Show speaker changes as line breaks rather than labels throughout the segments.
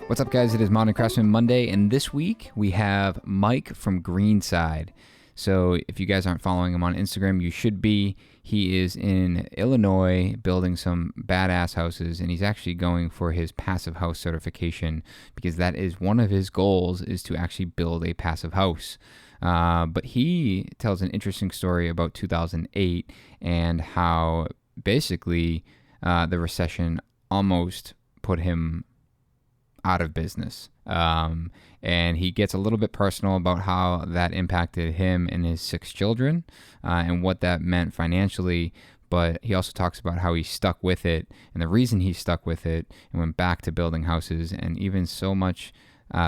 What's up, guys? It is Modern Craftsman Monday, and this week we have Mike from Greenside. So if you guys aren't following him on Instagram, you should be. He is in Illinois building some badass houses, and he's actually going for his passive house certification because that is one of his goals, is to actually build a passive house. But he tells an interesting story about 2008 and how basically the recession almost put him out of business. And he gets a little bit personal about how that impacted him and his 6 children and what that meant financially. But he also talks about how he stuck with it and the reason he stuck with it and went back to building houses, and even so much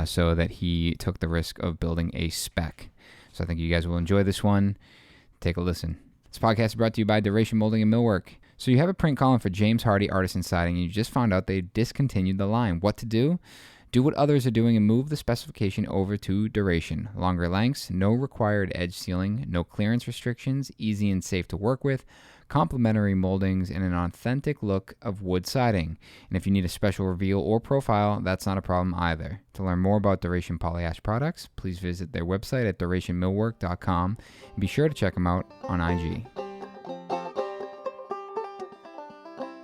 so that he took the risk of building a spec. So I think you guys will enjoy this one. Take a listen. This podcast is brought to you by Duration Moulding and Millwork. So you have a print column for James Hardy Artisan Siding, and you just found out they discontinued the line. What to do? Do what others are doing and move the specification over to Duration. Longer lengths, no required edge sealing, no clearance restrictions, easy and safe to work with, complementary moldings, and an authentic look of wood siding. And if you need a special reveal or profile, that's not a problem either. To learn more about Duration Polyash products, please visit their website at durationmillwork.com, and be sure to check them out on IG.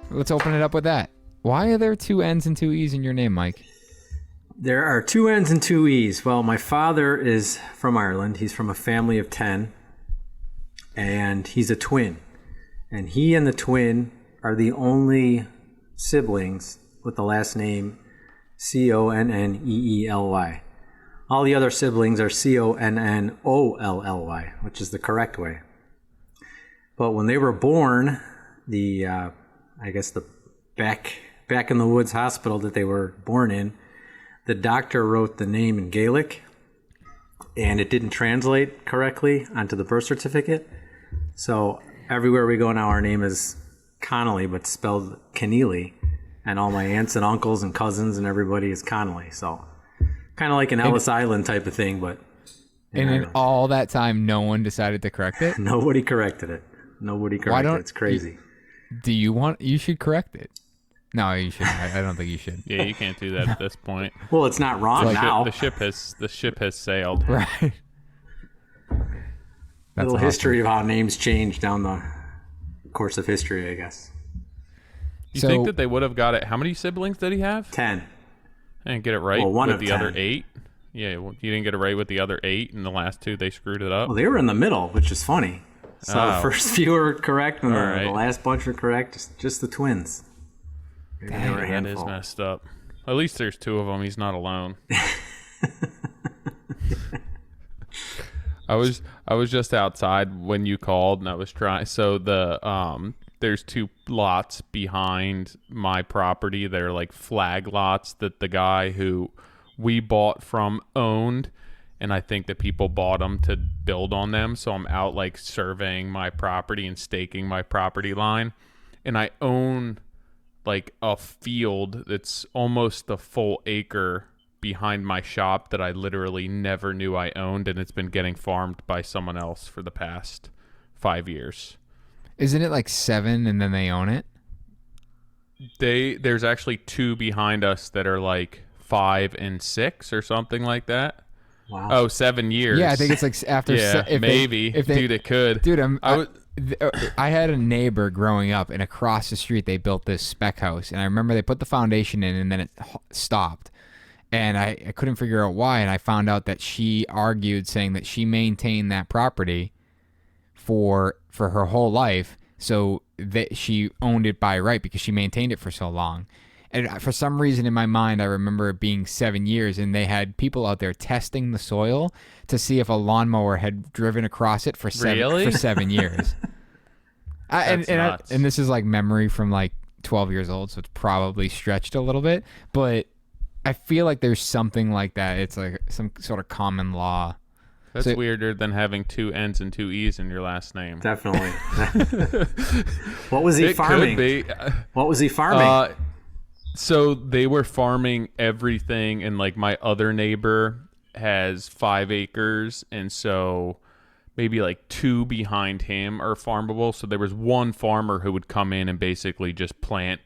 Let's open it up with that. Why are there 2 N's and 2 E's in your name, Mike?
There are 2 N's and 2 E's. Well, my father is from Ireland. He's from a family of 10, and he's a twin. And he and the twin are the only siblings with the last name Conneely. All the other siblings are Connollly, which is the correct way. But when they were born, the back in the woods hospital that they were born in, the doctor wrote the name in Gaelic, and it didn't translate correctly onto the birth certificate. So everywhere we go now, our name is Connolly, but spelled Conneely, and all my aunts and uncles and cousins and everybody is Connolly. So kind of like an Ellis Island type of thing, but
and in all that time, no one decided to correct it?
Nobody corrected it. It's crazy.
You should correct it. No, you shouldn't. I don't think you should.
Yeah, you can't do that at this point.
Well, it's not wrong now.
The ship has sailed.
Right.
A little history of how names change down the course of history, I guess.
You think that they would have got it? How many siblings did he have?
10.
And get it right
one
with
of
the
10.
other 8? Yeah, well, you didn't get it right with the other 8, and the last 2 they screwed it up.
Well, they were in the middle, which is funny. So the first few were correct, and the last bunch were correct. Just the twins.
Dang, that is messed up. At least there's 2 of them. He's not alone. I was just outside when you called, and I was trying. So there's 2 lots behind my property. They're like flag lots that the guy who we bought from owned, and I think that people bought them to build on them. So I'm out like surveying my property and staking my property line, and I own like a field that's almost a full acre behind my shop that I literally never knew I owned, and it's been getting farmed by someone else for the past 5 years.
Isn't it like 7 and then they own it?
There's actually 2 behind us that are like 5 and 6 or something like that.
Wow.
Oh, 7 years.
Yeah, I think it's like after.
Maybe. Dude, it could.
Dude, I had a neighbor growing up, and across the street they built this spec house, and I remember they put the foundation in, and then it stopped, and I couldn't figure out why, and I found out that she argued saying that she maintained that property for her whole life, so that she owned it by right because she maintained it for so long. And for some reason in my mind, I remember it being 7 years, and they had people out there testing the soil to see if a lawnmower had driven across it for 7 years. And this is like memory from like 12 years old, so it's probably stretched a little bit. But I feel like there's something like that. It's like some sort of common law.
That's weirder than having 2 N's and 2 E's in your last name.
Definitely. What was he farming?
Could be.
What was he farming?
So they were farming everything, and like my other neighbor has 5 acres, and so maybe like 2 behind him are farmable. So there was one farmer who would come in and basically just plant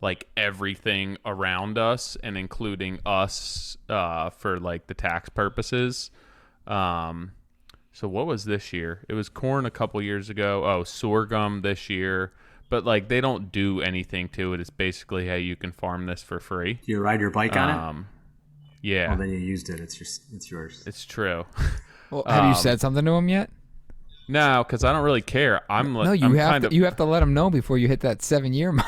like everything around us and including us for like the tax purposes. So what was this year? It was corn a couple years ago. Oh, sorghum this year. But like they don't do anything to it. It's basically how you can farm this for free.
Do you ride your bike on it?
Yeah.
Well, then you used it. It's yours.
It's true.
Well, have you said something to him yet?
No, because I don't really care.
You have to let him know before you hit that 7-year mark.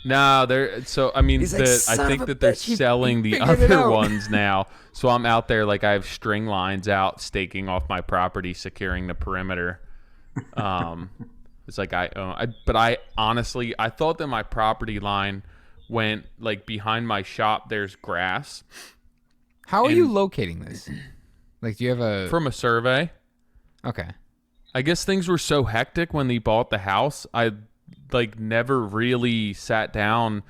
No, they're so. I mean,
He's like,
I think that they're selling the other ones now. So I'm out there like I have string lines out, staking off my property, securing the perimeter. It's like but I honestly I thought that my property line went like behind my shop. There's grass.
How are you locating this? Like, do you have
from a survey?
Okay.
I guess things were so hectic when they bought the house. I like never really sat down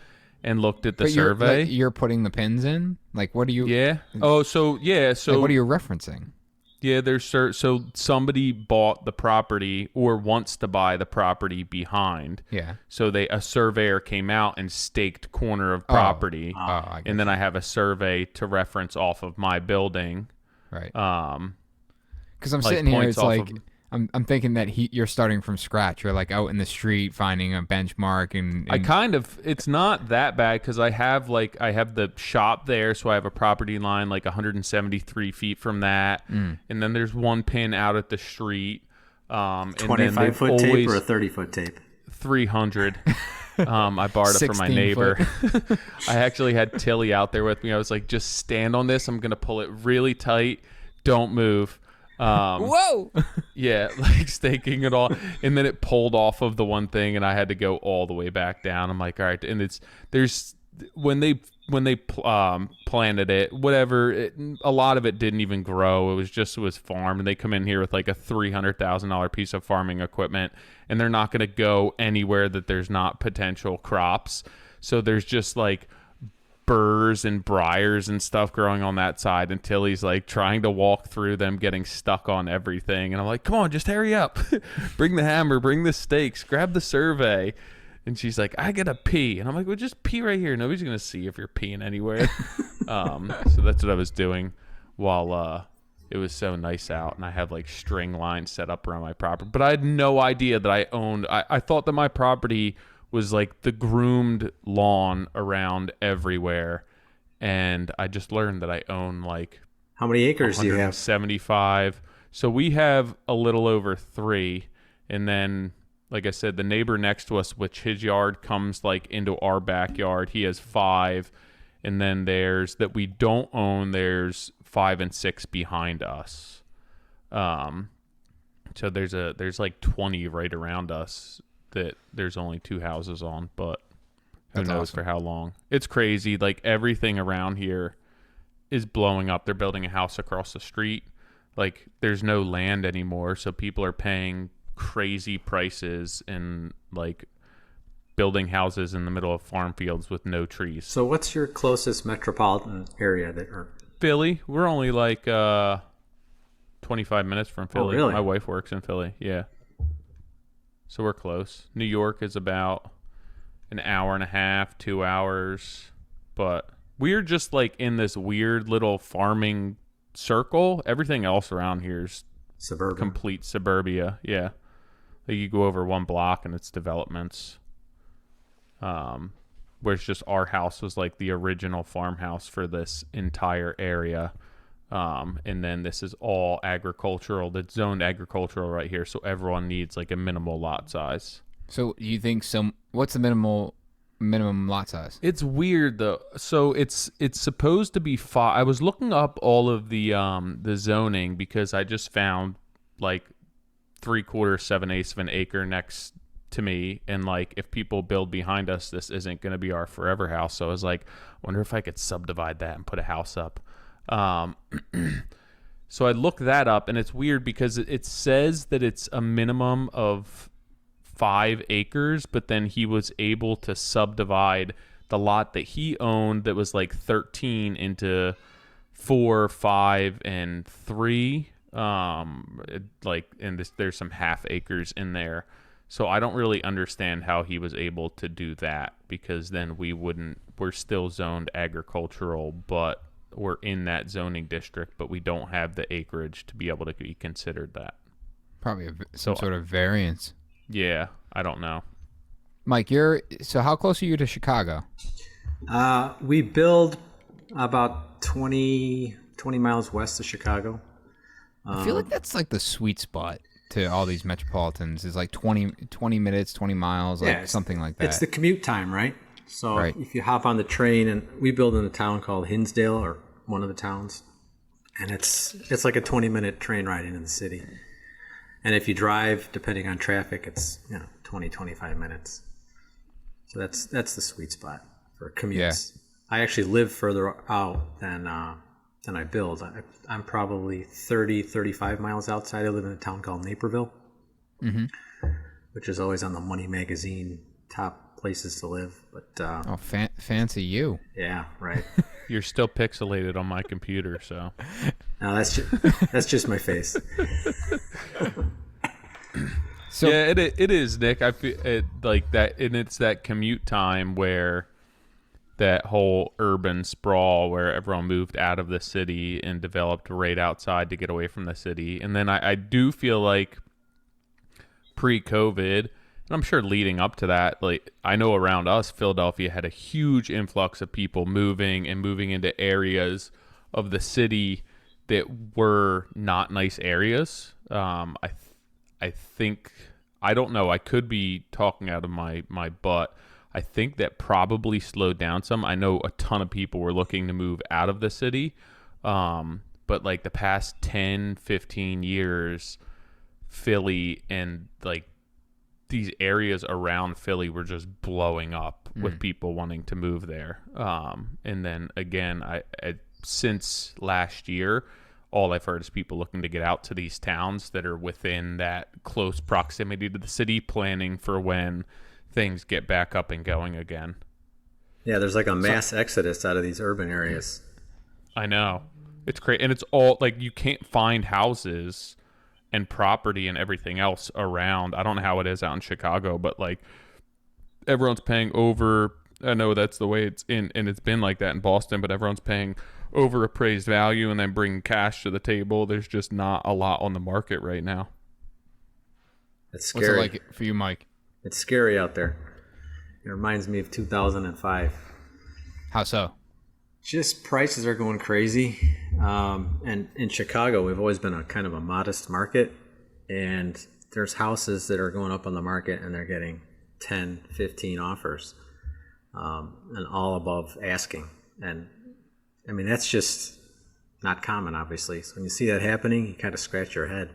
and looked at the survey.
You're putting the pins in? Like, what are you?
Yeah. Oh, so yeah. So
like, what are you referencing?
Yeah, so somebody bought the property or wants to buy the property behind.
Yeah.
So a surveyor came out and staked corner of property. And then I have a survey to reference off of my building.
Right. Because I'm sitting here, it's like I'm thinking that you're starting from scratch. You're like out in the street finding a benchmark, and
it's not that bad because I have the shop there, so I have a property line like 173 feet from that, and then there's one pin out at the street.
25-foot tape or a 30-foot tape?
300. I borrowed it from my neighbor. I actually had Tilly out there with me. I was like, just stand on this. I'm gonna pull it really tight. Don't move.
Whoa!
Yeah, like staking it all, and then it pulled off of the one thing, and I had to go all the way back down. I'm like, all right, and when they planted it, whatever, a lot of it didn't even grow. It was farmed, and they come in here with like a $300,000 piece of farming equipment, and they're not going to go anywhere that there's not potential crops. So there's just like burrs and briars and stuff growing on that side until he's like trying to walk through them, getting stuck on everything. And I'm like, come on, just hurry up. Bring the hammer, bring the stakes, grab the survey. And she's like, I gotta pee. And I'm like, well, just pee right here. Nobody's gonna see if you're peeing anywhere. So that's what I was doing while it was so nice out, and I have like string lines set up around my property. But I had no idea that I owned. I thought that my property was like the groomed lawn around everywhere, and I just learned that I own like
how many acres do you have?
75. So we have a little over 3, and then like I said, the neighbor next to us, which his yard comes like into our backyard, he has 5, and then there's that we don't own. There's 5 and 6 behind us. So there's like 20 right around us that there's only 2 houses on, but who knows for how long. It's crazy. Like everything around here is blowing up. They're building a house across the street. Like there's no land anymore, so people are paying crazy prices and like building houses in the middle of farm fields with no trees.
So what's your closest metropolitan area that are
Philly? We're only like 25 minutes from Philly.
Oh, really?
My wife works in Philly. Yeah. So we're close. New York is about an hour and a half, 2 hours, but we're just like in this weird little farming circle. Everything else around here is
suburban,
complete suburbia. Yeah. Like you go over one block and it's developments. Where it's just our house was like the original farmhouse for this entire area. And then this is all agricultural. That's zoned agricultural right here. So everyone needs like a minimal lot size.
So you think what's the minimum lot size?
It's weird though. So it's supposed to be 5. I was looking up all of the zoning because I just found like 3/4, 7/8 of an acre next to me, and like if people build behind us, this isn't going to be our forever house. So I was like, I wonder if I could subdivide that and put a house up. So I looked that up, and it's weird because it says that it's a minimum of 5 acres, but then he was able to subdivide the lot that he owned that was like 13 into 4, 5, and 3. There's some half acres in there. So I don't really understand how he was able to do that, because then we're still zoned agricultural, but we're in that zoning district, but we don't have the acreage to be able to be considered that.
Probably some sort of variance.
Yeah, I don't know.
Mike, so how close are you to Chicago?
We build about 20 miles west of Chicago.
I feel like that's like the sweet spot to all these metropolitans, is like 20 minutes, 20 miles, like something like that.
It's the commute time, right? So
Right.
if you hop on the train, and we build in a town called Hinsdale, or one of the towns, and it's like a 20-minute train ride into the city. And if you drive, depending on traffic, it's 20, 25 minutes. So that's the sweet spot for commutes. Yeah. I actually live further out than I build. I'm probably 30, 35 miles outside. I live in a town called Naperville, which is always on the Money Magazine top places to live. But
fancy you.
Yeah, right.
You're still pixelated on my computer, so.
No, that's just my face.
So yeah, it is, Nick. I feel it like that, and it's that commute time where that whole urban sprawl where everyone moved out of the city and developed right outside to get away from the city. And then I do feel like pre-COVID, and I'm sure leading up to that, like I know around us, Philadelphia had a huge influx of people moving into areas of the city that were not nice areas. I think, I don't know, I could be talking out of my butt. I think that probably slowed down some. I know a ton of people were looking to move out of the city. But like the past 10, 15 years, Philly and like these areas around Philly were just blowing up with people wanting to move there. And then again, I since last year, all I've heard is people looking to get out to these towns that are within that close proximity to the city, planning for when things get back up and going again.
Yeah, there's like a mass exodus out of these urban areas.
I know. It's crazy. And it's all like you can't find houses and property and everything else around. I don't know how it is out in Chicago, but like everyone's paying over. I know that's the way it's in, and it's been like that in Boston, but everyone's paying over appraised value and then bringing cash to the table. There's just not a lot on the market right now.
It's scary.
What's it like for you, Mike?
It's scary out there. It reminds me of 2005.
How so?
Just prices are going crazy. And in Chicago, we've always been a kind of a modest market. And there's houses that are going up on the market and they're getting 10, 15 offers. And all above asking. And I mean, that's just not common, obviously. So when you see that happening, you kind of scratch your head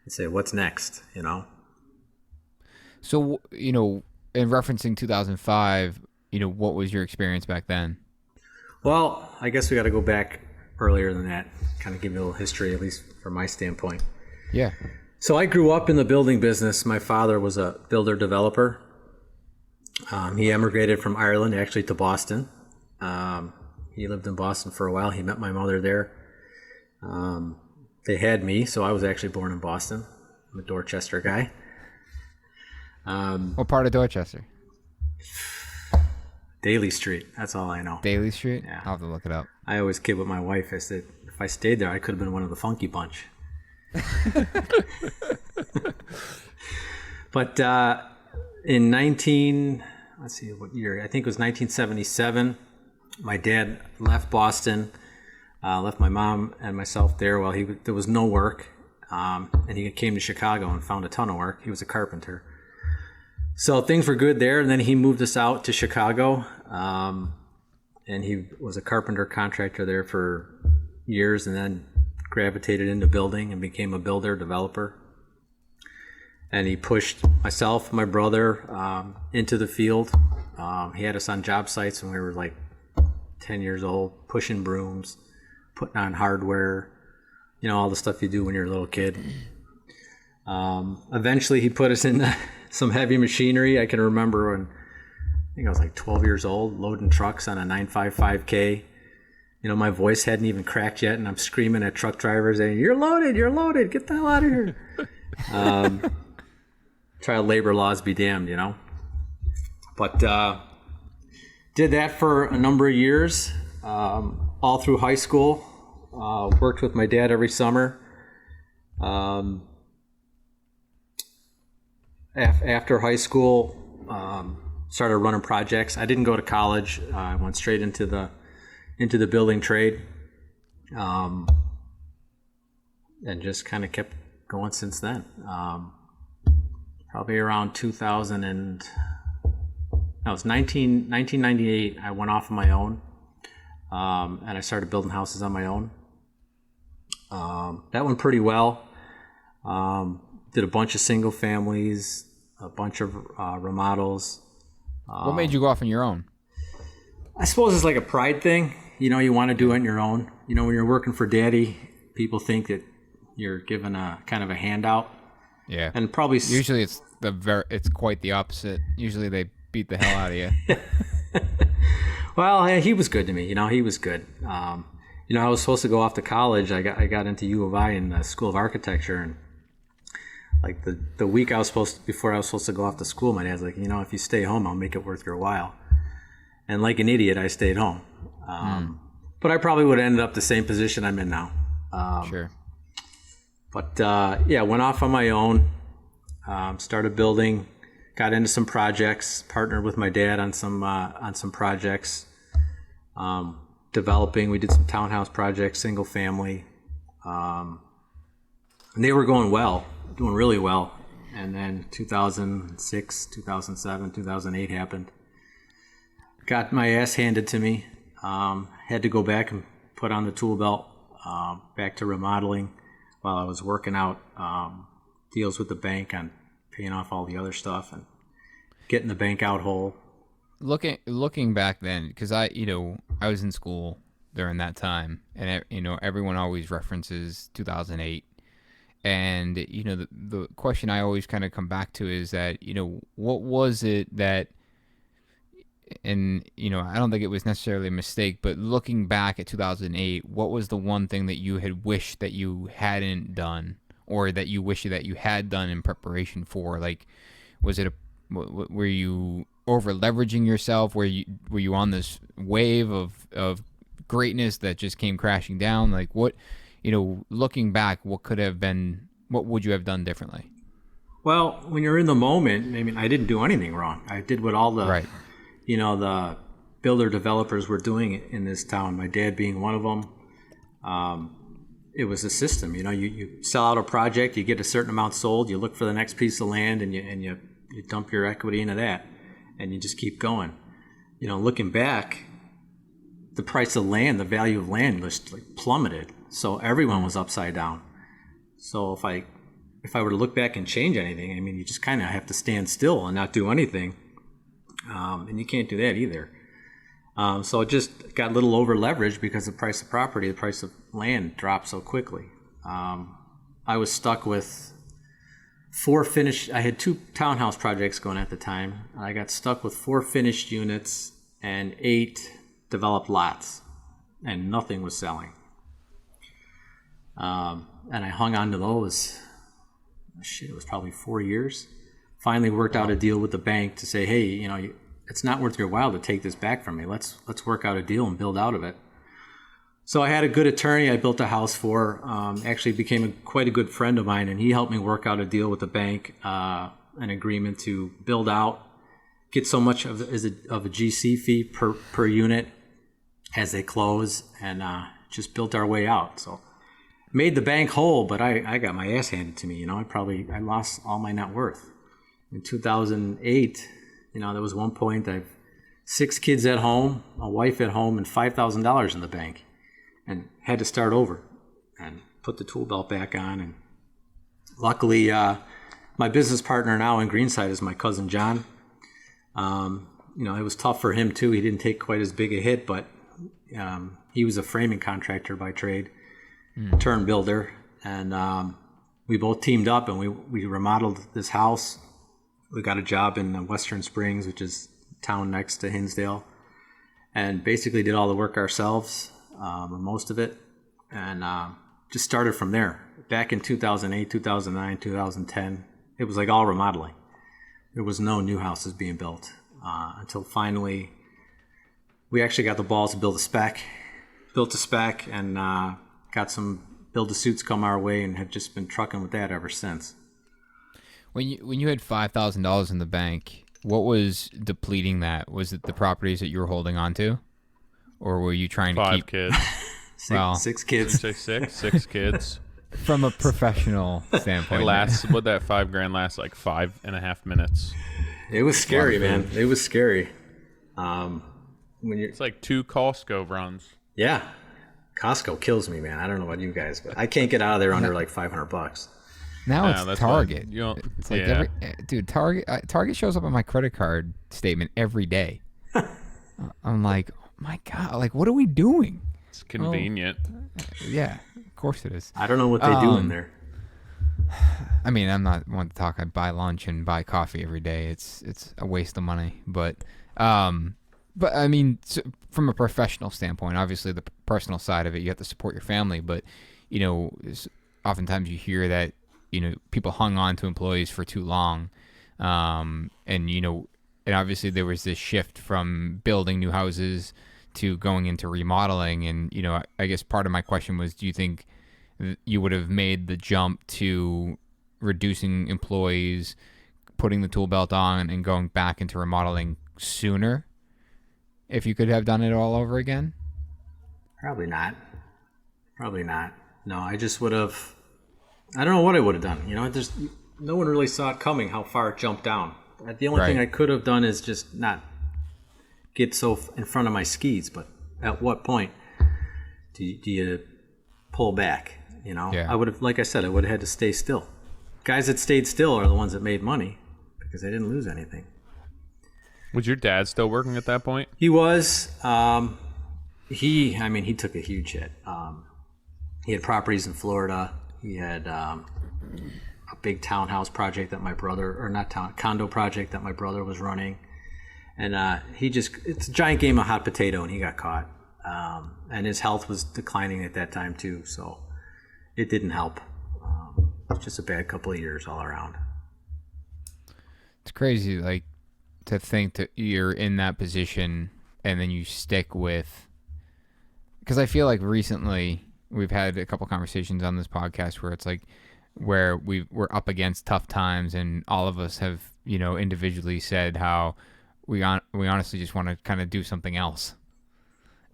and say, what's next, you know?
So, you know, in referencing 2005, you know, what was your experience back then?
Well, I guess we got to go back earlier than that, kind of give you a little history, at least from my standpoint.
Yeah.
So I grew up in the building business. My father was a builder developer. He emigrated from Ireland, actually, to Boston. He lived in Boston for a while. He met my mother there. They had me, so I was actually born in Boston. I'm a Dorchester guy.
What part of Dorchester?
Daly Street. That's all I know.
Daly Street?
Yeah.
I'll have to look it up.
I always kid with my wife. I said, if I stayed there, I could have been one of the funky bunch. But in let's see what year, I think it was 1977, my dad left Boston, left my mom and myself there while there was no work, and he came to Chicago and found a ton of work. He was a carpenter. So things were good there, and then he moved us out to Chicago, and he was a carpenter contractor there for years, and then gravitated into building and became a builder developer. And he pushed myself, my brother, into the field. He had us on job sites when we were like 10 years old, pushing brooms, putting on hardware, you know, all the stuff you do when you're a little kid. Eventually he put us in some heavy machinery. I can remember when I think I was like 12 years old, loading trucks on a 955K. You know, my voice hadn't even cracked yet, and I'm screaming at truck drivers saying, you're loaded, get the hell out of here. child labor laws be damned, you know. But did that for a number of years, all through high school. Worked with my dad every summer. After high school, started running projects. I didn't go to college. I went straight into the building trade, and just kind of kept going since then. Probably around 2000 and no, it was 1998. I went off on my own, and I started building houses on my own. That went pretty well. Did a bunch of single families, a bunch of remodels.
What made you go off on your own?
I suppose it's like a pride thing. You know, you want to do it on your own. You know, when you're working for daddy, people think that you're given a kind of a handout.
Yeah.
And probably
usually it's quite the opposite. Usually they beat the hell out of you.
Well, he was good to me. You know, he was good. You know, I was supposed to go off to college. I got into U of I in the School of Architecture, and like the week before I was supposed to go off to school, my dad's like, you know, if you stay home, I'll make it worth your while. And like an idiot, I stayed home. But I probably would have ended up the same position I'm in now.
Sure.
But yeah, went off on my own, started building, got into some projects, partnered with my dad on some projects, developing. We did some townhouse projects, single family, and they were going well, doing really well. And then 2006, 2007, 2008 happened. Got my ass handed to me. Had to go back and put on the tool belt, back to remodeling while I was working out deals with the bank on paying off all the other stuff and getting the bank out whole.
Looking back then, because I was in school during that time, and everyone always references 2008, and the question I always kind of come back to is that what was it that, and I don't think it was necessarily a mistake, but looking back at 2008, what was the one thing that you had wished that you hadn't done, or that you wish that you had done in preparation for? Like, were you over leveraging yourself? Were you on this wave of greatness that just came crashing down? Like, what, looking back, what would you have done differently?
Well, when you're in the moment, I mean, I didn't do anything wrong. I did what all the
right.
The builder developers were doing in this town, my dad being one of them. It was a system. You sell out a project, you get a certain amount sold, you look for the next piece of land, and you dump your equity into that, and you just keep going. Looking back, the price of land, the value of land just like plummeted. So everyone was upside down. So if I were to look back and change anything, I mean, you just kind of have to stand still and not do anything. And you can't do that either. So it just got a little over leveraged because the price of property, the price of land dropped so quickly. I was stuck with I had 2 townhouse projects going at the time. I got stuck with 4 finished units and 8 developed lots, and nothing was selling. And I hung on to those. It was probably 4 years. Finally worked out a deal with the bank to say, hey, it's not worth your while to take this back from me. Let's work out a deal and build out of it. So I had a good attorney I built a house for, actually became quite a good friend of mine, and he helped me work out a deal with the bank, an agreement to build out, get so much of a GC fee per unit as they close, and just built our way out. So made the bank whole, but I got my ass handed to me. I lost all my net worth. In 2008, there was one point I have 6 kids at home, a wife at home, and $5,000 in the bank, and had to start over and put the tool belt back on. And luckily, my business partner now in Greenside is my cousin John. It was tough for him too. He didn't take quite as big a hit, but he was a framing contractor by trade, turned builder, and we both teamed up and we remodeled this house. We got a job in Western Springs, which is a town next to Hinsdale, and basically did all the work ourselves, most of it, and just started from there. Back in 2008, 2009, 2010, it was like all remodeling. there was no new houses being built until finally we actually got the balls to build a spec. Built a spec and got some build-to-suits come our way and have just been trucking with that ever since.
When you had $5,000 in the bank, what was depleting that? Was it the properties that you were holding on to? Or were you trying to keep...
5 kids.
Six kids.
Did you say 6? 6 kids.
From a professional standpoint.
It lasts, what that $5,000 lasts like 5.5 minutes.
It was scary, man. It was scary. When you're...
It's like 2 Costco runs.
Yeah. Costco kills me, man. I don't know about you guys, but I can't get out of there under like $500.
Now it's Target. It's like
yeah.
Target shows up on my credit card statement every day. I'm like, oh my God, like what are we doing?
It's convenient.
Yeah, of course it is.
I don't know what they do in there.
I mean, I'm not one to talk. I buy lunch and buy coffee every day. It's a waste of money, but I mean, from a professional standpoint, obviously the personal side of it, you have to support your family. But oftentimes you hear that people hung on to employees for too long, and obviously there was this shift from building new houses to going into remodeling. And I guess part of my question was, do you think you would have made the jump to reducing employees, putting the tool belt on, and going back into remodeling sooner if you could have done it all over again?
Probably not. No, I just would have... I don't know what I would have done. No one really saw it coming, how far it jumped down. The only thing I could have done is just not get so in front of my skis. But at what point do you pull back?
Yeah.
I would have, like I said, I would have had to stay still. Guys that stayed still are the ones that made money because they didn't lose anything.
Was your dad still working at that point?
He was. He took a huge hit. He had properties in Florida. He had a big townhouse project that my brother, condo project that my brother was running. And it's a giant game of hot potato, and he got caught. And his health was declining at that time too, so it didn't help. It was just a bad couple of years all around.
It's crazy, like, to think that you're in that position and then you stick with... Because I feel like recently we've had a couple conversations on this podcast where it's like where we're up against tough times, and all of us have individually said how we honestly just want to kind of do something else.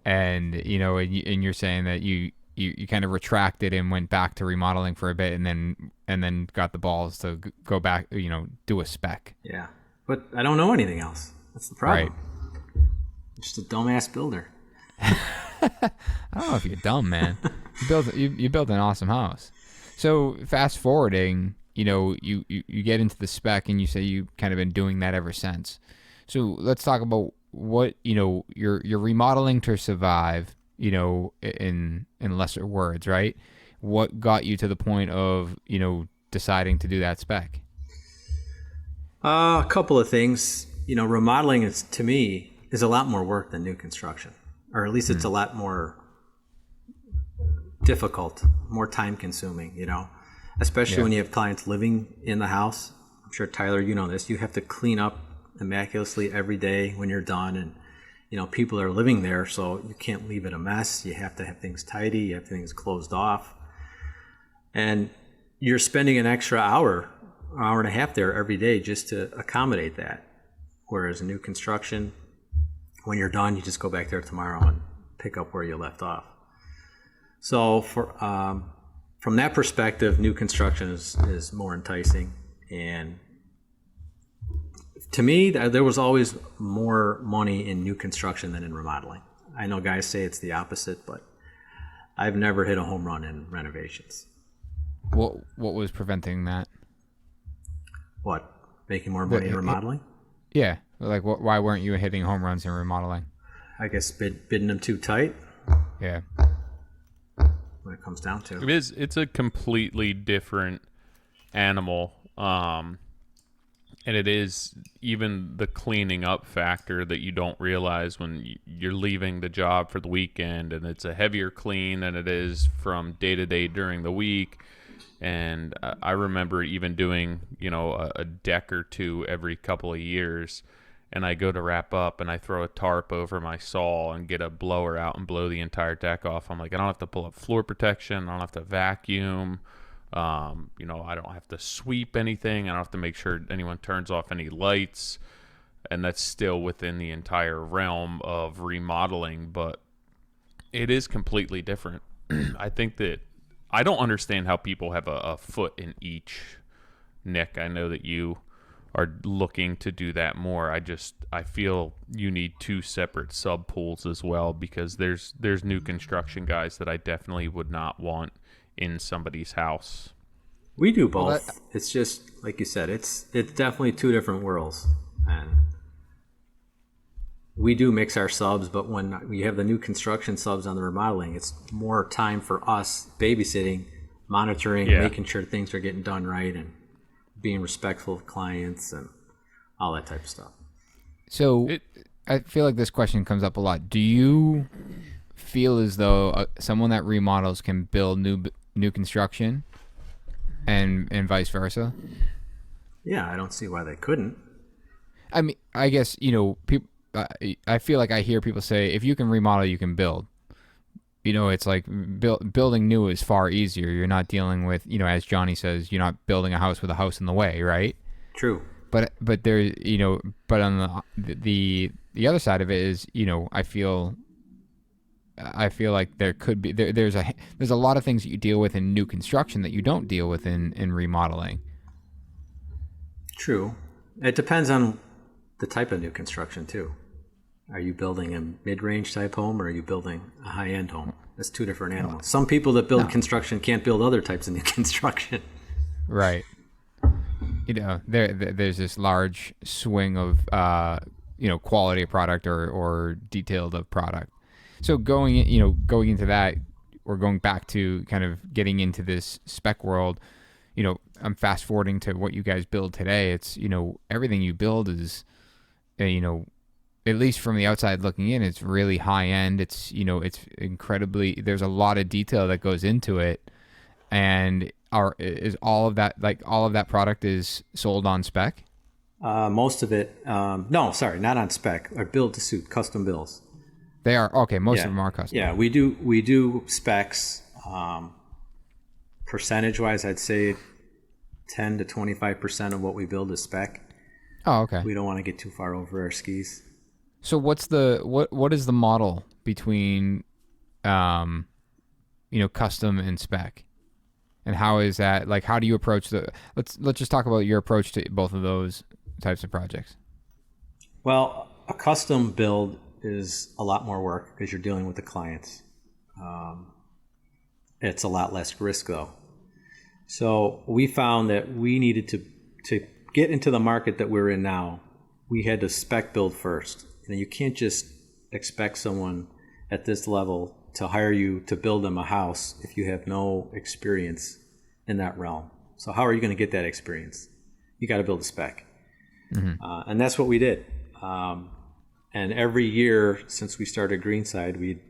And and you're saying that you kind of retracted and went back to remodeling for a bit, and then got the balls to go back, do a spec.
Yeah, but I don't know anything else. That's the problem. Right. I'm just a dumbass builder.
I don't know if you're dumb, man. You built an awesome house. So fast forwarding, you get into the spec, and you say you've kind of been doing that ever since. So let's talk about what you're remodeling to survive. In lesser words, right? What got you to the point of deciding to do that spec?
A couple of things. Remodeling to me is a lot more work than new construction. Or at least it's a lot more difficult, more time consuming, especially when you have clients living in the house. I'm sure, Tyler, you know this. You have to clean up immaculately every day when you're done. And, people are living there, so you can't leave it a mess. You have to have things tidy. You have things closed off. And you're spending an extra hour and a half there every day just to accommodate that. Whereas new construction, when you're done, you just go back there tomorrow and pick up where you left off. So from that perspective, new construction is more enticing. And to me, there was always more money in new construction than in remodeling. I know guys say it's the opposite, but I've never hit a home run in renovations.
What was preventing that?
What? Making more money in remodeling?
Yeah. Like, why weren't you hitting home runs in remodeling?
I guess bidding them too tight.
Yeah.
When it comes down to
it. It's a completely different animal. And it is even the cleaning up factor that you don't realize when you're leaving the job for the weekend, and it's a heavier clean than it is from day to day during the week. And I remember even doing, a deck or two every couple of years. And I go to wrap up and I throw a tarp over my saw and get a blower out and blow the entire deck off. I'm like, I don't have to pull up floor protection. I don't have to vacuum. I don't have to sweep anything. I don't have to make sure anyone turns off any lights. And that's still within the entire realm of remodeling, but it is completely different. I think that I don't understand how people have a foot in each. Nick, I know that you are looking to do that more. I feel you need two separate sub pools as well, because there's new construction guys that I definitely would not want in somebody's house.
We do both. It's just like you said, it's definitely two different worlds. And we do mix our subs, but when we have the new construction subs on the remodeling, it's more time for us babysitting, monitoring, making sure things are getting done right, and being respectful of clients and all that type of stuff.
So I feel like this question comes up a lot. Do you feel as though someone that remodels can build new construction and vice versa?
Yeah, I don't see why they couldn't.
I mean, I guess, people. I feel like I hear people say, if you can remodel, you can build. It's like building new is far easier. You're not dealing with, as Johnny says, you're not building a house with a house in the way, right?
True.
But there, but on the other side of it is, I feel like there could be there's a lot of things that you deal with in new construction that you don't deal with in remodeling.
True. It depends on the type of new construction too. Are you building a mid-range type home, or are you building a high-end home? That's two different animals. Some people that build construction can't build other types of new construction.
Right. There's this large swing of quality of product or detailed of product. So going into that, or going back to kind of getting into this spec world, I'm fast forwarding to what you guys build today. It's, everything you build is, at least from the outside looking in, it's really high end. It's, it's incredibly, there's a lot of detail that goes into it. And is all of that product is sold on spec?
Most of it, no, sorry, not on spec, or build to suit, custom bills.
They are, okay, most of them are custom.
Yeah, we do specs. Percentage wise, I'd say 10 to 25% of what we build is spec.
Oh, okay.
We don't want to get too far over our skis.
So what is the model between custom and spec? And how is that, like, how do you approach let's just talk about your approach to both of those types of projects.
Well, a custom build is a lot more work because you're dealing with the clients. It's a lot less risk though. So we found that we needed to get into the market that we're in now, we had to spec build first. You can't just expect someone at this level to hire you to build them a house if you have no experience in that realm. So how are you going to get that experience? You got to build a spec. Mm-hmm. And that's what we did. And every year since we started Greenside, we'd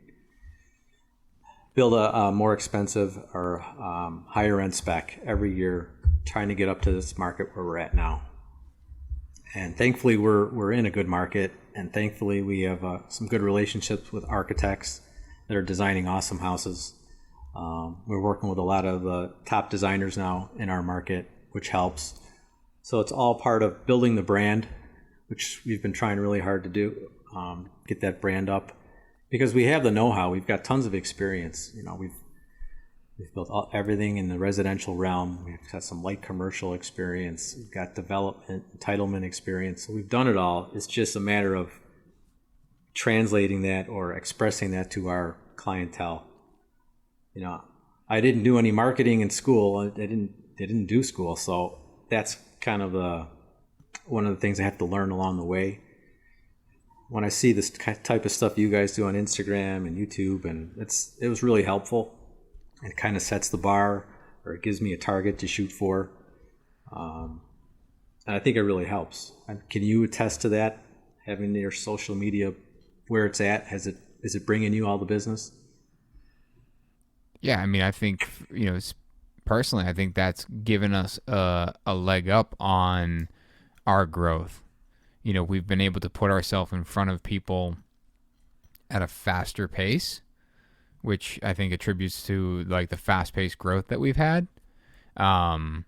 build a more expensive or higher end spec every year, trying to get up to this market where we're at now. And thankfully we're in a good market, and thankfully we have some good relationships with architects that are designing awesome houses. We're working with a lot of top designers now in our market, which helps. So it's all part of building the brand, which we've been trying really hard to do, get that brand up, because we have the know-how. We've got tons of experience. We've built everything in the residential realm. We've got some light commercial experience. We've got development, entitlement experience. So we've done it all. It's just a matter of translating that or expressing that to our clientele. I didn't do any marketing in school. I didn't do school, so that's kind of one of the things I have to learn along the way. When I see this type of stuff you guys do on Instagram and YouTube, and it was really helpful. It kind of sets the bar, or it gives me a target to shoot for. And I think it really helps. Can you attest to that, having your social media where it's at? Is it bringing you all the business?
Yeah, I mean, I think, personally, I think that's given us a leg up on our growth. You know, we've been able to put ourselves in front of people at a faster pace, which I think attributes to like the fast-paced growth that we've had. And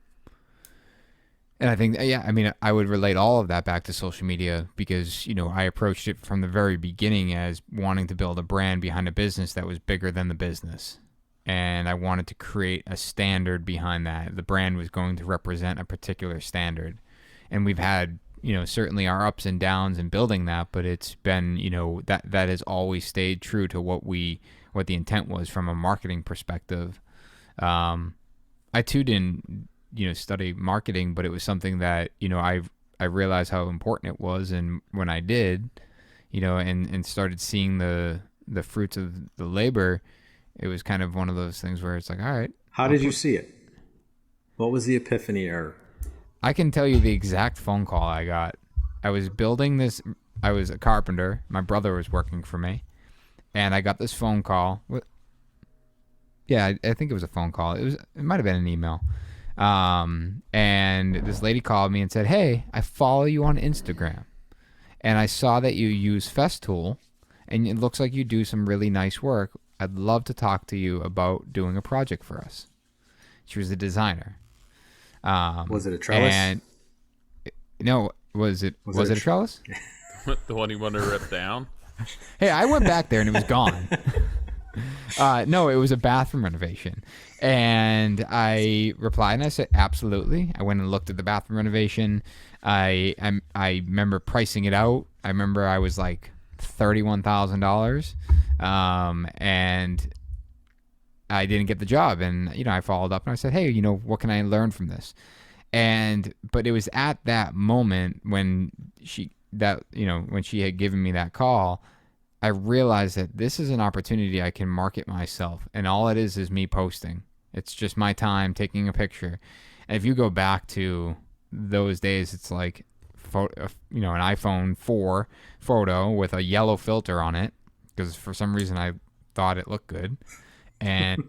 I think, yeah, I mean, I would relate all of that back to social media because, you know, I approached it from the very beginning as wanting to build a brand behind a business that was bigger than the business. And I wanted to create a standard behind that. The brand was going to represent a particular standard. And we've had, you know, certainly our ups and downs in building that, but it's been, you know, that has always stayed true to what the intent was from a marketing perspective. I too didn't, you know, study marketing, but it was something that, you know, I realized how important it was. And when I did, you know, and started seeing the fruits of the labor, it was kind of one of those things where it's like, all right.
How did you see it? What was the epiphany or?
I can tell you the exact phone call I got. I was building this. I was a carpenter. My brother was working for me, and I got this phone call. Yeah, I think it was a phone call. It might have been an email. And this lady called me and said, "Hey, I follow you on Instagram, and I saw that you use Festool, and it looks like you do some really nice work. I'd love to talk to you about doing a project for us." She was a designer.
Was it a trellis?
And no, was it a trellis?
The one you want to rip down?
Hey, I went back there and it was gone. No, it was a bathroom renovation. And I replied and I said, absolutely. I went and looked at the bathroom renovation. I remember pricing it out. I remember I was like $31,000. And I didn't get the job. And, you know, I followed up and I said, hey, you know, what can I learn from this? But it was at that moment when she had given me that call, I realized that this is an opportunity I can market myself. And all it is me posting. It's just my time taking a picture. And if you go back to those days, it's like, an iPhone 4 photo with a yellow filter on it, because for some reason I thought it looked good. And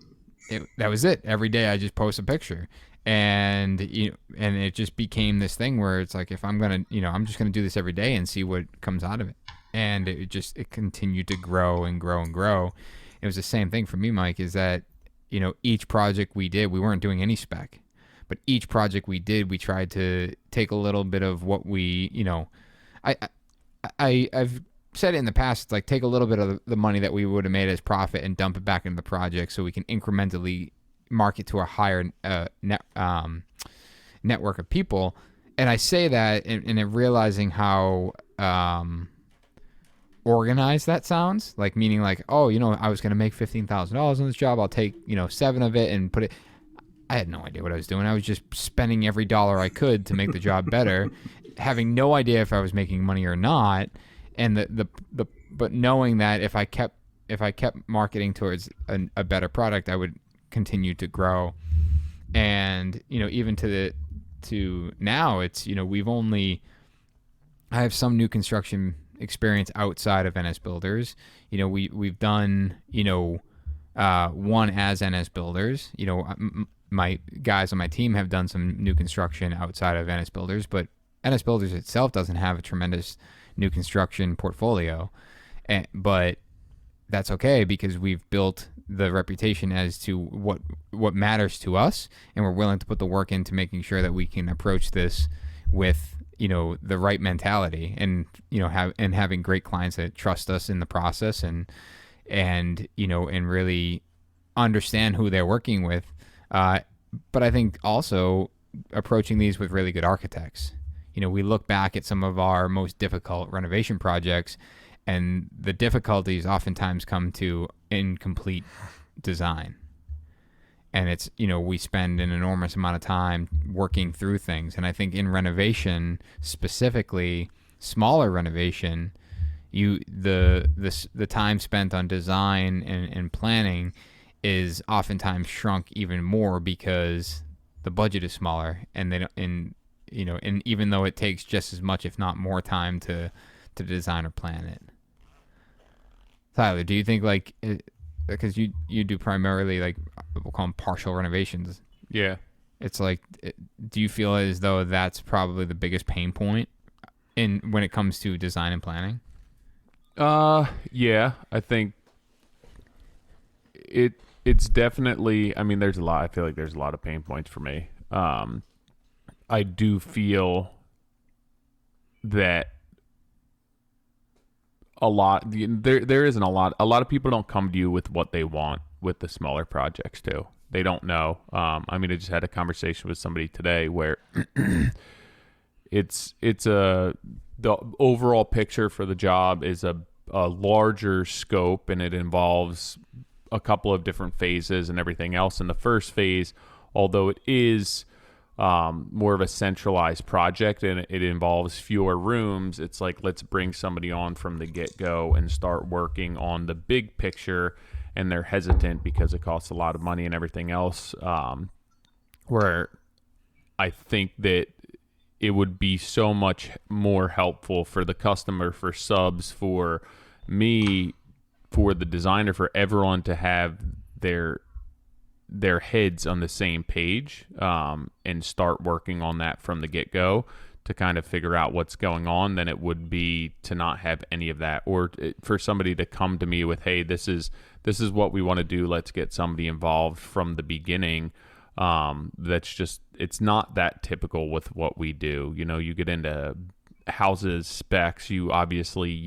that was it. Every day I just post a picture. And it just became this thing where it's like, if I'm going to, I'm just going to do this every day and see what comes out of it. And it continued to grow and grow and grow. It was the same thing for me, Mike, is that, each project we did, we weren't doing any spec, but each project we did, we tried to take a little bit of what we, I've said it in the past, like take a little bit of the money that we would have made as profit and dump it back into the project so we can incrementally market to a higher network of people. And I say that in realizing how organized that sounds, like meaning like, oh, I was going to make $15,000 on this job. I'll take, 7 of it and put it. I had no idea what I was doing. I was just spending every dollar I could to make the job better, having no idea if I was making money or not. And but knowing that if I kept marketing towards a better product, I would continue to grow. And even to now, it's I have some new construction experience outside of NS Builders. We've done one as NS Builders. My guys on my team have done some new construction outside of NS Builders, but NS Builders itself doesn't have a tremendous new construction portfolio, but that's okay because we've built the reputation as to what matters to us, and we're willing to put the work into making sure that we can approach this with the right mentality, and having great clients that trust us in the process and really understand who they're working with. But I think also approaching these with really good architects. We look back at some of our most difficult renovation projects, and the difficulties oftentimes come to incomplete design. And it's, we spend an enormous amount of time working through things. And I think in renovation, specifically smaller renovation, the time spent on design and planning is oftentimes shrunk even more because the budget is smaller, and and even though it takes just as much, if not more time to design or plan it. Tyler, do you think because you do primarily, like, we'll call them partial renovations,
Yeah.
It's like, do you feel as though that's probably the biggest pain point when it comes to design and planning?
Yeah, I think it's definitely, I mean, I feel like there's a lot of pain points for me. I do feel that there isn't a lot of people don't come to you with what they want with the smaller projects too. They don't know. I mean, I just had a conversation with somebody today where the overall picture for the job is a larger scope, and it involves a couple of different phases and everything else. In the first phase, although it is more of a centralized project and it involves fewer rooms, it's like, let's bring somebody on from the get-go and start working on the big picture, and they're hesitant because it costs a lot of money and everything else, where I think that it would be so much more helpful for the customer, for subs, for me, for the designer, for everyone to have their heads on the same page, and start working on that from the get-go to kind of figure out what's going on, than it would be to not have any of that, or for somebody to come to me with, hey, this is what we want to do, let's get somebody involved from the beginning. That's just, it's not that typical with what we do. You know, you get into houses specs, you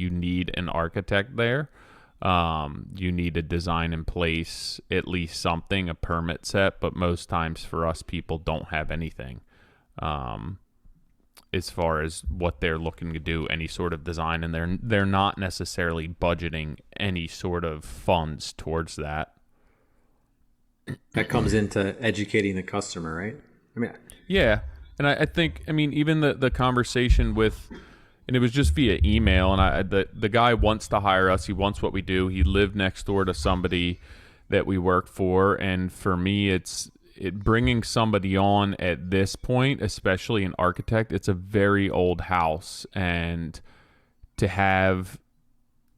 need an architect there. You need a design in place, at least something, a permit set, but most times for us, people don't have anything as far as what they're looking to do, any sort of design, and they're not necessarily budgeting any sort of funds towards that.
That comes into educating the customer, right? I mean,
yeah, and I think, I mean, even the conversation with, and it was just via email, and the guy wants to hire us. He wants what we do. He lived next door to somebody that we work for, and for me, it's bringing somebody on at this point, especially an architect. It's a very old house, and to have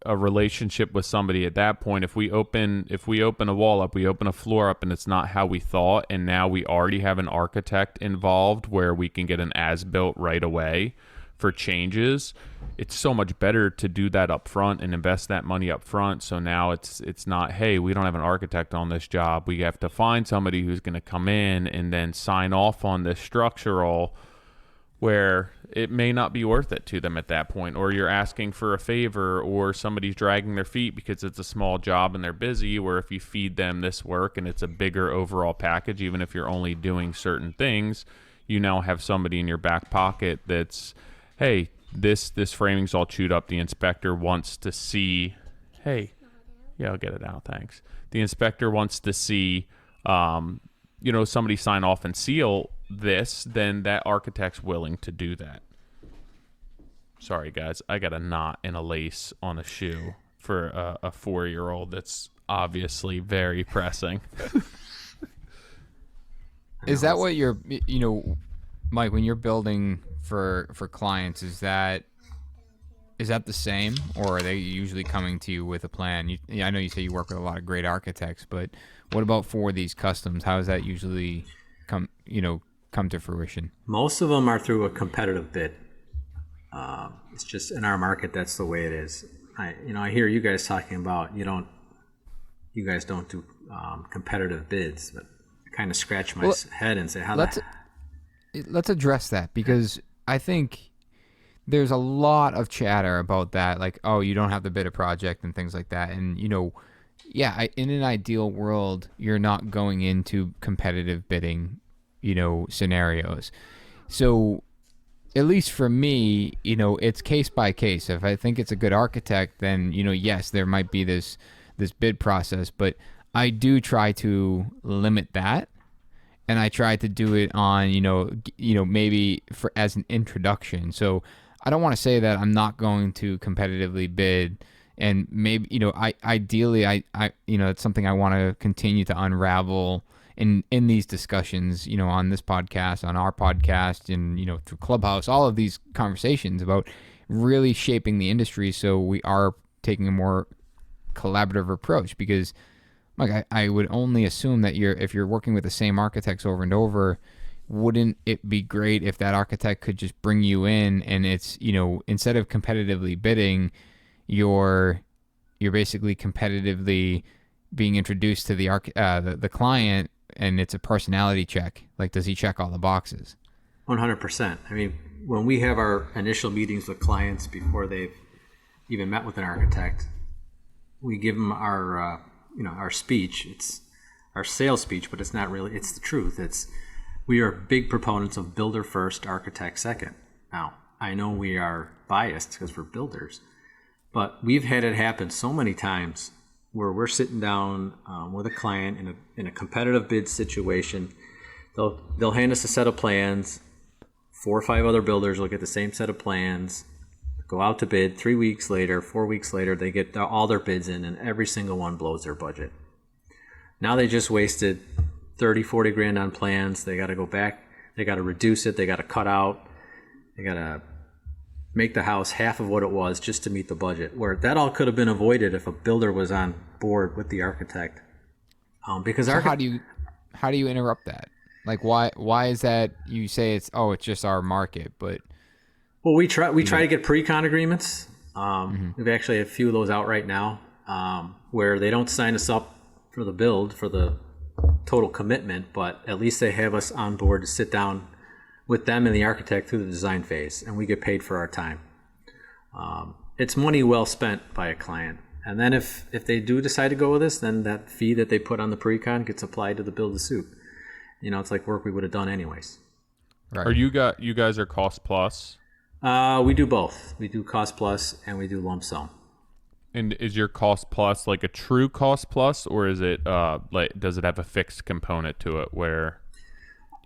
a relationship with somebody at that point, if we open a wall up, we open a floor up, and it's not how we thought, and now we already have an architect involved where we can get an as-built right away for changes, it's so much better to do that up front and invest that money up front. So now it's not, hey, we don't have an architect on this job, we have to find somebody who's going to come in and then sign off on this structural, where it may not be worth it to them at that point, or you're asking for a favor, or somebody's dragging their feet because it's a small job and they're busy, where if you feed them this work and it's a bigger overall package, even if you're only doing certain things, you now have somebody in your back pocket that's, hey, this framing's all chewed up. The inspector wants to see, hey, yeah, I'll get it out, thanks. The inspector wants to see, somebody sign off and seal this, then that architect's willing to do that. Sorry, guys, I got a knot in a lace on a shoe for a 4-year-old that's obviously very pressing.
Is that what you're, Mike, when you're building for clients, is that the same, or are they usually coming to you with a plan? I know you say you work with a lot of great architects, but what about for these customs? How does that usually come to fruition? Most
of them are through a competitive bid. It's just in our market, that's the way it is. I hear you guys talking about you guys don't do competitive bids, but I kind of scratch my head and say,
let's address that, because I think there's a lot of chatter about that, like, oh, you don't have to bid a project and things like that. And, in an ideal world, you're not going into competitive bidding, scenarios. So at least for me, it's case by case. If I think it's a good architect, then, yes, there might be this bid process, but I do try to limit that. And I try to do it on, maybe as an introduction. So I don't want to say that I'm not going to competitively bid, and maybe, ideally, I it's something I want to continue to unravel in these discussions, on this podcast, on our podcast, and, through Clubhouse, all of these conversations about really shaping the industry so we are taking a more collaborative approach, because Like I would only assume that if you're working with the same architects over and over, wouldn't it be great if that architect could just bring you in and it's, instead of competitively bidding, you're basically competitively being introduced to the client, and it's a personality check. Like, does he check all the boxes?
100%. I mean, when we have our initial meetings with clients before they've even met with an architect, we give them our speech. It's our sales speech, but it's not really. It's the truth. We are big proponents of builder first, architect second. Now, I know we are biased because we're builders, but we've had it happen so many times where we're sitting down with a client in a competitive bid situation. They'll hand us a set of plans. 4 or 5 other builders will get the same set of plans, go out to bid. 3 weeks later, 4 weeks later, they get all their bids in, and every single one blows their budget. Now they just wasted 30, 40 grand on plans. They got to go back. They got to reduce it. They got to cut out. They got to make the house half of what it was just to meet the budget, where that all could have been avoided if a builder was on board with the architect. Because
how do you interrupt that? Like, why is that? You say it's just our market, but
we try to get pre-con agreements. We've actually had a few of those out right now, where they don't sign us up for the build for the total commitment, but at least they have us on board to sit down with them and the architect through the design phase, and we get paid for our time. It's money well spent by a client. And then if they do decide to go with us, then that fee that they put on the pre-con gets applied to the build to suit. It's like work we would have done anyways.
Right. Are you guys are cost plus?
We do both. We do cost plus and we do lump sum.
And is your cost plus like a true cost plus, or is it does it have a fixed component to it where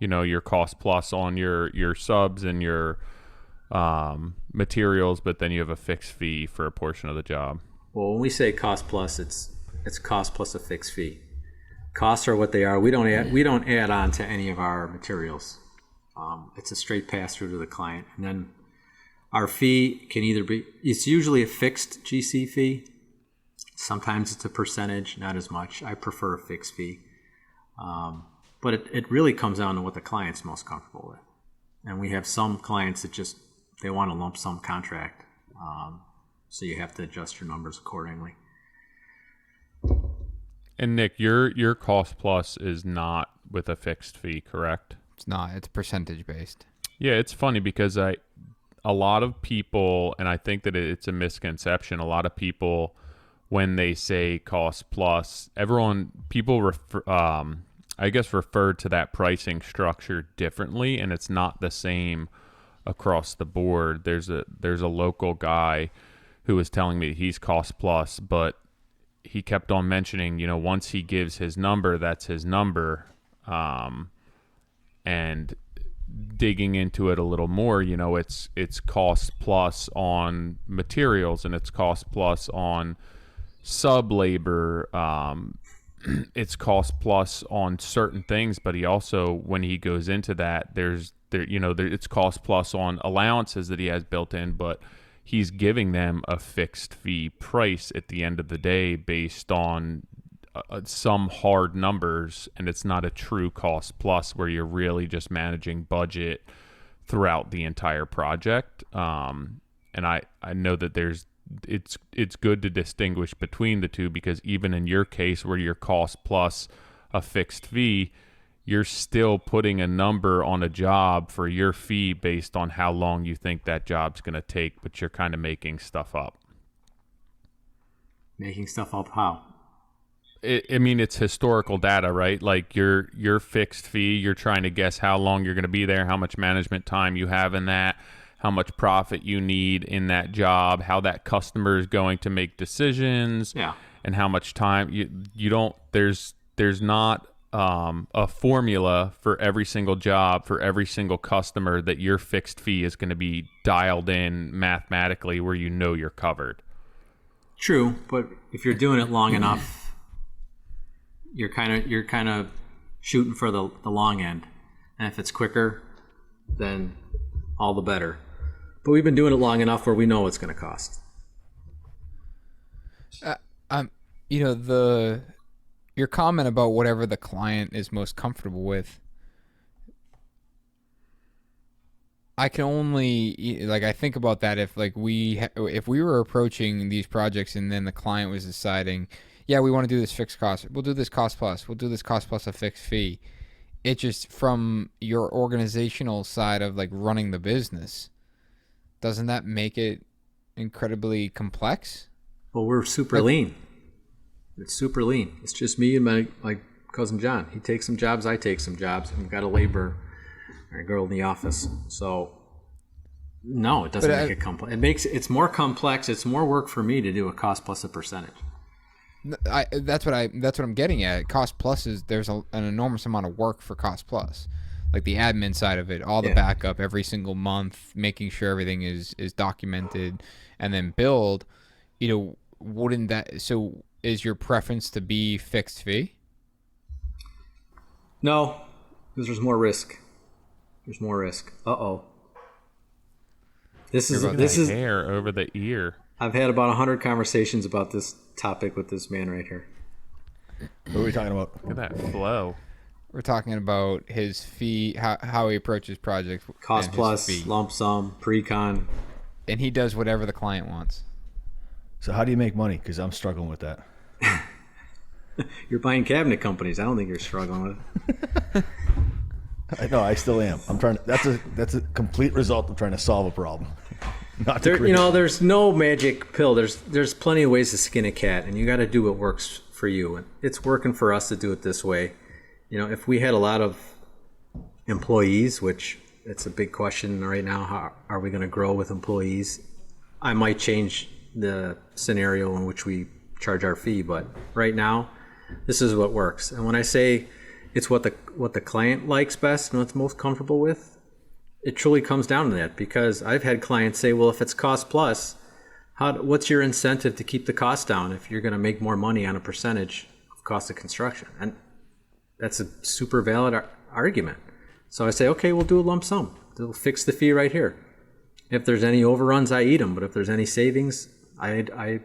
your cost plus on your subs and your materials, but then you have a fixed fee for a portion of the job?
Well, when we say cost plus, it's cost plus a fixed fee. Costs are what they are. We don't add on to any of our materials. It's a straight pass through to the client, and then our fee can it's usually a fixed GC fee. Sometimes it's a percentage, not as much. I prefer a fixed fee. But it really comes down to what the client's most comfortable with. And we have some clients that they want a lump sum contract. So you have to adjust your numbers accordingly.
And Nick, your cost plus is not with a fixed fee, correct?
It's not. It's percentage based. Yeah,
it's funny because a lot of people, and I think that it's a misconception, a lot of people, when they say cost plus, people refer to that pricing structure differently, and it's not the same across the board. There's a local guy who was telling me he's cost plus, but he kept on mentioning, once he gives his number, that's his number. And digging into it a little more, it's cost plus on materials, and it's cost plus on sub labor. It's cost plus on certain things, but he also, when he goes into that, it's cost plus on allowances that he has built in, but he's giving them a fixed fee price at the end of the day based on some hard numbers, and it's not a true cost plus where you're really just managing budget throughout the entire project. And I know that it's good to distinguish between the two, because even in your case where your cost plus a fixed fee, you're still putting a number on a job for your fee based on how long you think that job's going to take, but you're kind of making stuff up.
Making stuff up how?
It's historical data, right? Like your fixed fee, you're trying to guess how long you're going to be there, how much management time you have in that, how much profit you need in that job, how that customer is going to make decisions, and how much time you don't. There's not a formula for every single job for every single customer that your fixed fee is going to be dialed in mathematically where you're covered.
True, but if you're doing it long enough, you're kind of shooting for the long end, and if it's quicker, then all the better. But we've been doing it long enough where we know it's going to cost.
Your your comment about whatever the client is most comfortable with, I can only, like, I think about that if like if we were approaching these projects and then the client was deciding, yeah, we want to do this fixed cost, we'll do this cost plus, we'll do this cost plus a fixed fee. It just, from your organizational side of like running the business, doesn't that make it incredibly complex?
Well, we're super lean. It's super lean. It's just me and my cousin John. He takes some jobs, I take some jobs, and we've got a laborer or a girl in the office. So no, it doesn't make it complex. It's more complex. It's more work for me to do a cost plus a percentage.
That's what I'm getting at. Cost plus is, there's an enormous amount of work for cost plus, like the admin side of it, all the backup every single month, making sure everything is documented, and then build. Wouldn't that? So is your preference to be fixed fee?
No, because there's more risk. There's more risk. This is
hair over the ear.
I've had about 100 conversations about this topic with this man right here.
What are we talking about?
Look at that flow.
We're talking about his fee, how he approaches projects.
Cost plus, fee. Lump sum, pre-con.
And he does whatever the client wants.
So how do you make money? Because I'm struggling with that.
You're buying cabinet companies. I don't think you're struggling with it.
No, I still am. I'm trying to. That's a complete result of trying to solve a problem. Not to
there's no magic pill. There's plenty of ways to skin a cat, and you got to do what works for you. And it's working for us to do it this way. If we had a lot of employees, which it's a big question right now, how are we going to grow with employees? I might change the scenario in which we charge our fee, but right now, this is what works. And when I say it's what the client likes best and what's most comfortable with, it truly comes down to that. Because I've had clients say, well, if it's cost plus, what's your incentive to keep the cost down if you're going to make more money on a percentage of cost of construction? And that's a super valid argument. So I say, okay, we'll do a lump sum. We'll fix the fee right here. If there's any overruns, I eat them. But if there's any savings, I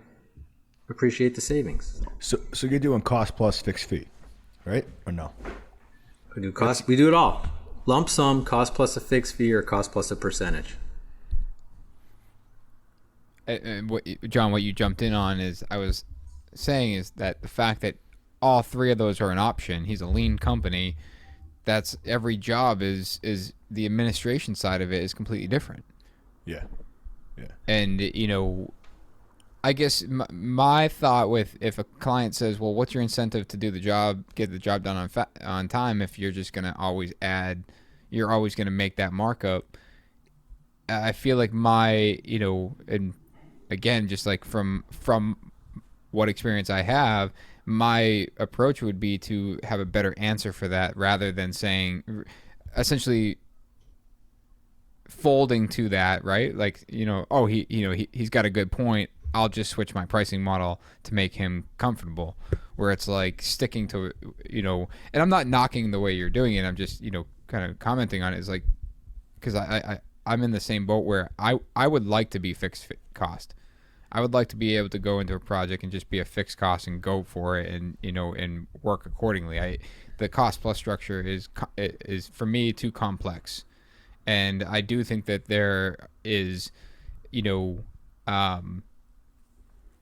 appreciate the savings.
So you're doing cost plus fixed fee, right? Or no?
We do cost. We do it all. Lump sum, cost plus a fixed fee, or cost plus a percentage.
John, what you jumped in on is, I was saying, is that the fact that all three of those are an option. He's a lean company. That's every job is the administration side of it is completely different.
Yeah.
And I guess my thought with, if a client says, well, what's your incentive to do the job, get the job done on time, if you're just going to always you're always going to make that markup. I feel like and again, just like from what experience I have, my approach would be to have a better answer for that, rather than saying, essentially folding to that, right? Like, he's got a good point, I'll just switch my pricing model to make him comfortable, where it's like sticking to, and I'm not knocking the way you're doing it. I'm just, kind of commenting on it. Is like, because I'm in the same boat where I would like to be fixed cost. I would like to be able to go into a project and just be a fixed cost and go for it, and and work accordingly. The cost plus structure is for me too complex, and I do think that there is,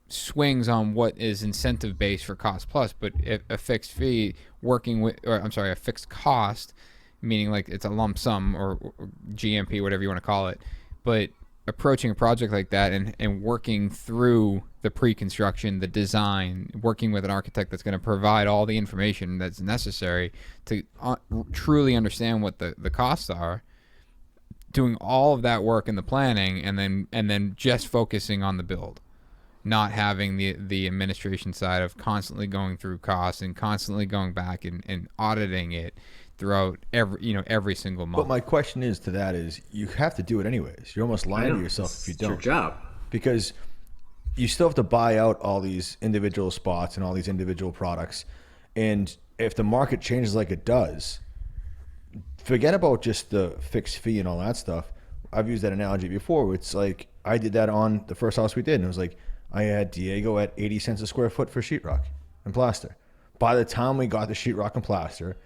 swings on what is incentive based for cost plus, but if a fixed fee a fixed cost, meaning like it's a lump sum or GMP, whatever you want to call it, but approaching a project like that and working through the pre-construction, the design, working with an architect that's going to provide all the information that's necessary to truly understand what the costs are, doing all of that work in the planning, and then just focusing on the build, not having the administration side of constantly going through costs and constantly going back and auditing it throughout every single month.
But my question is to that is, you have to do it anyways. You're almost lying to yourself if you don't.
It's your job.
Because you still have to buy out all these individual spots and all these individual products. And if the market changes like it does, forget about just the fixed fee and all that stuff. I've used that analogy before. It's like, I did that on the first house we did, and it was like, I had Diego at 80 cents a square foot for sheetrock and plaster. By the time we got the sheetrock and plaster,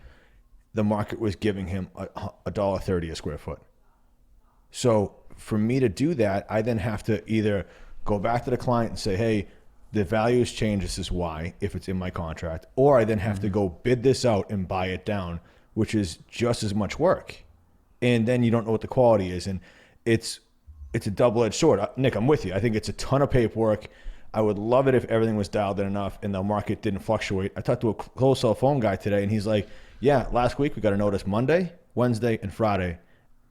the market was giving him $1.30 a square foot. So for me to do that, I then have to either go back to the client and say, hey, the value has changed, this is why, if it's in my contract, or I then have to go bid this out and buy it down, which is just as much work. And then you don't know what the quality is. And it's a double-edged sword. Nick, I'm with you. I think it's a ton of paperwork. I would love it if everything was dialed in enough and the market didn't fluctuate. I talked to a wholesale phone guy today, and he's like, yeah, last week we got a notice Monday, Wednesday, and Friday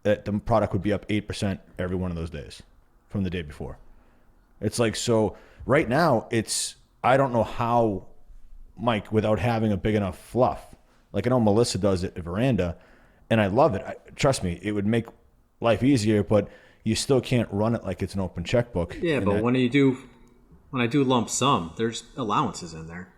that the product would be up 8% every one of those days from the day before. It's like, so right now I don't know how, Mike, without having a big enough fluff, like I know Melissa does it at Veranda, and I love it. Trust me, it would make life easier, but you still can't run it like it's an open checkbook.
Yeah, but when I do lump sum, there's allowances in there.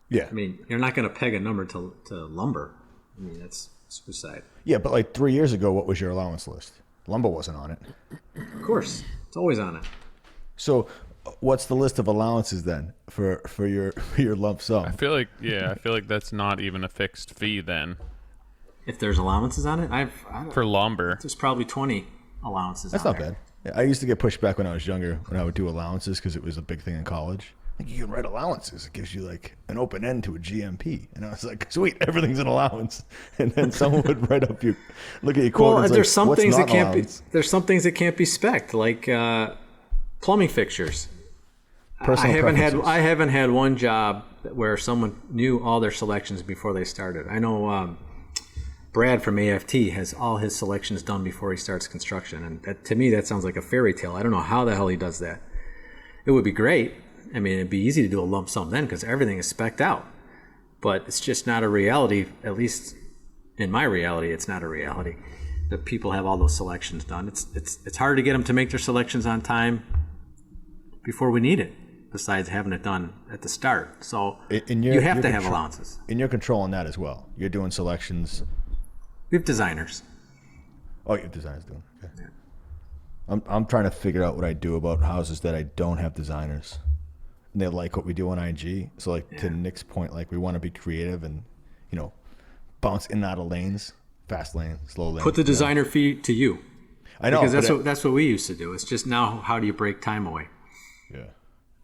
Yeah.
I mean, you're not going to peg a number to lumber. I mean, that's suicide.
Yeah, but like 3 years ago, what was your allowance list? Lumber wasn't on it.
Of course. It's always on it.
So what's the list of allowances then for your lump sum?
I feel like that's not even a fixed fee then.
If there's allowances on it,
For lumber.
there's probably 20 allowances
That's
on
not
there.
bad. Yeah, I used to get pushed back when I was younger when I would do allowances because it was a big thing in college. Like, you can write allowances. It gives you like an open end to a GMP. And I was like, sweet, everything's an allowance. And then someone would write up look at your quote.
Well,
and
there's
like,
some
what's
things
not
that can't
allowance?
be. There's some things that can't be spec'd, like plumbing fixtures.
Personal preferences.
I haven't had one job where someone knew all their selections before they started. I know Brad from AFT has all his selections done before he starts construction, and to me that sounds like a fairy tale. I don't know how the hell he does that. It would be great. I mean, it'd be easy to do a lump sum then because everything is spec'd out. But it's just not a reality. At least in my reality, it's not a reality that people have all those selections done. It's hard to get them to make their selections on time before we need it, besides having it done at the start. So you have to have allowances.
And you're controlling that as well. You're doing selections.
We have designers.
Oh, your designers doing. Okay. Yeah. I'm trying to figure out what I do about houses that I don't have designers. And they like what we do on IG. So like to Nick's point, like we want to be creative and, bounce in and out of lanes, fast lane, slow lane.
Put the designer fee to you.
I know.
Because that's what we used to do. It's just now, how do you break time away?
Yeah.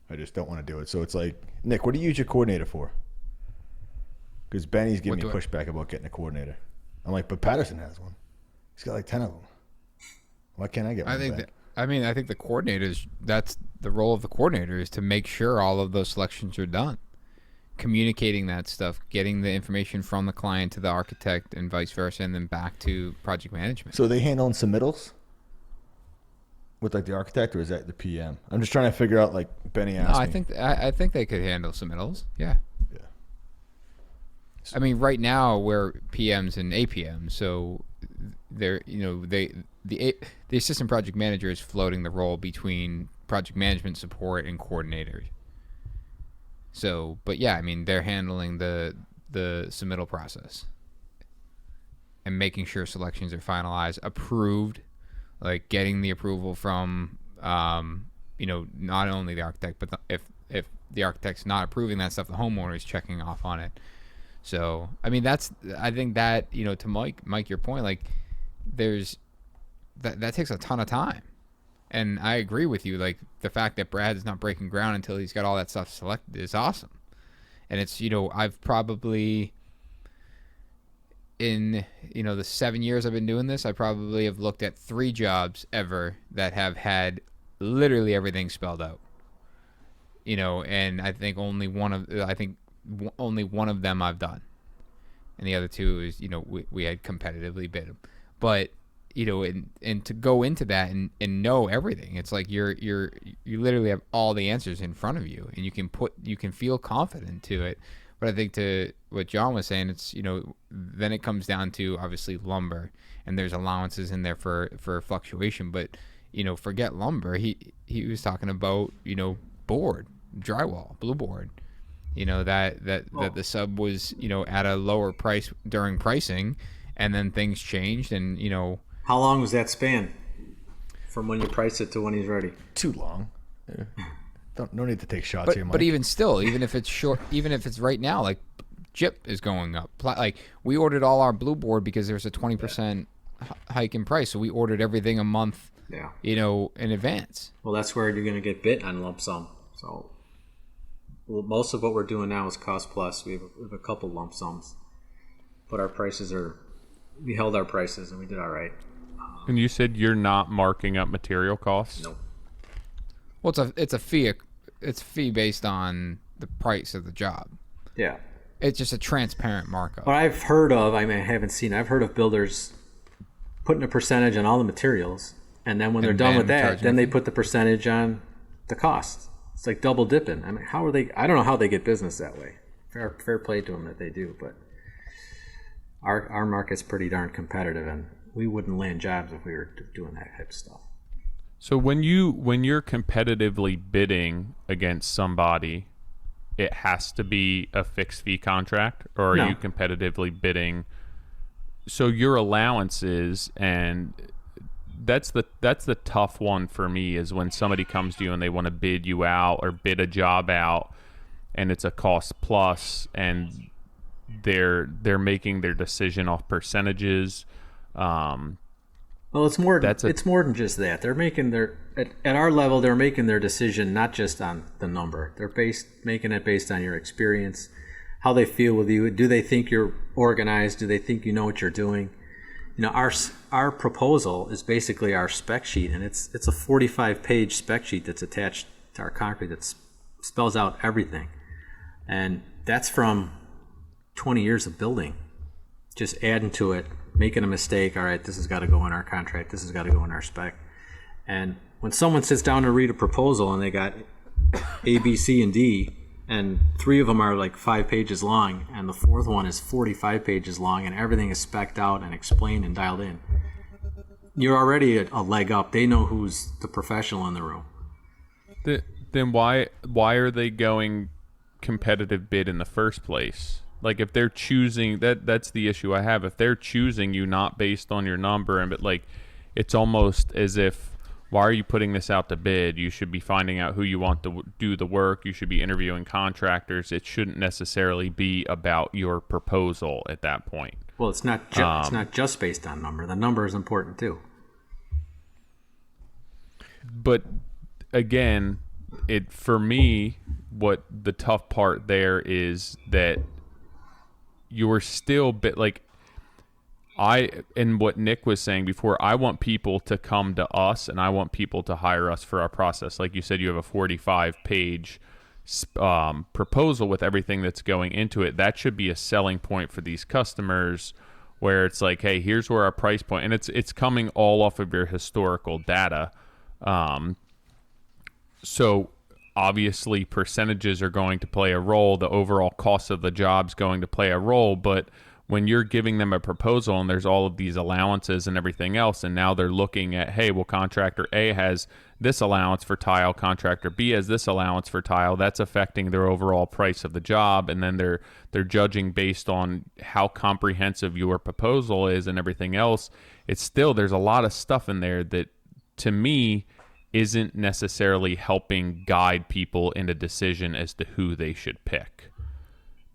I just don't want to do it. So it's like, Nick, what do you use your coordinator for? Because Benny's giving me pushback about getting a coordinator. I'm like, but Patterson has one. He's got like 10 of them. Why can't I get one?
I think the coordinators, that's the role of the coordinator, is to make sure all of those selections are done. Communicating that stuff, getting the information from the client to the architect and vice versa, and then back to project management.
So are they handling submittals with like the architect, or is that the PM? I'm just trying to figure out, like Benny asked me.
I think they could handle submittals. Yeah.
Yeah.
I mean, right now we're PMs and APMs, so they're the assistant project manager is floating the role between project management support and coordinators. So, but yeah, I mean, they're handling the submittal process and making sure selections are finalized, approved, like getting the approval from not only the architect, but if the architect's not approving that stuff, the homeowner is checking off on it. So, I mean, I think that, to Mike, your point, like that takes a ton of time. And I agree with you. Like, the fact that Brad is not breaking ground until he's got all that stuff selected is awesome. And it's, I've probably, in, the 7 years I've been doing this, I probably have looked at 3 jobs ever that have had literally everything spelled out. And I think only one of them I've done. And the other 2 is, we had competitively bid them. But, and to go into that and know everything, it's like you literally have all the answers in front of you, and you can feel confident to it. But I think to what John was saying, it's, then it comes down to obviously lumber, and there's allowances in there for fluctuation. But, forget lumber. He was talking about, board, drywall, blue board, that the sub was, at a lower price during pricing, and then things changed, and,
How long was that span from when you priced it to when he's ready?
Too long. No need to take shots here, Mike.
But even still, even if it's short, even if it's right now, like Chip is going up. Like we ordered all our blue board because there's a 20% hike in price, so we ordered everything a month, in advance.
Well, that's where you're going to get bit on lump sum. So most of what we're doing now is cost plus. We have a couple lump sums, but our prices we held our prices and we did all right.
And you said you're not marking up material costs?
Nope.
Well, it's a fee. It's a fee based on the price of the job.
Yeah.
It's just a transparent markup.
But I've heard of, I haven't seen, I've heard of builders putting a percentage on all the materials, and then when they're done with that, then they put the percentage on the cost. It's like double dipping. I mean, how are they? I don't know how they get business that way. Fair play to them that they do, but our market's pretty darn competitive, and we wouldn't land jobs if we were doing that type of stuff.
So when you're competitively bidding against somebody, it has to be a fixed fee contract, or are you competitively bidding? So your allowances, and that's the tough one for me, is when somebody comes to you and they want to bid you out or bid a job out, and it's a cost plus, and they're making their decision off percentages.
Well, it's more than just that. They're making at our level, they're making their decision not just on the number. They're making it based on your experience, how they feel with you. Do they think you're organized? Do they think you know what you're doing? Our proposal is basically our spec sheet, and it's a 45-page spec sheet that's attached to our concrete that spells out everything. And that's from 20 years of building. Just adding to it, making a mistake. All right, this has got to go in our contract. This has got to go in our spec. And when someone sits down to read a proposal and they got A, B, C, and D, and 3 of them are like 5 pages long, and the 4th one is 45 pages long, and everything is spec'd out and explained and dialed in, you're already a leg up. They know who's the professional in the room.
Then why are they going competitive bid in the first place? Like, if they're choosing, that's the issue I have. If they're choosing you not based on your number, but like, it's almost as if, why are you putting this out to bid? You should be finding out who you want to do the work. You should be interviewing contractors. It shouldn't necessarily be about your proposal at that point.
Well, it's not just based on number. The number is important too.
But again, for me, what the tough part there is that you're still like, and what Nick was saying before, I want people to come to us, and I want people to hire us for our process. Like you said, you have a 45-page proposal with everything that's going into it. That should be a selling point for these customers, where it's like, hey, here's where our price point, and it's coming all off of your historical data. So obviously percentages are going to play a role. The overall cost of the job's going to play a role, but when you're giving them a proposal and there's all of these allowances and everything else, and now they're looking at, hey, well, contractor A has this allowance for tile, contractor B has this allowance for tile, that's affecting their overall price of the job, and then they're judging based on how comprehensive your proposal is and everything else. It's still, there's a lot of stuff in there that, to me, isn't necessarily helping guide people in a decision as to who they should pick.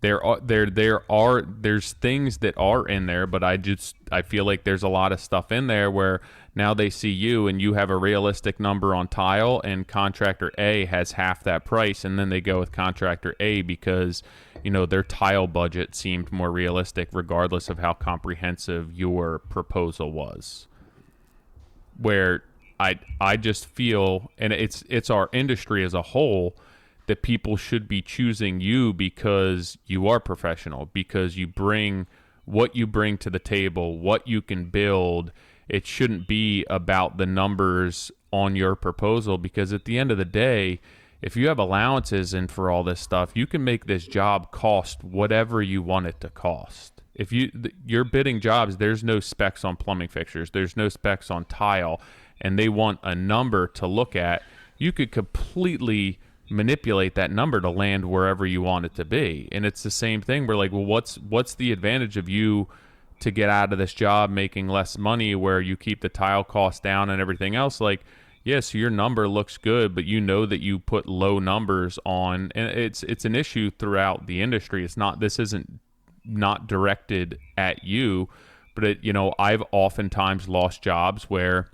There's things that are in there, but I feel like there's a lot of stuff in there where now they see you and you have a realistic number on tile, and contractor A has half that price, and then they go with contractor A because, their tile budget seemed more realistic regardless of how comprehensive your proposal was. Where I just feel, and it's our industry as a whole, that people should be choosing you because you are professional, because you bring what you bring to the table, what you can build. It shouldn't be about the numbers on your proposal, because at the end of the day, if you have allowances in for all this stuff, you can make this job cost whatever you want it to cost. If you're bidding jobs, there's no specs on plumbing fixtures, there's no specs on tile, and they want a number to look at, you could completely manipulate that number to land wherever you want it to be. And it's the same thing. We're like, well, what's the advantage of you to get out of this job making less money where you keep the tile costs down and everything else? Like, yes, your number looks good, but that you put low numbers on, and it's an issue throughout the industry. This isn't not directed at you, but it, I've oftentimes lost jobs where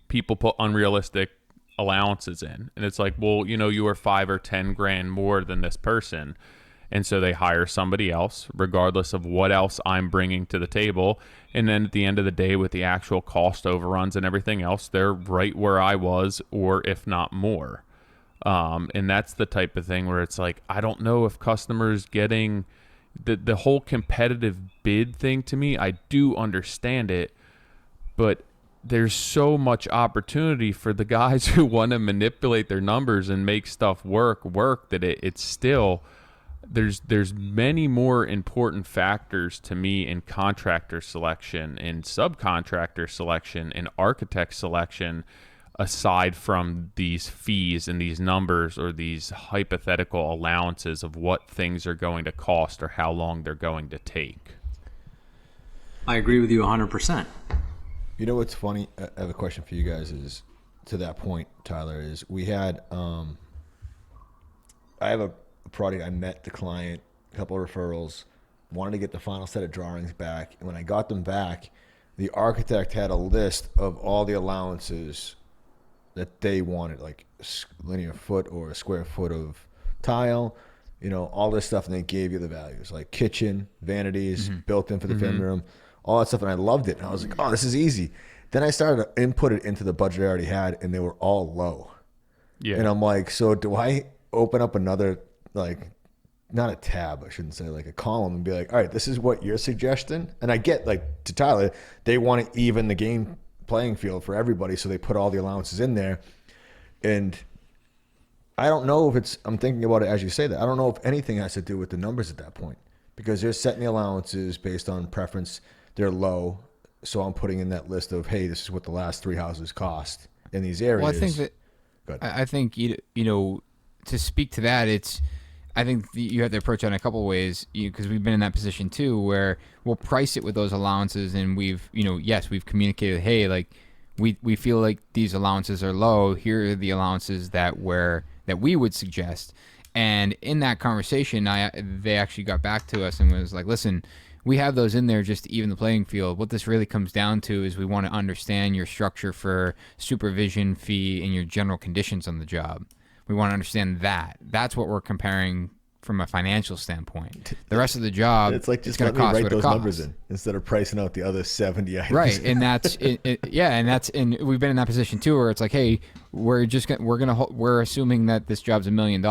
people put unrealistic allowances in, and it's like, well, you are 5 or 10 grand more than this person, and so they hire somebody else regardless of what else I'm bringing to the table, and then at the end of the day, with the actual cost overruns and everything else, they're right where I was, or if not more. And that's the type of thing where it's like, I don't know if customers getting the whole competitive bid thing. To me, I do understand it, but there's so much opportunity for the guys who want to manipulate their numbers and make stuff work that it's still, there's many more important factors to me in contractor selection, in subcontractor selection, in architect selection, aside from these fees and these numbers or these hypothetical allowances of what things are going to cost or how long they're going to take.
I agree with you 100%.
You know what's funny? I have a question for you guys. Is to that point, Tyler, is we had I have a project. I met the client, a couple of referrals, wanted to get the final set of drawings back, and when I got them back, the architect had a list of all the allowances that they wanted, like a linear foot or a square foot of tile, all this stuff, and they gave you the values, like kitchen, vanities, built in for the family room, all that stuff, and I loved it. And I was like, oh, this is easy. Then I started to input it into the budget I already had, and they were all low. Yeah. And I'm like, so do I open up another, like, not a tab, I shouldn't say, like a column, and be like, all right, this is what you're suggesting? And I get, like, to Tyler, they want to even the game playing field for everybody, so they put all the allowances in there. And I don't know if I'm thinking about it as you say that, I don't know if anything has to do with the numbers at that point, because they're setting the allowances based on preference. They're low, so I'm putting in that list of, hey, this is what the last 3 houses cost in these areas.
Well, I think to speak to that, I think you have to approach it in a couple of ways, because we've been in that position too, where we'll price it with those allowances, and we've communicated, hey, like we feel like these allowances are low. Here are the allowances that we would suggest. And in that conversation, they actually got back to us and was like, listen, we have those in there just to even the playing field. What this really comes down to is we want to understand your structure for supervision fee and your general conditions on the job. We want to understand that. That's what we're comparing from a financial standpoint. The rest of the job,
it's like just
going to cost
write
what
those
it costs.
numbers in instead of pricing out the other 70 items.
Right, and that's and we've been in that position too, where it's like, hey, we're assuming that this job's $1 million,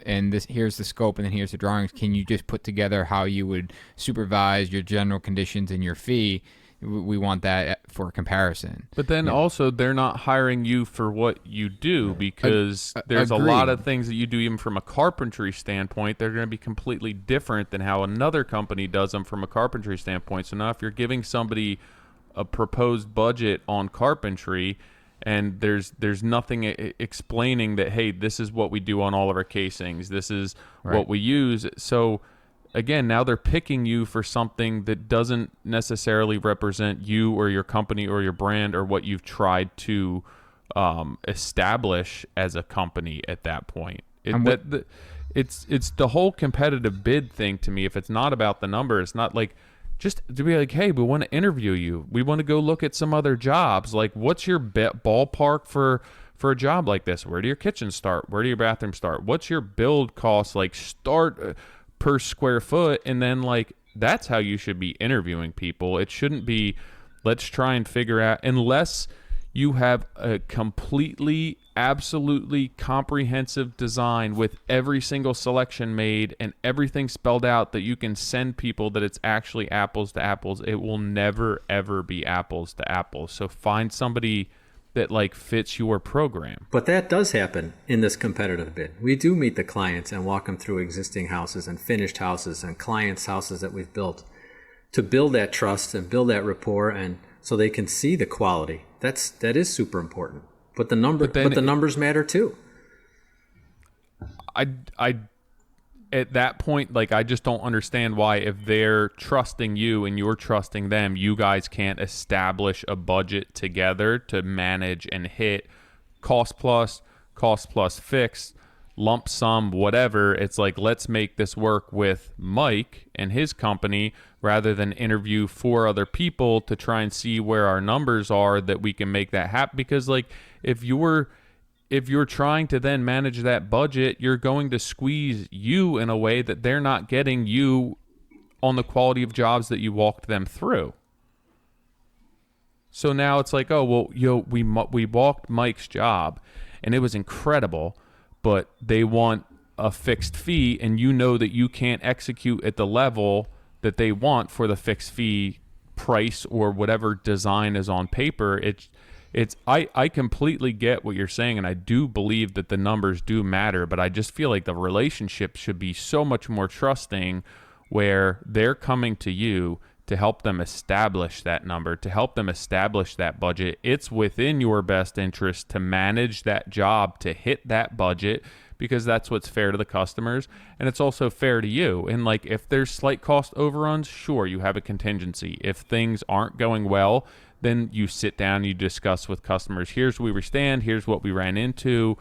and here's the scope, and then here's the drawings. Can you just put together how you would supervise your general conditions and your fee? We want that for comparison.
But then also, they're not hiring you for what you do, because there's a lot of things that you do, even from a carpentry standpoint, they're going to be completely different than how another company does them from a carpentry standpoint. So now if you're giving somebody a proposed budget on carpentry, and there's nothing explaining that, hey, this is what we do on all of our casings, this is what we use. So again, now they're picking you for something that doesn't necessarily represent you or your company or your brand or what you've tried to establish as a company at that point. It's the whole competitive bid thing to me. If it's not about the number, it's not like just to be like, hey, we want to interview you. We want to go look at some other jobs. Like, what's your ballpark for a job like this? Where do your kitchens start? Where do your bathrooms start? What's your build cost? Like, start per square foot, and then like that's how you should be interviewing people. It shouldn't be let's try and figure out, unless you have a completely, absolutely comprehensive design with every single selection made and everything spelled out that you can send people that it's actually apples to apples. It will never ever be apples to apples. So find somebody that like fits your program.
But that does happen in this competitive bid. We do meet the clients and walk them through existing houses and finished houses and clients' houses that we've built to build that trust and build that rapport, and so they can see the quality. That is super important. But the numbers matter too.
I at that point, like, I just don't understand why, if they're trusting you and you're trusting them, you guys can't establish a budget together to manage and hit cost plus fixed, lump sum, whatever. It's like, let's make this work with Mike and his company rather than interview 4 other people to try and see where our numbers are that we can make that happen. Because like if you're trying to then manage that budget, you're going to squeeze you in a way that they're not getting you on the quality of jobs that you walked them through. So now it's like, oh, well, we walked Mike's job and it was incredible, but they want a fixed fee, and you know that you can't execute at the level that they want for the fixed fee price or whatever design is on paper. I completely get what you're saying, and I do believe that the numbers do matter, but I just feel like the relationship should be so much more trusting, where they're coming to you to help them establish that number, to help them establish that budget. It's within your best interest to manage that job to hit that budget, because that's what's fair to the customers, and it's also fair to you. And like, if there's slight cost overruns, sure, you have a contingency. If things aren't going well, then you sit down, you discuss with customers, here's where we stand, here's what we ran into.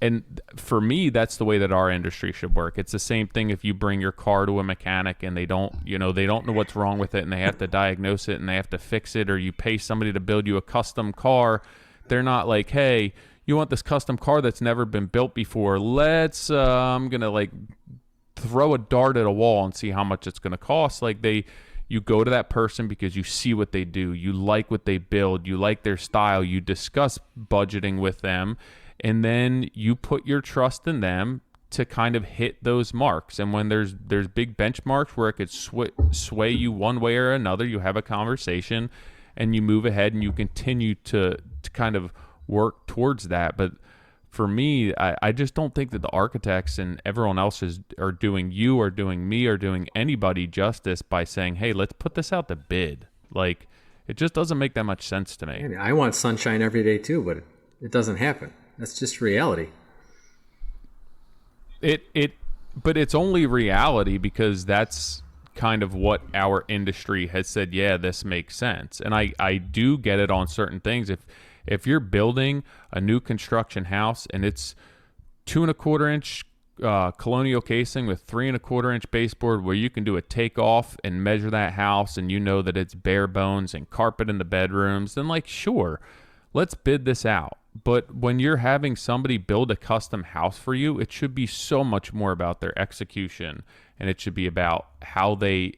And for me, that's the way that our industry should work. It's the same thing if you bring your car to a mechanic and they don't know what's wrong with it, and they have to diagnose it and they have to fix it, or you pay somebody to build you a custom car. They're not like, hey, you want this custom car that's never been built before. I'm going to like throw a dart at a wall and see how much it's going to cost. Like you go to that person because you see what they do. You like what they build. You like their style. You discuss budgeting with them. And then you put your trust in them to kind of hit those marks. And when there's big benchmarks where it could sway you one way or another, you have a conversation and you move ahead and you continue to kind of work towards that. But for me, I just don't think that the architects and everyone else are doing you or doing me or doing anybody justice by saying, hey, let's put this out to bid. Like, it just doesn't make that much sense to me.
I mean, I want sunshine every day too, but it doesn't happen. That's just reality.
But it's only reality because that's kind of what our industry has said. Yeah, this makes sense. And I do get it on certain things. If you're building a new construction house and it's 2¼ inch colonial casing with 3¼ inch baseboard, where you can do a takeoff and measure that house, and you know that it's bare bones and carpet in the bedrooms, then like, sure, let's bid this out. But when you're having somebody build a custom house for you, it should be so much more about their execution, and it should be about how they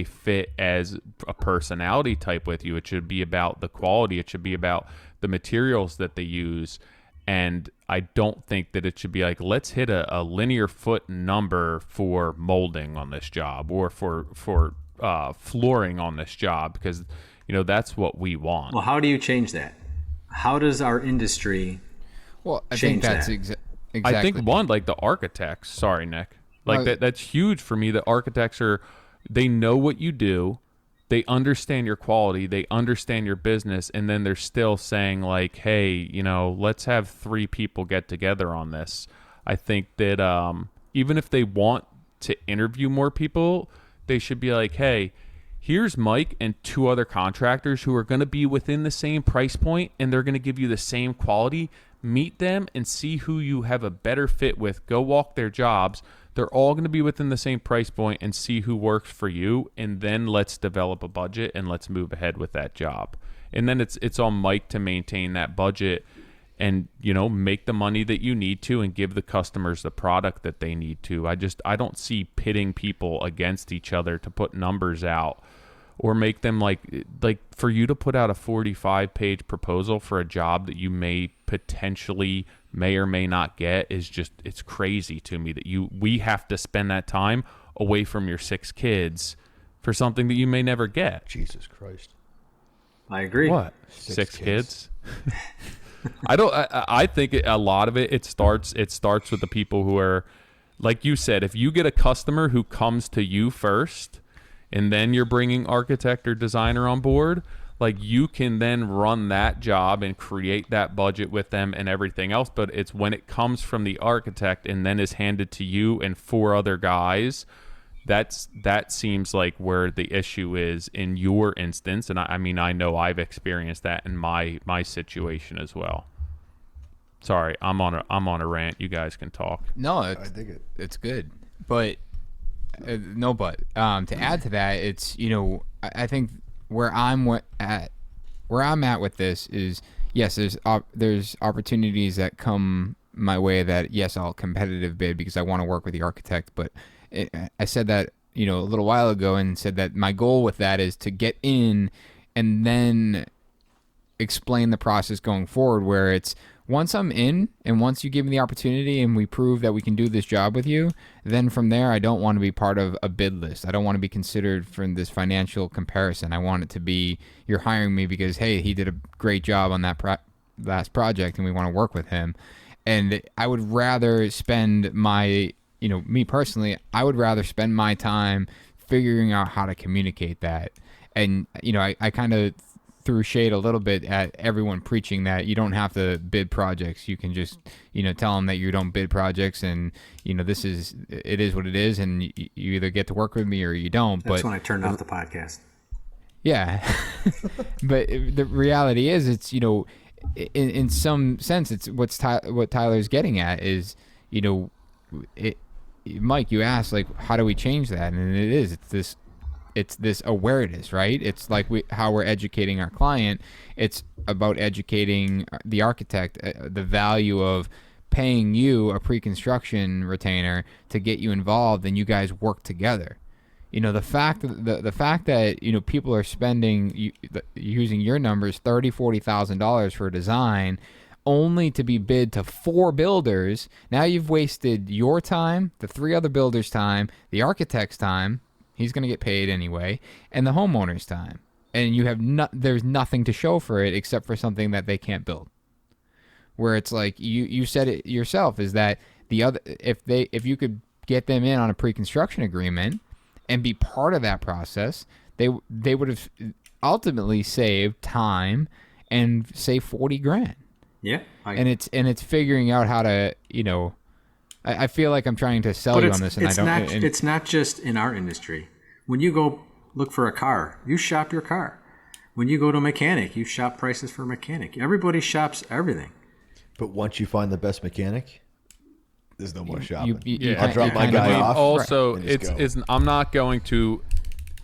fit as a personality type with you. It should be about the quality. It should be about the materials that they use. And I don't think that it should be like, let's hit a linear foot number for molding on this job, or for flooring on this job, because that's what we want.
Well, how do you change that? How does our industry change that?
Exactly.
I think one, like the architects. Sorry, Nick. Like that's huge for me. The architects they know what you do, they understand your quality, they understand your business, and then they're still saying like, hey, let's have 3 people get together on this. I think that even if they want to interview more people, they should be like, hey, here's Mike and 2 other contractors who are going to be within the same price point, and they're going to give you the same quality. Meet them and see who you have a better fit with. Go walk their jobs. They're all going to be within the same price point, and see who works for you. And then let's develop a budget and let's move ahead with that job. And then it's on Mike to maintain that budget and, make the money that you need to and give the customers the product that they need to. I don't see pitting people against each other to put numbers out, or make them like for you to put out a 45-page proposal for a job that you may or may not get is just, it's crazy to me that we have to spend that time away from your 6 kids for something that you may never get.
Jesus Christ.
I agree.
What? 6 kids? I think a lot of it starts with the people who are, like you said, if you get a customer who comes to you first and then you're bringing architect or designer on board, like, you can then run that job and create that budget with them and everything else. But it's when it comes from the architect and then is handed to you and 4 other guys, that seems like where the issue is in your instance. And I mean, I know I've experienced that in my situation as well. Sorry, I'm on a rant. You guys can talk.
No,
I dig it.
it's good, but no, but to add to that, it's I think where I'm at with this is yes, there's opportunities that come my way that yes, I'll competitive bid because I want to work with the architect, but I said that a little while ago and said that my goal with that is to get in and then explain the process going forward, where it's once I'm in and once you give me the opportunity and we prove that we can do this job with you, then from there I don't want to be part of a bid list. I don't want to be considered for this financial comparison. I want it to be you're hiring me because, hey, he did a great job on that last project and we want to work with him. And I would rather spend my, me personally, I would rather spend my time figuring out how to communicate that. And, I kind of threw shade a little bit at everyone preaching that you don't have to bid projects. You can just, tell them that you don't bid projects and, it is what it is. And you either get to work with me or you don't.
That's
but
when I turned off the podcast.
Yeah. But the reality is it's, in some sense, it's what Tyler's getting at is, Mike, you asked like, how do we change that? And it's this awareness, right? It's like how we're educating our client. It's about educating the architect, the value of paying you a pre-construction retainer to get you involved and you guys work together. The fact that people are spending, using your numbers, $30,000-$40,000 for a design only to be bid to 4 builders. Now you've wasted your time, the 3 other builders' time, the architect's time, he's going to get paid anyway, and the homeowner's time. And you have there's nothing to show for it except for something that they can't build. Where it's like you said it yourself, is that if you could get them in on a pre-construction agreement and be part of that process, they would have ultimately saved time and save $40,000.
Yeah,
and it's figuring out how to I feel like I'm trying to sell you on this, and I don't.
It's not just in our industry. When you go look for a car, you shop your car. When you go to a mechanic, you shop prices for a mechanic. Everybody shops everything.
But once you find the best mechanic, there's no more shopping.
I'll
drop my guy off.
Also, it's I'm not going to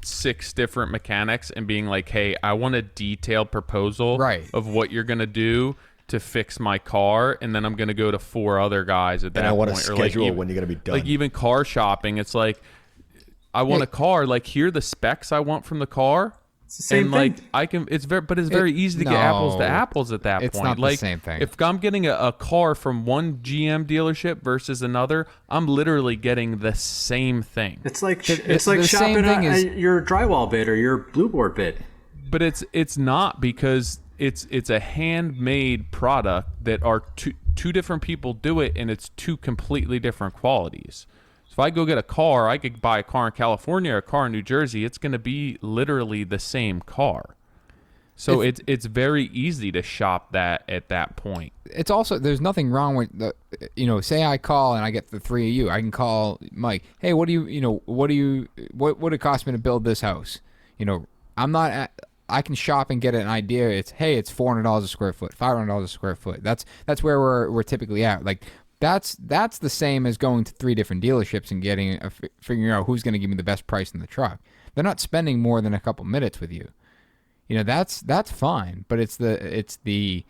6 different mechanics and being like, hey, I want a detailed proposal of what you're going to do to fix my car, and then I'm going to go to 4 other guys at that point.
And I want to schedule when you're going to be done.
Like even car shopping, it's like, I want a car, like here are the specs I want from the car.
It's the same
thing.
thing.
It's very easy to get apples to apples at that point.
It's not the same thing.
If I'm getting a car from one GM dealership versus another, I'm literally getting the same thing.
It's like shopping your drywall bid or your blue board bid.
But it's not, because it's a handmade product that are two different people do it, and it's 2 completely different qualities. So if I go get a car, I could buy a car in California or a car in New Jersey. It's going to be literally the same car. So it's very easy to shop that at that point.
It's also, there's nothing wrong with say I call and I get the 3 of you. I can call Mike. Hey, what would it cost me to build this house? I can shop and get an idea. It's $400 a square foot, $500 a square foot. That's where we're typically at. Like that's the same as going to 3 different dealerships and figuring out who's going to give me the best price in the truck. They're not spending more than a couple minutes with you. That's fine, but it's the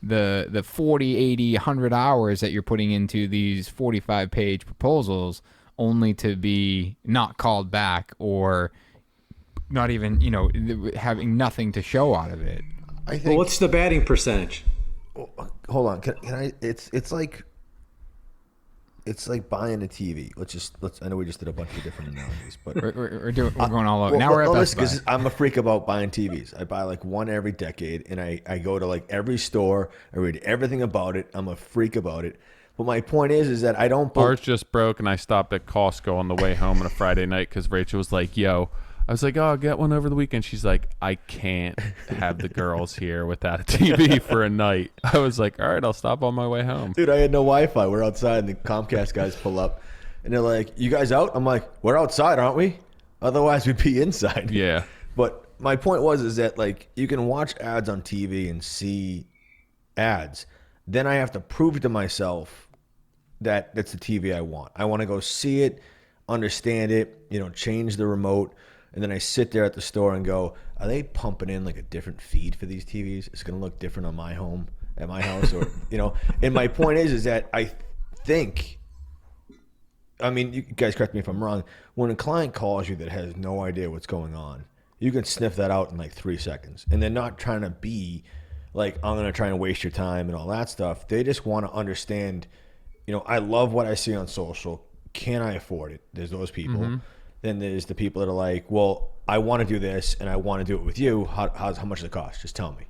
40, 80, 100 hours that you're putting into these 45-page proposals only to be not called back or not even, having nothing to show out of it.
I think.
Well, what's the batting percentage?
Hold on. Can I? It's like buying a TV. I know we just did a bunch of different analogies, but
we're going all over. Now we're at Best Buy.
Because I'm a freak about buying TVs. I buy like one every decade, and I go to like every store. I read everything about it. I'm a freak about it. But my point is that I don't.
Ours just broke, and I stopped at Costco on the way home on a Friday night because Rachel was like, "Yo." I was like, oh, I'll get one over the weekend. She's like, I can't have the girls here without a TV for a night. I was like, all right, I'll stop on my way home.
Dude, I had no Wi-Fi. We're outside, and the Comcast guys pull up. And they're like, you guys out? I'm like, we're outside, aren't we? Otherwise, we'd be inside.
Yeah.
But my point is that, like, you can watch ads on TV and see ads. then I have to prove to myself that that's the TV I want. I want to go see it, understand it, change the remote. And then I sit there at the store and go, are they pumping in like a different feed for these TVs? It's going to look different on my home, at my house, or, and my point is that I think, you guys correct me if I'm wrong, when a client calls you that has no idea what's going on, you can sniff that out in like 3 seconds. And they're not trying to be like, I'm going to try and waste your time and all that stuff. They just want to understand, I love what I see on social. Can I afford it? There's those people. Mm-hmm. Then there's the people that are like, well, I want to do this and I want to do it with you. How much does it cost? Just tell me.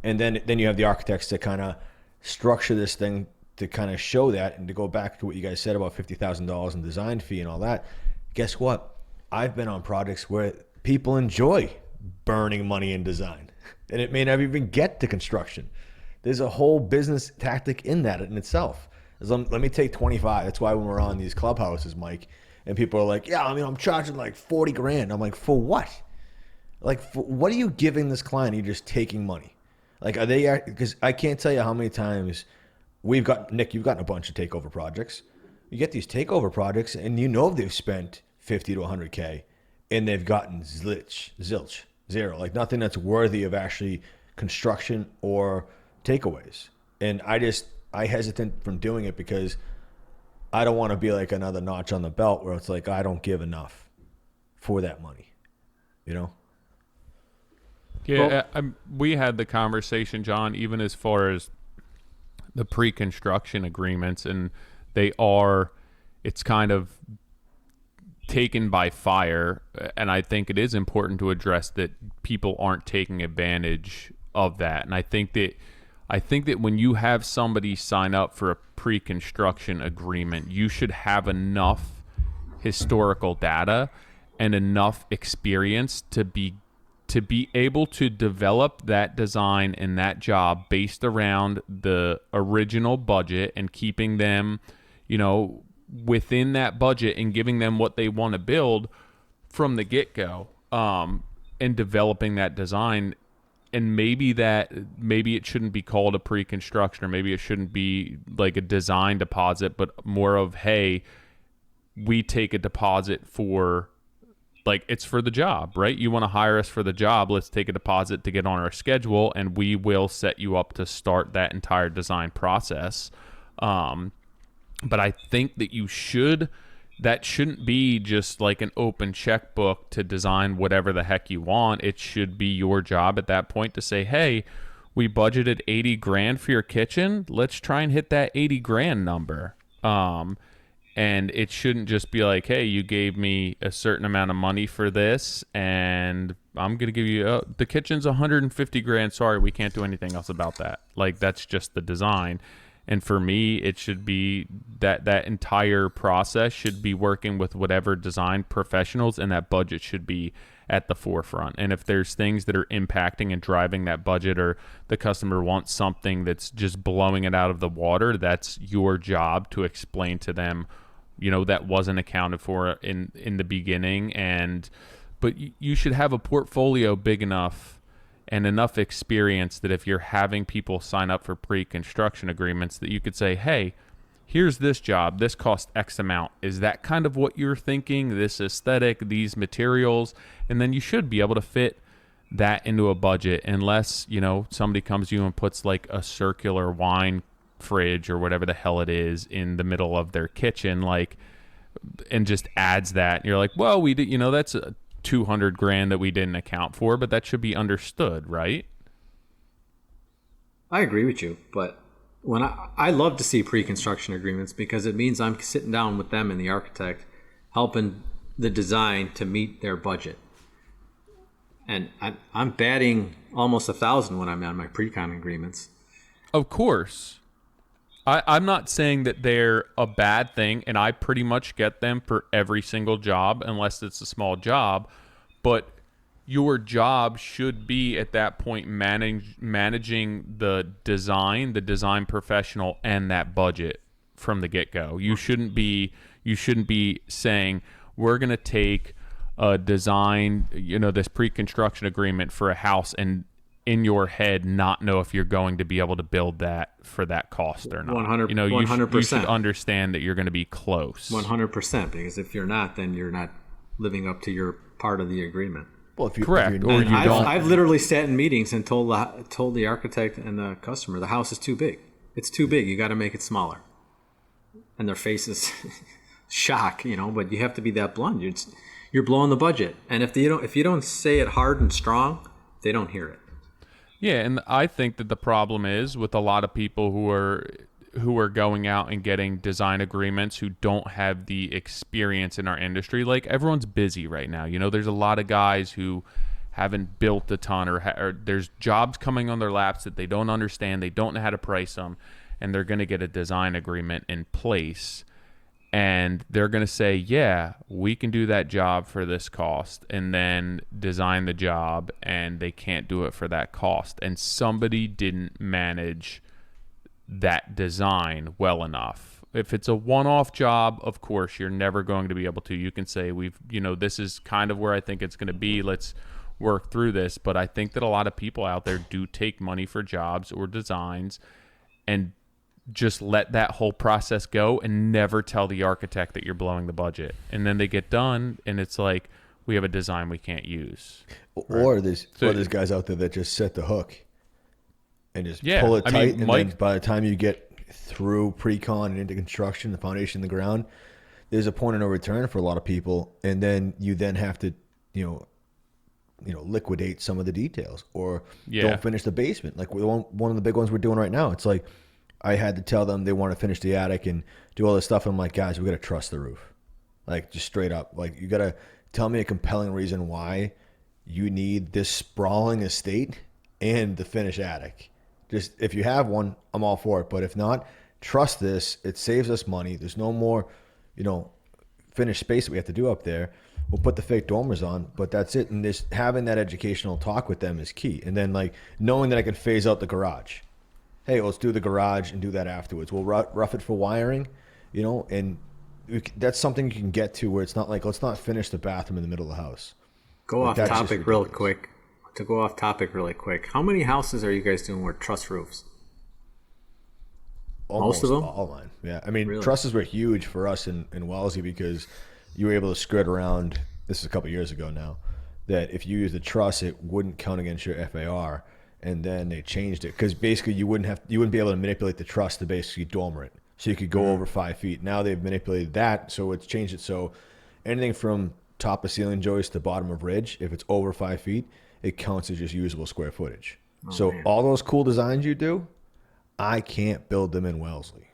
And then you have the architects to kind of structure this thing to kind of show that. And to go back to what you guys said about $50,000 in design fee and all that, guess what? I've been on projects where people enjoy burning money in design. And it may not even get to construction. There's a whole business tactic in that in itself. Let me take 25. That's why when we're on these clubhouses, Mike, and people are like, yeah, I'm charging like 40 grand. I'm like, for what? Like, what are you giving this client? You're just taking money. Like, are they, because I can't tell you how many times Nick, you've gotten a bunch of takeover projects. You get these takeover projects and they've spent 50 to 100K and they've gotten zilch, zero, like nothing that's worthy of actually construction or takeaways. And I hesitant from doing it because I don't want to be like another notch on the belt where it's like I don't give enough for that money,
Yeah, we had the conversation, John, even as far as the pre-construction agreements, and it's kind of taken by fire, and I think it is important to address that people aren't taking advantage of that. And I think that when you have somebody sign up for a pre-construction agreement, you should have enough historical data and enough experience to be able to develop that design and that job based around the original budget and keeping them, within that budget and giving them what they want to build from the get-go, and developing that design. And maybe it shouldn't be called a pre-construction, or maybe it shouldn't be like a design deposit, but more of, hey, we take a deposit for, like, it's for the job, right? You want to hire us for the job. Let's take a deposit to get on our schedule, and we will set you up to start that entire design process. But I think that that shouldn't be just like an open checkbook to design whatever the heck you want. It should be your job at that point to say, hey, we budgeted 80 grand for your kitchen. Let's try and hit that 80 grand number. And it shouldn't just be like, hey, you gave me a certain amount of money for this, and I'm going to give you the kitchen's 150 grand. Sorry, we can't do anything else about that. Like, that's just the design. And for me, it should be that entire process should be working with whatever design professionals, and that budget should be at the forefront. And if there's things that are impacting and driving that budget, or the customer wants something that's just blowing it out of the water, that's your job to explain to them, that wasn't accounted for in the beginning. But you should have a portfolio big enough and enough experience that if you're having people sign up for pre-construction agreements, that you could say, hey, here's this job, this costs X amount. Is that kind of what you're thinking? This aesthetic, these materials? And then you should be able to fit that into a budget, unless, somebody comes to you and puts like a circular wine fridge or whatever the hell it is in the middle of their kitchen, and just adds that. And you're like, well, we did, that's a 200 grand that we didn't account for, but that should be understood, right?
I agree with you, but when I love to see pre-construction agreements, because it means I'm sitting down with them and the architect, helping the design to meet their budget. And I'm batting almost 1,000 when I'm on my pre-con agreements.
Of course. I'm not saying that they're a bad thing, and I pretty much get them for every single job, unless it's a small job. But your job should be at that point managing the design professional, and that budget from the get-go. You shouldn't be saying, we're going to take a design, this pre-construction agreement for a house, and in your head not know if you're going to be able to build that for that cost or not.
100%.
You know, you should understand that you're going to be close.
100%, because if you're not, then you're not living up to your part of the agreement.
Well,
Correct. Or you don't.
I've literally sat in meetings and told the architect and the customer the house is too big. It's too big. You got to make it smaller. And their faces shock, you know. But you have to be that blunt. You're blowing the budget. And if you don't say it hard and strong, they don't hear it.
Yeah, and I think that the problem is with a lot of people who are going out and getting design agreements who don't have the experience in our industry. Like, everyone's busy right now. You know, there's a lot of guys who haven't built a ton, or there's jobs coming on their laps that they don't understand. They don't know how to price them, and they're going to get a design agreement in place. And they're going to say, yeah, we can do that job for this cost, and then design the job, and they can't do it for that cost. And somebody didn't manage that design well enough. If it's a one-off job, of course, you're never going to be able to. You can say, this is kind of where I think it's going to be. Let's work through this. But I think that a lot of people out there do take money for jobs or designs and just let that whole process go and never tell the architect that you're blowing the budget. And then they get done, and it's like, we have a design we can't use.
Or there's guys out there that just set the hook and just pull it tight. And then by the time you get through pre-con and into construction, the foundation, the ground, there's a point of no return for a lot of people. And then you have to, liquidate some of the details, or don't finish the basement. Like one of the big ones we're doing right now. It's like, I had to tell them they want to finish the attic and do all this stuff. I'm like, guys, we got to trust the roof. Like, just straight up. Like, you got to tell me a compelling reason why you need this sprawling estate and the finished attic. Just, if you have one, I'm all for it. But if not, trust this. It saves us money. There's no more, finished space that we have to do up there. We'll put the fake dormers on, but that's it. And just having that educational talk with them is key. And then, like, knowing that I can phase out the garage. Hey, let's do the garage and do that afterwards. We'll rough it for wiring, and that's something you can get to where it's not like, let's not finish the bathroom in the middle of the house.
Go off topic real quick. How many houses are you guys doing with truss roofs?
Almost
most of them?
All mine. Yeah. I mean,
Really?
Trusses were huge for us in Wellesley because you were able to skirt around, this is a couple years ago now, that if you used a truss, it wouldn't count against your FAR. And then they changed it because basically you wouldn't be able to manipulate the truss to basically dormer it, so you could go over 5 feet. Now they've manipulated that, so it's changed it so anything from top of ceiling joist to bottom of ridge, if it's over 5 feet, it counts as just usable square footage. All those cool designs you do, I can't build them in Wellesley,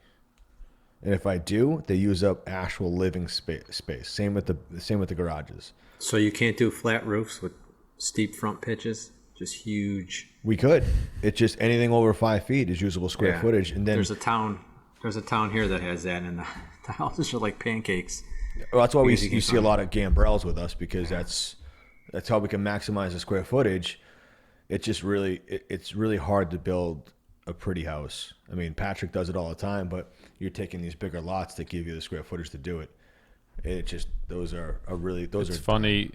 and if I do, they use up actual living space. Same with the garages.
So you can't do flat roofs with steep front pitches. Just huge.
We could. It's just anything over 5 feet is usable square footage, and then
there's a town here that has that, and the houses are like pancakes.
Well, that's why you see a lot of gambrels with us, because that's how we can maximize the square footage. It's just it's really hard to build a pretty house. I mean, Patrick does it all the time, but you're taking these bigger lots that give you the square footage to do it. It just It's
funny.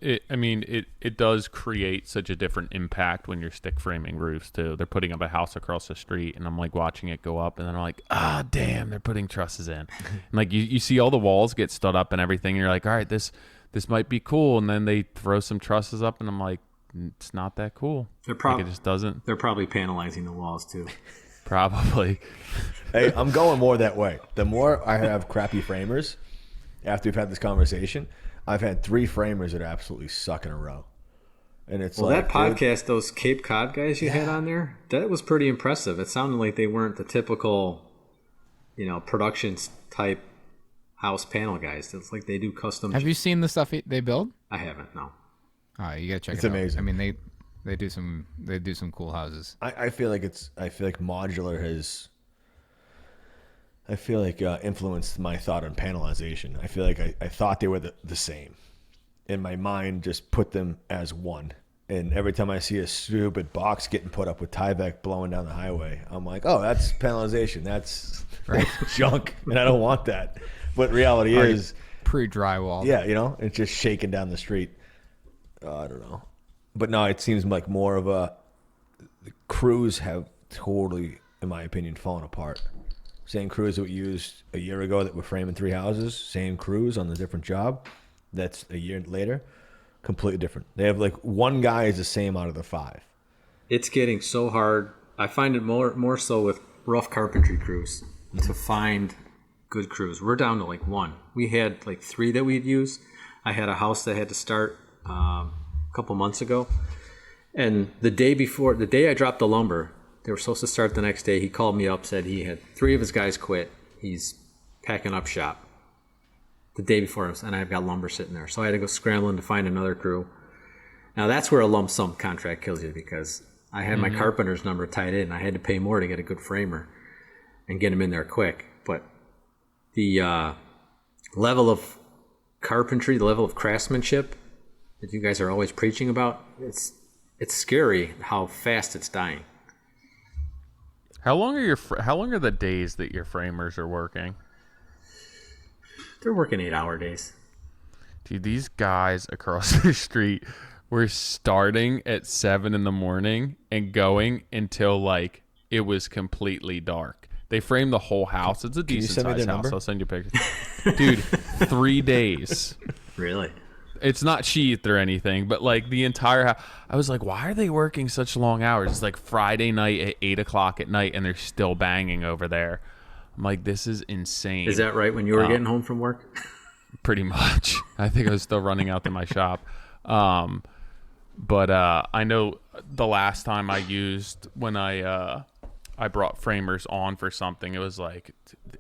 It does create such a different impact when you're stick framing roofs too. They're putting up a house across the street, and I'm like watching it go up, and then I'm like, damn, they're putting trusses in. And like you see all the walls get stood up and everything, and you're like, all right, this might be cool, and then they throw some trusses up, and I'm like, it's not that cool. It just doesn't.
They're probably panelizing the walls too.
Probably.
Hey, I'm going more that way. The more I have crappy framers, after we've had this conversation, I've had 3 framers that absolutely suck in a row. And it's
that podcast, those Cape Cod guys you had on there, that was pretty impressive. It sounded like they weren't the typical, production type house panel guys. It's like they do custom.
Have you seen the stuff they build?
I haven't, no.
Oh, you gotta check
It's
it out.
amazing.
I mean, they do some cool houses.
I feel like modular has influenced my thought on panelization. I feel like I thought they were the same. And my mind just put them as one. And every time I see a stupid box getting put up with Tyvek blowing down the highway, I'm like, oh, that's panelization. That's junk. And I don't want that. But reality is
pre-drywall.
Yeah, it's just shaking down the street. I don't know. But no, it seems like more of a the crews have totally, in my opinion, fallen apart. Same crews that we used a year ago that were framing 3 houses, same crews on a different job. That's a year later, completely different. They have like one guy is the same out of the 5.
It's getting so hard. I find it more so with rough carpentry crews to find good crews. We're down to like 1. We had like 3 that we'd use. I had a house that had to start a couple months ago, and the day I dropped the lumber, they were supposed to start the next day. He called me up, said he had 3 of his guys quit. He's packing up shop the day before us, and I've got lumber sitting there. So I had to go scrambling to find another crew. Now that's where a lump sum contract kills you, because I had my carpenter's number tied in. I had to pay more to get a good framer and get him in there quick. But the level of carpentry, the level of craftsmanship that you guys are always preaching about, it's scary how fast it's dying.
How long are the days that your framers are working?
They're working 8-hour days.
Dude, these guys across the street were starting at 7 a.m. and going until like it was completely dark. They framed the whole house. It's a decent sized house. I'll send you pictures. Dude, 3 days.
Really?
It's not sheathed or anything, but like the entire house. I was like, why are they working such long hours? It's like Friday night at 8 o'clock at night, and they're still banging over there. I'm like, this is insane.
Is that right when you were getting home from work?
Pretty much. I think I was still running out to my shop. But I know the last time I used, when I brought framers on for something, it was like,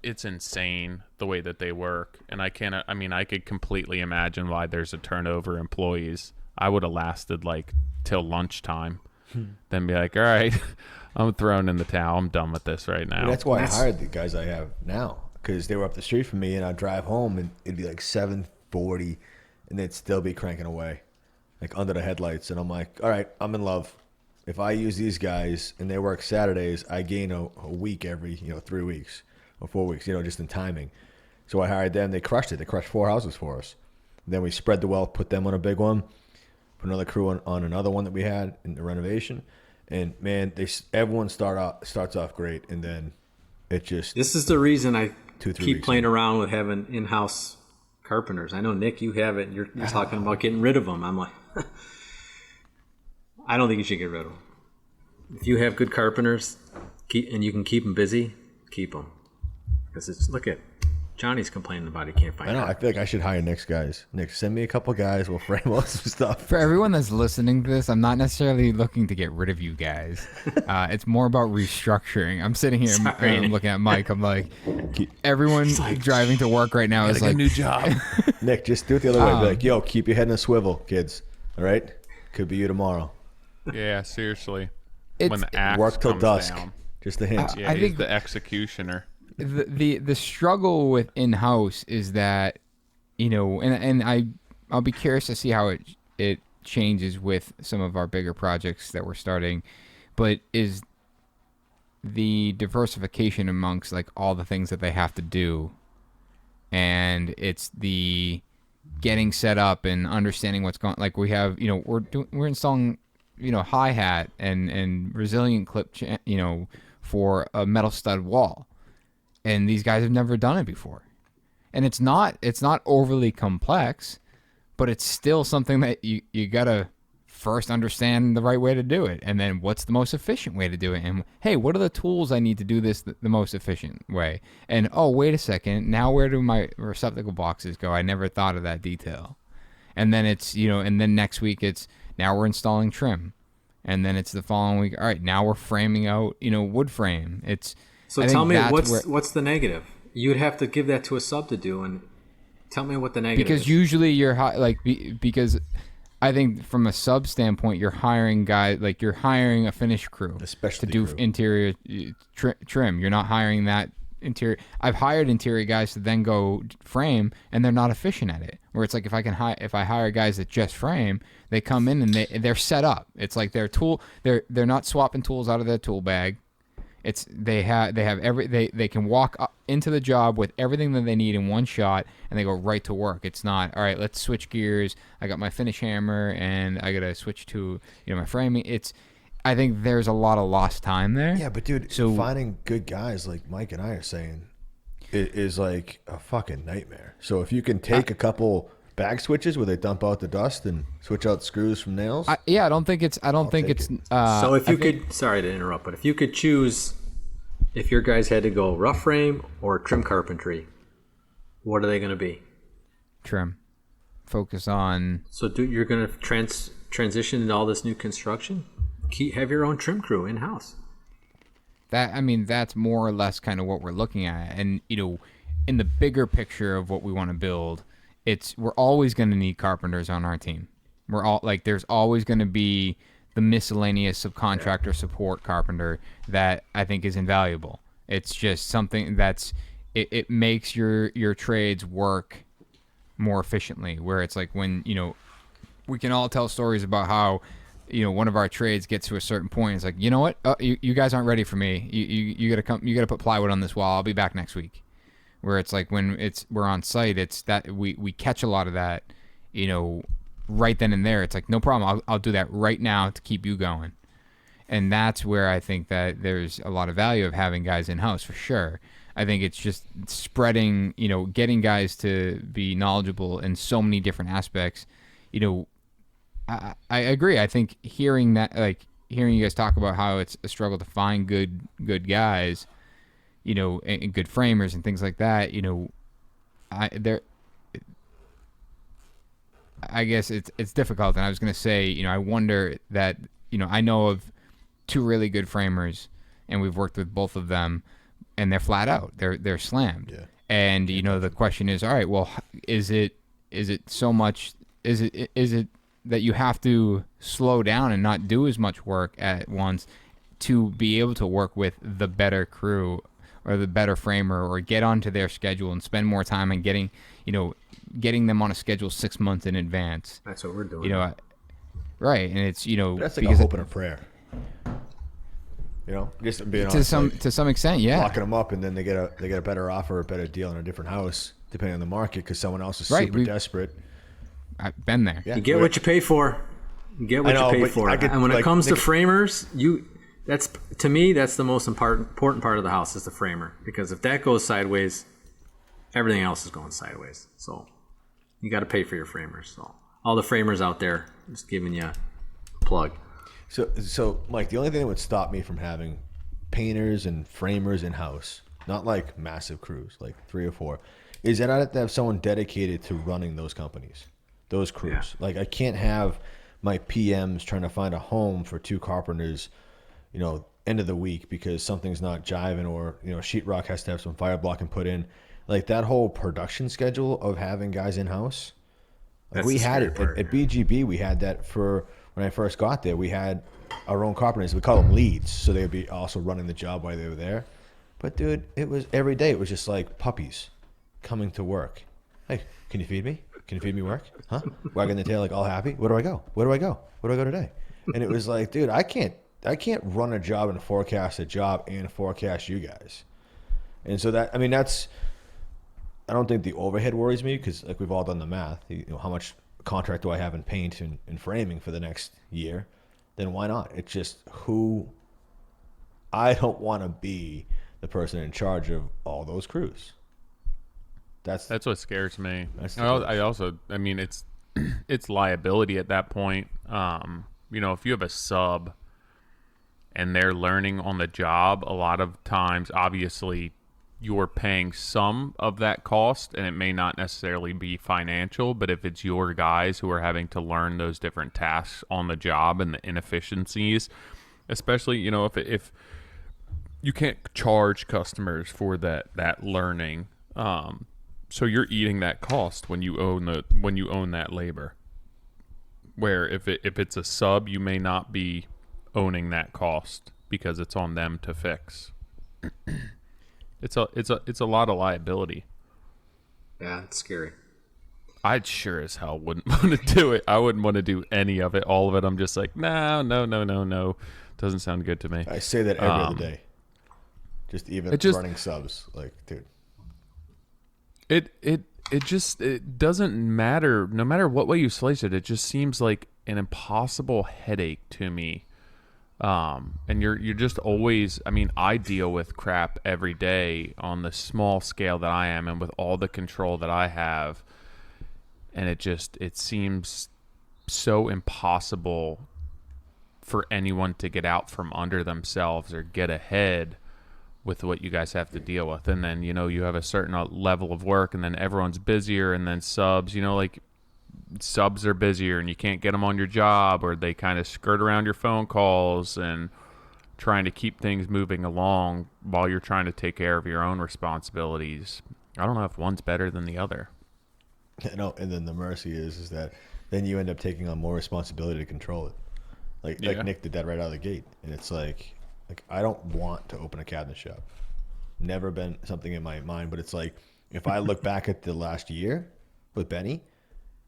it's insane the way that they work. And I could completely imagine why there's a turnover of employees. I would have lasted like till lunchtime, then be like, all right, I'm throwing in the towel. I'm done with this right now.
That's why I hired the guys I have now, because they were up the street from me, and I'd drive home and it'd be like 7:40 and they'd still be cranking away like under the headlights. And I'm like, all right, I'm in love. If I use these guys and they work Saturdays, I gain a week every 3 weeks or 4 weeks, just in timing. So I hired them. They crushed it. They crushed 4 houses for us. Then we spread the wealth, put them on a big one, put another crew on another one that we had in the renovation. And man, everyone starts off great, and then it just.
This is the reason I
2-3
keep playing around with having in-house carpenters. I know, Nick, you have it. You're talking about getting rid of them. I'm like, I don't think you should get rid of them. If you have good carpenters and you can keep them busy, keep them. Because look at Johnny's complaining about he can't find.
I know. I feel like I should hire Nick's guys. Nick, send me a couple guys. We'll frame all some stuff.
For everyone that's listening to this, I'm not necessarily looking to get rid of you guys. It's more about restructuring. I'm sitting here and I'm looking at Mike. I'm like, everyone driving to work right now is like,
a new job.
Nick, just do it the other way. Be like, yo, keep your head in a swivel, kids. All right? Could be you tomorrow.
Yeah, seriously.
It's,
when the axe
work till
comes
dusk.
down.
Just a hint.
Yeah,
I
he's
think
the executioner.
The struggle with in-house is that, and I'll be curious to see how it changes with some of our bigger projects that we're starting, but is the diversification amongst like all the things that they have to do, and it's the getting set up and understanding what's going. Like we have, we're installing, hi-hat and resilient clip, for a metal stud wall. And these guys have never done it before. And it's not overly complex, but it's still something that you got to first understand the right way to do it. And then what's the most efficient way to do it? And hey, what are the tools I need to do this the most efficient way? And oh, wait a second, now where do my receptacle boxes go? I never thought of that detail. And then it's, and then next week it's, now we're installing trim. And then it's the following week, all right, now we're framing out, wood frame.
So tell me, what's the negative? You'd have to give that to a sub to do, and tell me what the negative is.
Because usually because I think from a sub standpoint, you're hiring you're hiring a finish crew to do interior trim. You're not hiring that interior. I've hired interior guys to then go frame, and they're not efficient at it. Where it's like if I hire guys that just frame, they come in and they're set up. It's like they're not swapping tools out of their tool bag. It's they can walk up into the job with everything that they need in one shot, and they go right to work. It's not, all right, let's switch gears. I got my finish hammer and I got to switch to my framing. I think there's a lot of lost time there.
Yeah, but dude,
So
finding good guys like Mike and I are saying is like a fucking nightmare. So if you can take a couple bag switches where they dump out the dust and switch out screws from nails.
I don't think it's.
So if you could, sorry to interrupt, but if you could choose, if your guys had to go rough frame or trim carpentry, what are they going to be?
trim. Focus on.
So you're going to transition into all this new construction? Have your own trim crew in house.
That's more or less kind of what we're looking at. And, in the bigger picture of what we want to build, we're always going to need carpenters on our team. There's always going to be the miscellaneous subcontractor support carpenter that I think is invaluable. It's just something it makes your trades work more efficiently, where it's like when, we can all tell stories about how, one of our trades gets to a certain point. It's like, you know what? You guys aren't ready for me. You gotta come. You gotta put plywood on this wall. I'll be back next week. Where it's like when we're on site, it's that we catch a lot of that, right then and there. It's like, no problem. I'll do that right now to keep you going. And that's where I think that there's a lot of value of having guys in house for sure. I think it's just spreading, getting guys to be knowledgeable in so many different aspects. I agree. I think hearing you guys talk about how it's a struggle to find good guys, and good framers and things like that, I guess it's difficult. And I was going to say, I wonder that, I know of 2 really good framers, and we've worked with both of them, and they're flat out. They're slammed. Yeah. And the question is, all right, well, is it so much? Is it that you have to slow down and not do as much work at once to be able to work with the better crew or the better framer, or get onto their schedule and spend more time on getting them on a schedule 6 months in advance?
That's what we're doing.
Right. And it's,
that's like a hope and a prayer. Just being
to some extent, yeah.
Locking them up, and then they get a better offer, a better deal in a different house, depending on the market, because someone else is super desperate. I've
been there.
Yeah, you get what you pay for. You get what you pay for. And when it comes to framers, that's to me, that's the most important part of the house is the framer, because if that goes sideways, everything else is going sideways. So you got to pay for your framers. So all the framers out there, just giving you a plug.
So Mike, the only thing that would stop me from having painters and framers in house, not like massive crews, like 3 or 4, is that I have to have someone dedicated to running those companies, those crews. Yeah. Like I can't have my PMs trying to find a home for 2 carpenters, end of the week because something's not jiving, or sheetrock has to have some fire blocking put in. Like that whole production schedule of having guys in house. Like we had it at BGB. We had that for when I first got there. We had our own carpenters. We call them leads, so they would be also running the job while they were there. But dude, it was every day. It was just like puppies coming to work. Hey, can you feed me? Can you feed me work? Huh? Wagging the tail like all happy. Where do I go? Where do I go? Where do I go today? And it was like, dude, I can't run a job and forecast a job and forecast you guys. And so that's. I don't think the overhead worries me, because like we've all done the math. How much contract do I have in paint and framing for the next year? Then why not? It's just I don't want to be the person in charge of all those crews. That's
what scares me. It's liability at that point. If you have a sub and they're learning on the job, a lot of times, obviously, you're paying some of that cost, and it may not necessarily be financial, but if it's your guys who are having to learn those different tasks on the job and the inefficiencies, especially, if you can't charge customers for that learning, so you're eating that cost when you own that labor. Where if it's a sub, you may not be owning that cost because it's on them to fix. It's a lot of liability.
Yeah, it's scary.
I sure as hell wouldn't want to do it. I wouldn't want to do any of it, all of it. I'm just like, no. Doesn't sound good to me.
I say that every other day. Just even running subs, like, dude.
It doesn't matter. No matter what way you slice it, it just seems like an impossible headache to me. And you're just always, I mean, I deal with crap every day on the small scale that I am and with all the control that I have. And it seems so impossible for anyone to get out from under themselves or get ahead with what you guys have to deal with. And then, you have a certain level of work, and then everyone's busier, and then subs, like subs are busier and you can't get them on your job, or they kind of skirt around your phone calls and trying to keep things moving along while you're trying to take care of your own responsibilities. I don't know if one's better than the other.
No, and then the mercy is that then you end up taking on more responsibility to control it. Like Nick did that right out of the gate. And it's like I don't want to open a cabinet shop. Never been something in my mind, but it's like if I look back at the last year with Benny,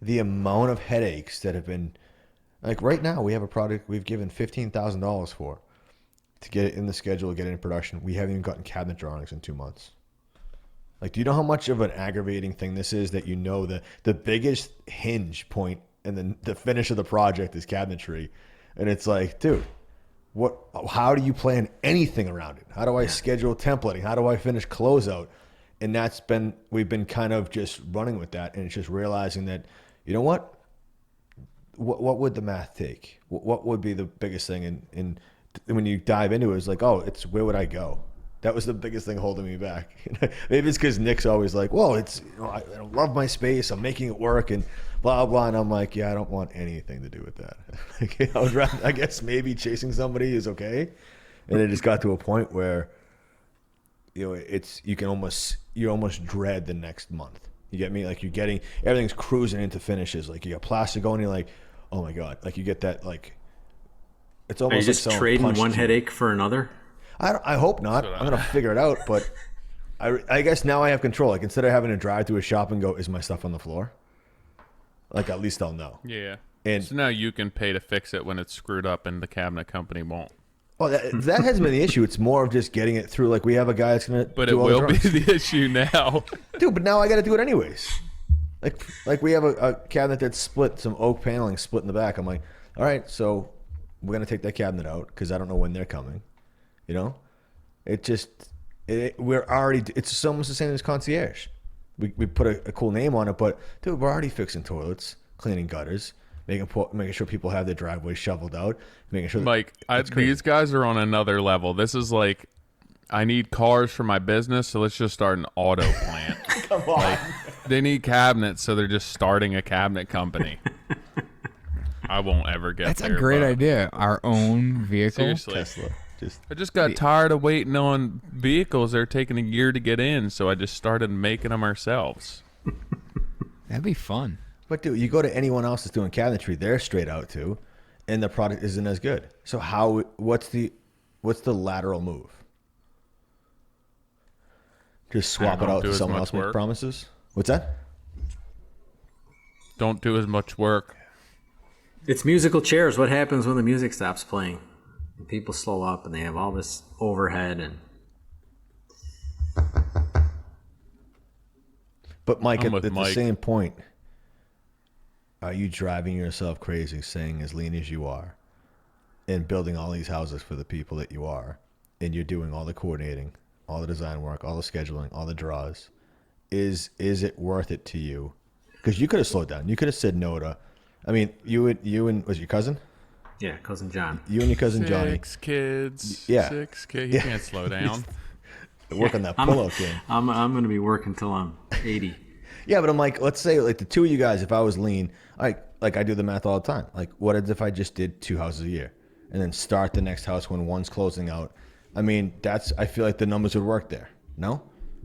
the amount of headaches that have been, like right now we have a product we've given $15,000 for to get it in the schedule, get it in production. We haven't even gotten cabinet drawings in 2 months. Like, do you know how much of an aggravating thing this is, that the biggest hinge point and then the finish of the project is cabinetry? And it's like, dude, how do you plan anything around it? How do I schedule templating? How do I finish closeout? And we've been kind of just running with that. And it's just realizing that, you know what What would the math take? What would be the biggest thing? And when you dive into it, it's like, it's where would I go? That was the biggest thing holding me back. Maybe it's because Nick's always like, well, I love my space. I'm making it work and blah, blah. And I'm like, yeah, I don't want anything to do with that. I guess maybe chasing somebody is okay. And it just got to a point where, you almost dread the next month. You get me? Like everything's cruising into finishes. Like you got plastic going, you're like, oh my God. Like you get that, like, it's almost
like just trading one headache for another.
I hope not. I'm going to figure it out, but I guess now I have control. Like instead of having to drive to a shop and go, is my stuff on the floor? Like at least I'll know.
Yeah.
And
so now you can pay to fix it when it's screwed up and the cabinet company won't.
Well, that hasn't been the issue. It's more of just getting it through. Like we have a guy that's going to
But it will be the issue now.
Dude, but now I got to do it anyways. Like we have a cabinet that's split, some oak paneling split in the back. I'm like, all right, so we're going to take that cabinet out because I don't know when they're coming. You know, we're already, it's almost the same as concierge. We put a cool name on it, but dude, we're already fixing toilets, cleaning gutters, making sure people have their driveways shoveled out, making sure.
Like these guys are on another level. This is like, I need cars for my business, so let's just start an auto plant.
Come on.
Like, they need cabinets, so they're just starting a cabinet company. I won't ever get
That's
there.
A great idea. Our own vehicle.
Seriously.
Tesla.
I just got tired of waiting on vehicles. They're taking a year to get in, so I just started making them ourselves.
That'd be fun.
But dude, you go to anyone else that's doing cabinetry, they're straight out too, and the product isn't as good. So what's the lateral move? Just swap it out to someone else make promises? What's that?
Don't do as much work.
It's musical chairs. What happens when the music stops playing? People slow up and they have all this overhead and.
But Mike, at the same point, are you driving yourself crazy saying as lean as you are and building all these houses for the people that you are, and you're doing all the coordinating, all the design work, all the scheduling, all the draws? Is it worth it to you? Because you could have slowed down. You could have said no to. I mean, you and was your cousin?
Yeah, cousin John.
You and your cousin Johnny.
6 kids.
Yeah.
6 kids. You can't slow down.
Work on that pull-up game.
I'm going to be working till I'm 80.
Yeah, but I'm like, let's say like the two of you guys, if I was lean, I do the math all the time. Like, what if I just did 2 houses a year and then start the next house when one's closing out? I mean, I feel like the numbers would work there. No?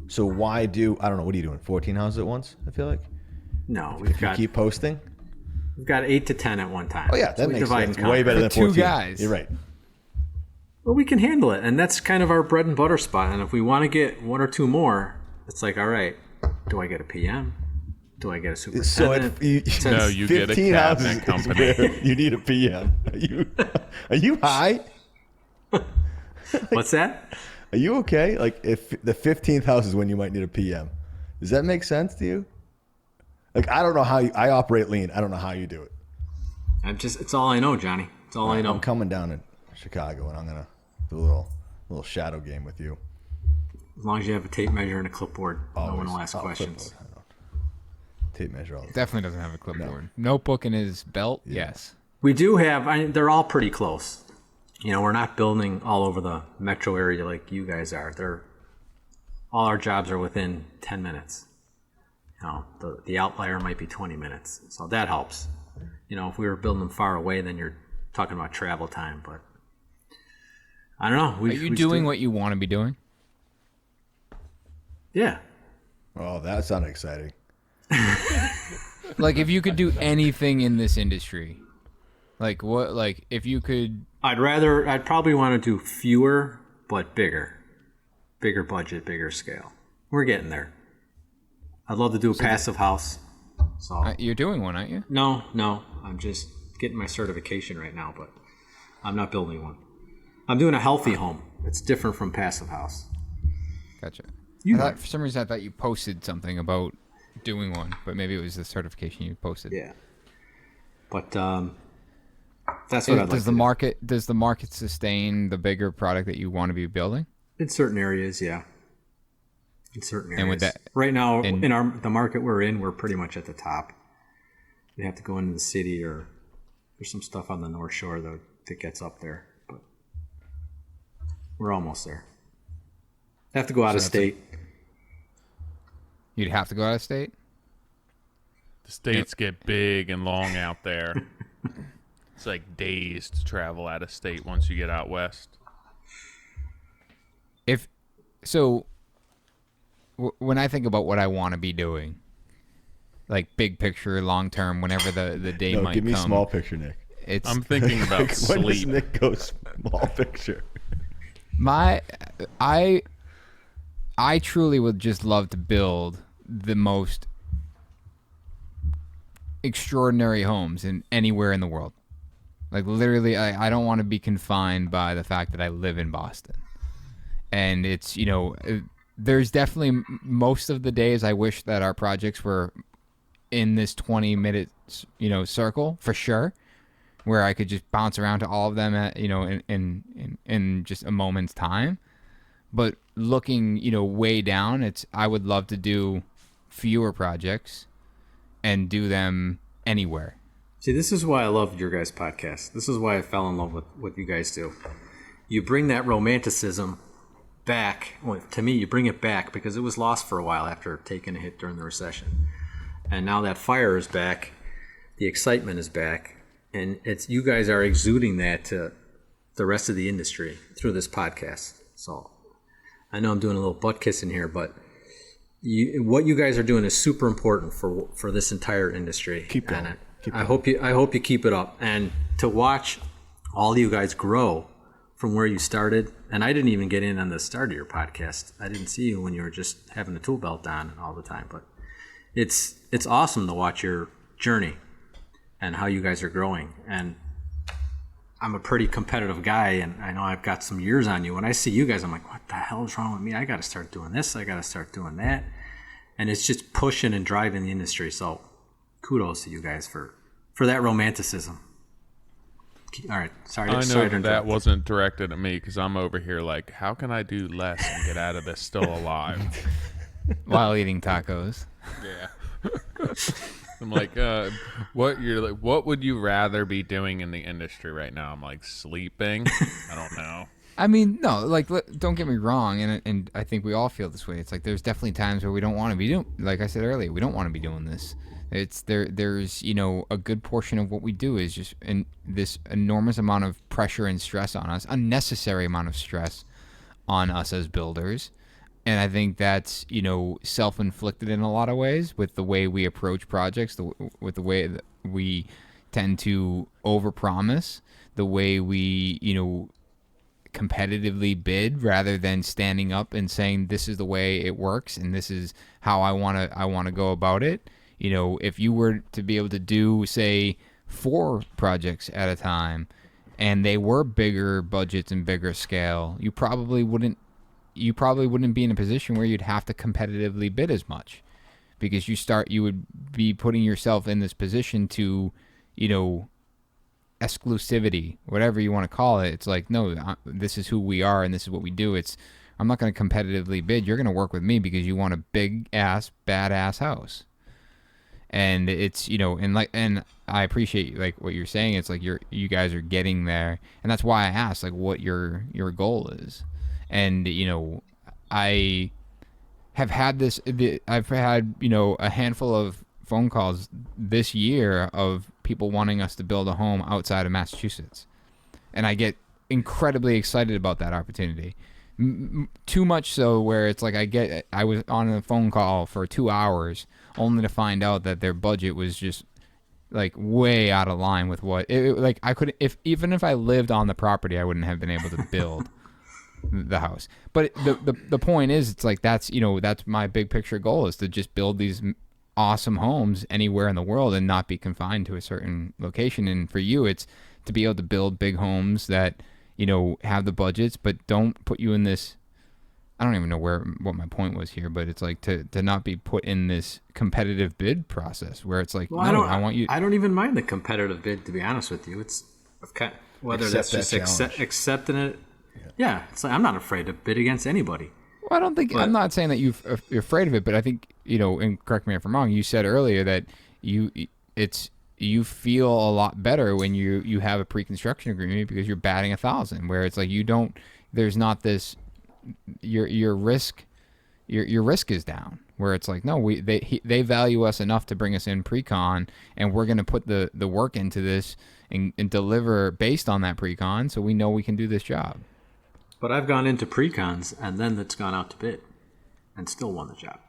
So why I don't know, what are you doing? 14 houses at once, I feel like?
No,
if you keep posting?
We've got 8 to 10 at one time.
Oh yeah, that makes sense. Way better than 14.
2 guys.
You're right.
Well, we can handle it, and that's kind of our bread and butter spot. And if we want to get 1 or 2 more, it's like, all right, do I get a PM? Do I get a superintendent?
So
no, you get a cabinet company.
You need a PM. Are you high?
What's that?
Are you okay? Like if the 15th house is when you might need a PM. Does that make sense to you? Like, I don't know how I operate lean. I don't know how you do it.
It's all I know, Johnny. It's all I know.
I'm coming down and Chicago, and I'm gonna do a little shadow game with you.
As long as you have a tape measure and a clipboard, no one will ask
Oh,
questions.
clipboard. I know. Tape measure all the time.
Definitely doesn't have a clipboard. Notebook in his belt, yes.
We do have, they're all pretty close. We're not building all over the metro area like you guys are. All our jobs are within 10 minutes. The outlier might be 20 minutes. So that helps. If we were building them far away, then you're talking about travel time. But I don't know.
Are you doing what you want to be doing?
Yeah.
Oh,
that sounded exciting.
Like, if you could do anything in this industry, like what? Like, if you could,
I'd probably want to do fewer but bigger budget, bigger scale. We're getting there. I'd love to do a passive house. So
you're doing one, aren't you?
No, I'm just getting my certification right now, but I'm not building one. I'm doing a healthy home. It's different from passive house.
Gotcha. For some reason, I thought you posted something about doing one, but maybe it was the certification you posted.
Yeah. But that's what I'd like
does
to
the
do.
market does the market sustain the bigger product that you want to be building?
In certain areas, yeah. In certain areas.
And with that,
right now, in the market we're in, we're pretty much at the top. We have to go into the city, or there's some stuff on the North Shore that gets up there, but we're almost there. Have to go out of state.
You'd have to go out of state?
The states get big and long out there. It's like days to travel out of state once you get out west.
When I think about what I want to be doing, like big picture, long term, whenever the day might come.
Give me small picture, Nick.
I'm thinking about
When does
sleep.
Nick go small picture?
I truly would just love to build the most extraordinary homes in anywhere in the world. Like, literally, I don't want to be confined by the fact that I live in Boston. And it's, there's definitely most of the days I wish that our projects were in this 20 minutes, circle for sure, where I could just bounce around to all of them at, in just a moment's time. But looking, way down, I would love to do fewer projects and do them anywhere.
See, this is why I love your guys' podcast. This is why I fell in love with what you guys do. You bring that romanticism back. Well, to me, you bring it back because it was lost for a while after taking a hit during the recession. And now that fire is back, the excitement is back, and you guys are exuding that to the rest of the industry through this podcast. So I know I'm doing a little butt kissing here, but what you guys are doing is super important for this entire industry.
Keep going.
And I hope you keep it up, and to watch all you guys grow from where you started. And I didn't even get in on the start of your podcast. I didn't see you when you were just having a tool belt on all the time, but it's awesome to watch your journey and how you guys are growing. And I'm a pretty competitive guy, and I know I've got some years on you. When I see you guys, I'm like, what the hell is wrong with me? I got to start doing this. I got to start doing that. And it's just pushing and driving the industry. So kudos to you guys for that romanticism. All right. Sorry to interrupt.
That wasn't directed at me because I'm over here like, how can I do less and get out of this still alive?
While eating tacos.
Yeah. I'm like, what would you rather be doing in the industry right now? I'm like, sleeping? I don't know.
I mean, no, like, don't get me wrong, and I think we all feel this way. It's like there's definitely times where we don't want to be doing, like I said earlier, we don't want to be doing this. There's a good portion of what we do is just in this enormous amount of pressure and stress on us, unnecessary amount of stress on us as builders. And I think that's, self-inflicted in a lot of ways with the way we approach projects, with the way that we tend to overpromise, the way we, competitively bid rather than standing up and saying this is the way it works and this is how I want to go about it. If you were to be able to do, say, 4 projects at a time and they were bigger budgets and bigger scale, you probably wouldn't be in a position where you'd have to competitively bid as much, because you would be putting yourself in this position to, exclusivity, whatever you want to call it. It's like, no, this is who we are and this is what we do. I'm not going to competitively bid. You're going to work with me because you want a big ass, badass house. And it's, and I appreciate like what you're saying. It's like you guys are getting there, and that's why I asked like what your goal is. And I have had I've had a handful of phone calls this year of people wanting us to build a home outside of Massachusetts, and I get incredibly excited about that opportunity. Too much so where it's like I was on a phone call for 2 hours only to find out that their budget was just like way out of line with what like I could even if I lived on the property I wouldn't have been able to build the house. But the point is, it's like that's my big picture goal is to just build these awesome homes anywhere in the world and not be confined to a certain location. And for you, it's to be able to build big homes that have the budgets, but don't put you in this. I don't even know what my point was here, but it's like to not be put in this competitive bid process where it's like,
well,
no, I want you.
I don't even mind the competitive bid, to be honest with you. It's whether that's just accepting it. Yeah, it's like I'm not afraid to bid against anybody.
Well, I don't think I'm not saying that you're afraid of it, but I think and correct me if I'm wrong. You said earlier that you feel a lot better when you have a pre-construction agreement because you're batting 1,000, where it's like there's not this. Your risk is down, where it's like, no, they value us enough to bring us in pre-con, and we're going to put the work into this and deliver based on that pre-con, so we know we can do this job.
But I've gone into pre-cons and then it's gone out to bid and still won the job.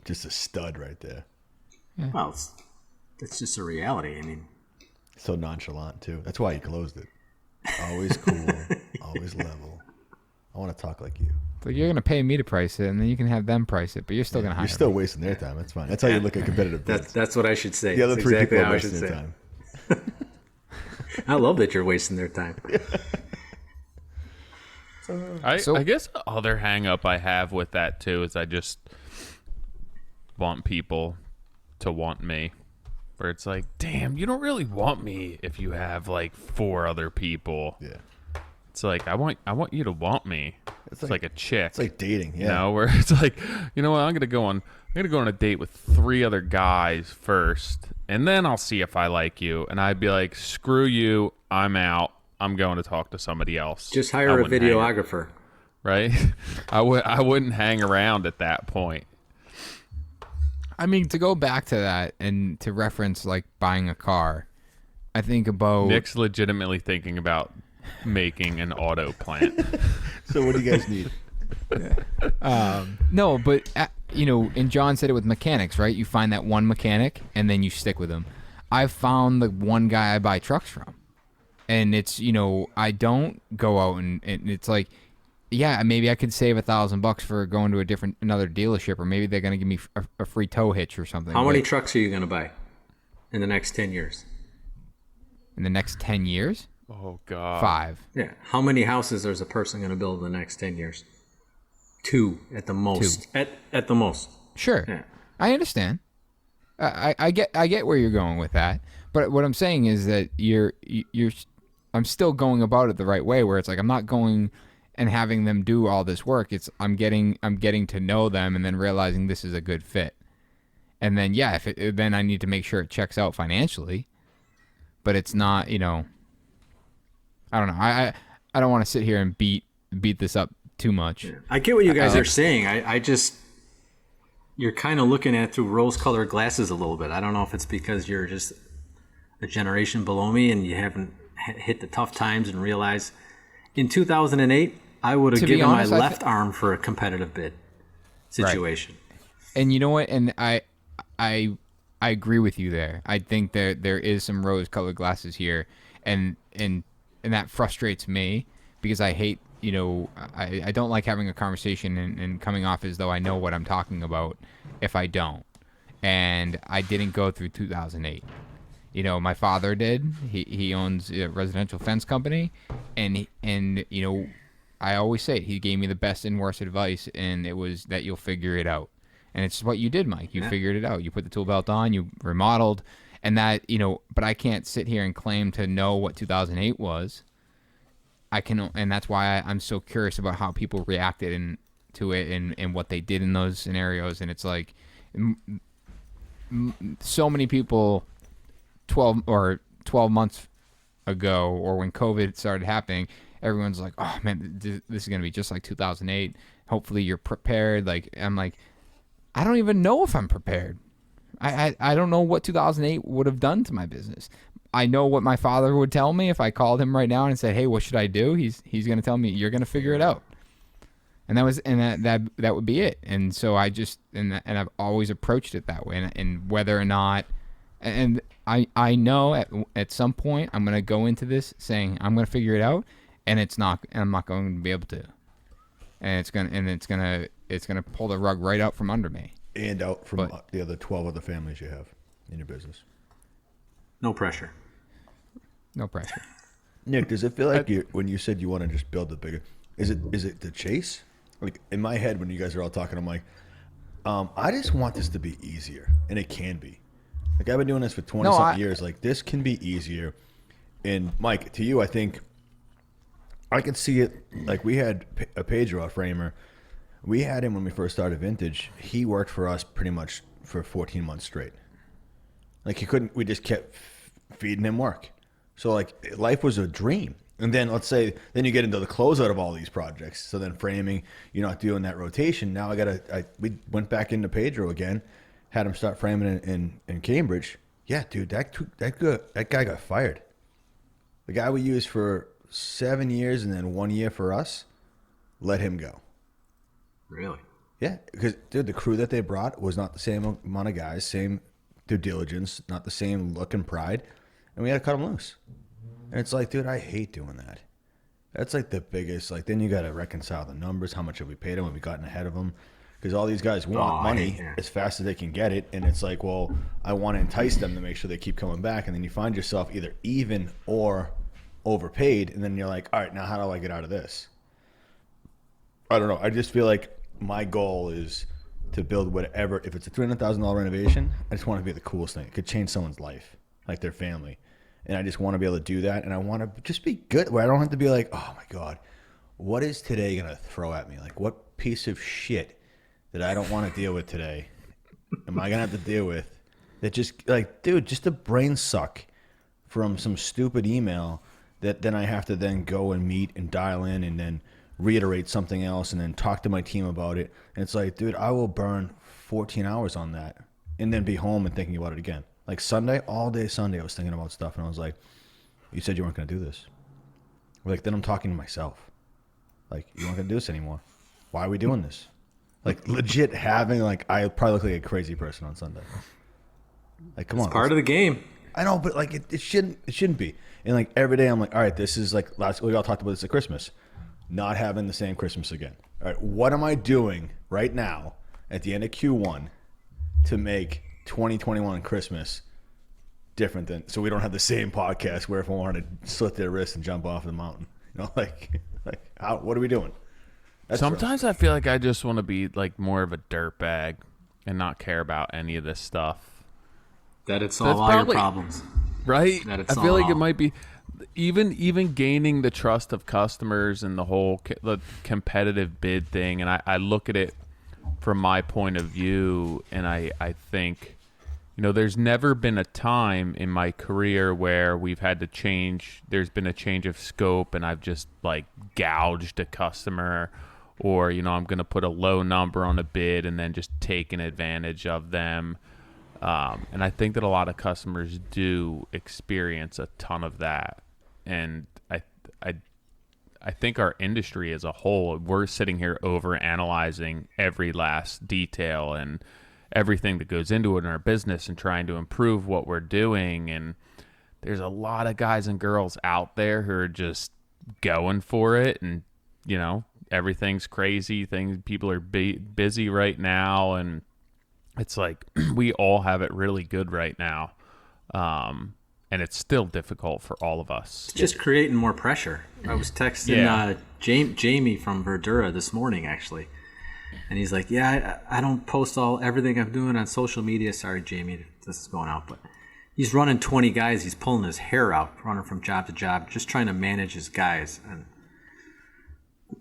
Just a stud right there.
Yeah.
Well, it's just a reality. I mean,
so nonchalant too. That's why he closed it. Always cool, always level. I want to talk like you.
But you're going to pay me to price it, and then you can have them price it, but you're still going to hire
You're still
me.
wasting their time. That's fine. That's how you look at competitive bids.
That's what I should say.
The other
That's
three
exactly
people
how
are
I should
wasting
say.
their time.
I love that you're wasting their time.
I guess the other hang up I have with that too is I just want people to want me. Where it's like, damn, you don't really want me if you have like 4 other people.
Yeah.
It's like I want you to want me. It's like a chick.
It's like dating, yeah.
Where it's like, you know what, I'm gonna go on a date with 3 other guys first, and then I'll see if I like you. And I'd be like, screw you, I'm out. I'm going to talk to somebody else.
Just hire a videographer.
Right? I wouldn't hang around at that point.
I mean, to go back to that and to reference like buying a car, I think about
Nick's legitimately thinking about making an auto plant.
So what do you guys need?
No, but and John said it with mechanics, right? You find that one mechanic and then you stick with them. I've found the one guy I buy trucks from, and it's I don't go out and it's like, yeah, maybe I could save $1,000 for going to another dealership, or maybe they're gonna give me a free tow hitch or something.
How many trucks are you gonna buy in the next 10 years?
In the next 10 years?
Oh God.
5.
Yeah. How many houses is a person gonna build in the next 10 years? 2 at the most. 2. At the most.
Sure.
Yeah.
I understand. I get where you're going with that, but what I'm saying is that I'm still going about it the right way, where it's like I'm not going and having them do all this work. It's I'm getting to know them and then realizing this is a good fit, and then then I need to make sure it checks out financially, but it's not I don't know. I don't want to sit here and beat this up too much.
Yeah. I get what you guys are saying. I just you're kind of looking at it through rose-colored glasses a little bit. I don't know if it's because you're just a generation below me and you haven't hit the tough times and realize in 2008 I would have given my left arm for a competitive bid situation.
Right. And you know what? And I agree with you there. I think there is some rose-colored glasses here, and that frustrates me because I hate. I don't like having a conversation and coming off as though I know what I'm talking about if I don't. And I didn't go through 2008. My father did. He owns a residential fence company, and I always say it, he gave me the best and worst advice, and it was that you'll figure it out. And it's what you did, Mike. You figured it out. You put the tool belt on, you remodeled, And that, but I can't sit here and claim to know what 2008 was. And that's why I'm so curious about how people reacted to it and what they did in those scenarios. And it's like so many people 12 months ago, or when COVID started happening, everyone's like, oh man, this is going to be just like 2008. Hopefully you're prepared. Like, I'm like, I don't even know if I'm prepared. I don't know what 2008 would have done to my business. I know what my father would tell me if I called him right now and said, "Hey, what should I do?" He's going to tell me, "You're going to figure it out." And that would be it. And so I just and I've always approached it that way. And whether or not, and I know at some point I'm going to go into this saying I'm going to figure it out, and I'm not going to be able to. And it's gonna pull the rug right out from under me.
And out from the other 12 other families you have in your business.
No pressure.
No pressure.
Nick, does it feel like when you said you want to just build the bigger, is it the chase? Like in my head, when you guys are all talking, I'm like, I just want this to be easier, and it can be. Like I've been doing this for 20-something years. Like this can be easier. And Mike, to you, I think I can see it. Like we had a Pedro framer. We had him when we first started Vintage. He worked for us pretty much for 14 months straight. Like we just kept feeding him work. So like life was a dream. And then then you get into the closeout of all these projects. So then framing, you're not doing that rotation. Now we went back into Pedro again, had him start framing in Cambridge. Yeah, dude, that guy got fired. The guy we used for 7 years and then 1 year for us, let him go.
Really?
Yeah, because dude, the crew that they brought was not the same amount of guys, same due diligence, not the same look and pride, and we had to cut them loose. And it's like, dude, I hate doing that. That's like the biggest. Like then you got to reconcile the numbers. How much have we paid them? Have we gotten ahead of them? Because all these guys want money as fast as they can get it, and it's like, well, I want to entice them to make sure they keep coming back, and then you find yourself either even or overpaid, and then you're like, all right, now how do I get out of this? I don't know. I just feel like my goal is to build whatever. If it's a $300,000 renovation, I just want to be the coolest thing. It could change someone's life, like their family. And I just want to be able to do that. And I want to just be good where I don't have to be like, oh my God, what is today going to throw at me? Like what piece of shit that I don't want to deal with today am I going to have to deal with? That just like, dude, just a brain suck from some stupid email that then I have to then go and meet and dial in and then reiterate something else and then talk to my team about it. And it's like, dude, I will burn 14 hours on that and then be home and thinking about it again. Like Sunday, all day Sunday, I was thinking about stuff and I was like, you said you weren't going to do this. Like, then I'm talking to myself. Like, you aren't going to do this anymore. Why are we doing this? Like, legit having, like, I probably look like a crazy person on Sunday. Like, come on.
It's part of the game.
I know, but like, it shouldn't be. And like, every day I'm like, all right, this is like, we all talked about this at Christmas. Not having the same Christmas again. All right, what am I doing right now at the end of Q1 to make 2021 Christmas different than, so we don't have the same podcast where if I wanted to slit their wrist and jump off the mountain, you know, like how, what are we doing? That's
sometimes rough. I feel like I just want to be like more of a dirtbag and not care about any of this stuff.
That'd solve all your problems.
Right? I feel like it might be even gaining the trust of customers and the whole the competitive bid thing. And I look at it from my point of view, and I think, you know, there's never been a time in my career where we've had to change. There's been a change of scope, and I've just like gouged a customer, or, you know, I'm going to put a low number on a bid and then just taking advantage of them. And I think that a lot of customers do experience a ton of that. And I think our industry as a whole, we're sitting here over analyzing every last detail and everything that goes into it in our business and trying to improve what we're doing. And there's a lot of guys and girls out there who are just going for it. And, you know, everything's crazy. People are busy right now. And it's like we all have it really good right now. And it's still difficult for all of us.
It's just creating more pressure. I was texting Jamie from Verdura this morning, actually. And he's like, yeah, I don't post everything I'm doing on social media. Sorry, Jamie, this is going out. But he's running 20 guys. He's pulling his hair out, running from job to job, just trying to manage his guys. And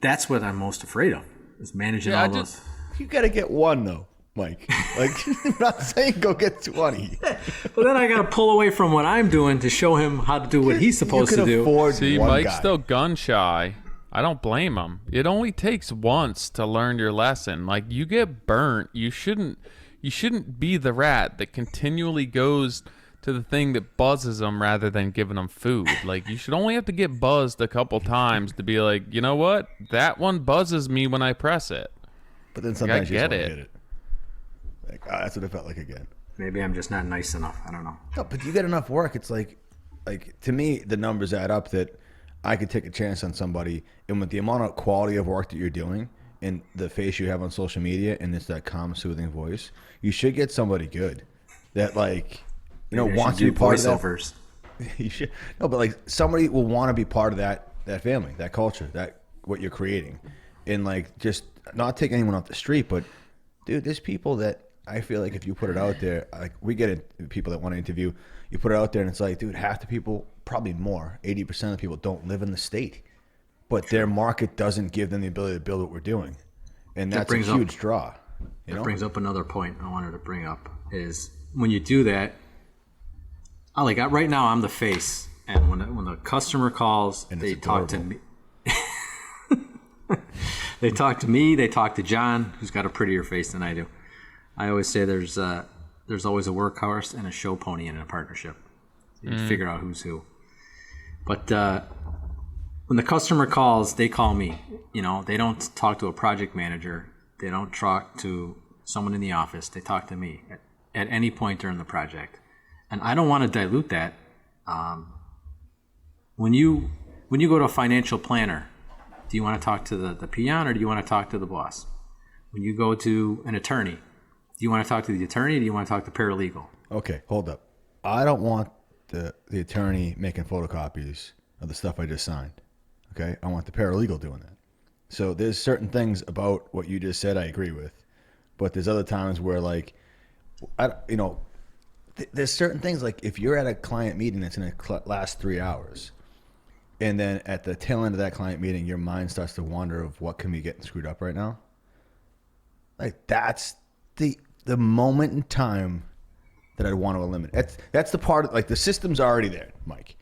that's what I'm most afraid of, is managing all those.
You got to get one, though, Mike. Like, I'm not saying go get 20.
But then I got to pull away from what I'm doing to show him how to do what he's supposed to do.
See, Mike's still gun shy. I don't blame him. It only takes once to learn your lesson. Like, you get burnt. You shouldn't be the rat that continually goes to the thing that buzzes them rather than giving them food. Like, you should only have to get buzzed a couple times to be like, you know what? That one buzzes me when I press it.
But then sometimes you just want to hit it. Like, that's what it felt like again.
Maybe I'm just not nice enough. I don't know.
No, but you get enough work. It's like to me, the numbers add up that I could take a chance on somebody, and with the amount of quality of work that you're doing and the face you have on social media and it's that calm, soothing voice, you should get somebody good that, like, you know, wants to be part of that. You should. No, but like somebody will want to be part of that family, that culture, that what you're creating, and like just not take anyone off the street, but dude, there's people that I feel like if you put it out there, like we get people that want to interview, you put it out there and it's like, dude, half the people, probably more, 80% of the people don't live in the state, but their market doesn't give them the ability to build what we're doing, and that's a huge draw.
That brings up another point I wanted to bring up is when you do that. Like right now, I'm the face, and when the customer calls, they talk to me. They talk to me. They talk to John, who's got a prettier face than I do. I always say there's always a workhorse and a show pony in a partnership. You figure out who's who. But when the customer calls, they call me. You know, they don't talk to a project manager. They don't talk to someone in the office. They talk to me at any point during the project. And I don't want to dilute that. When you go to a financial planner, do you want to talk to the peon or do you want to talk to the boss? When you go to an attorney, do you want to talk to the attorney or do you want to talk to paralegal?
Okay, hold up. I don't want the attorney making photocopies of the stuff I just signed. Okay, I want the paralegal doing that. So there's certain things about what you just said I agree with, but there's other times where like, there's certain things like if you're at a client meeting that's going to last 3 hours, and then at the tail end of that client meeting, your mind starts to wander of what can we get screwed up right now. Like that's the moment in time that I'd want to eliminate. That's the part of, like, the system's already there, Mike.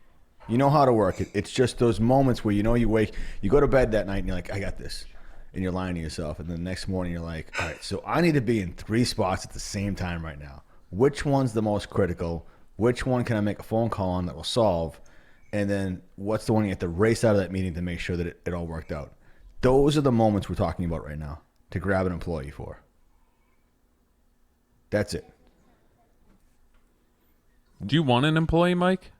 You know how to work it. It's just those moments where you go to bed that night and you're like, I got this. And you're lying to yourself. And then the next morning you're like, all right, so I need to be in 3 spots at the same time right now. Which one's the most critical? Which one can I make a phone call on that will solve? And then what's the one you have to race out of that meeting to make sure that it all worked out? Those are the moments we're talking about right now to grab an employee for. That's it.
Do you want an employee, Mike?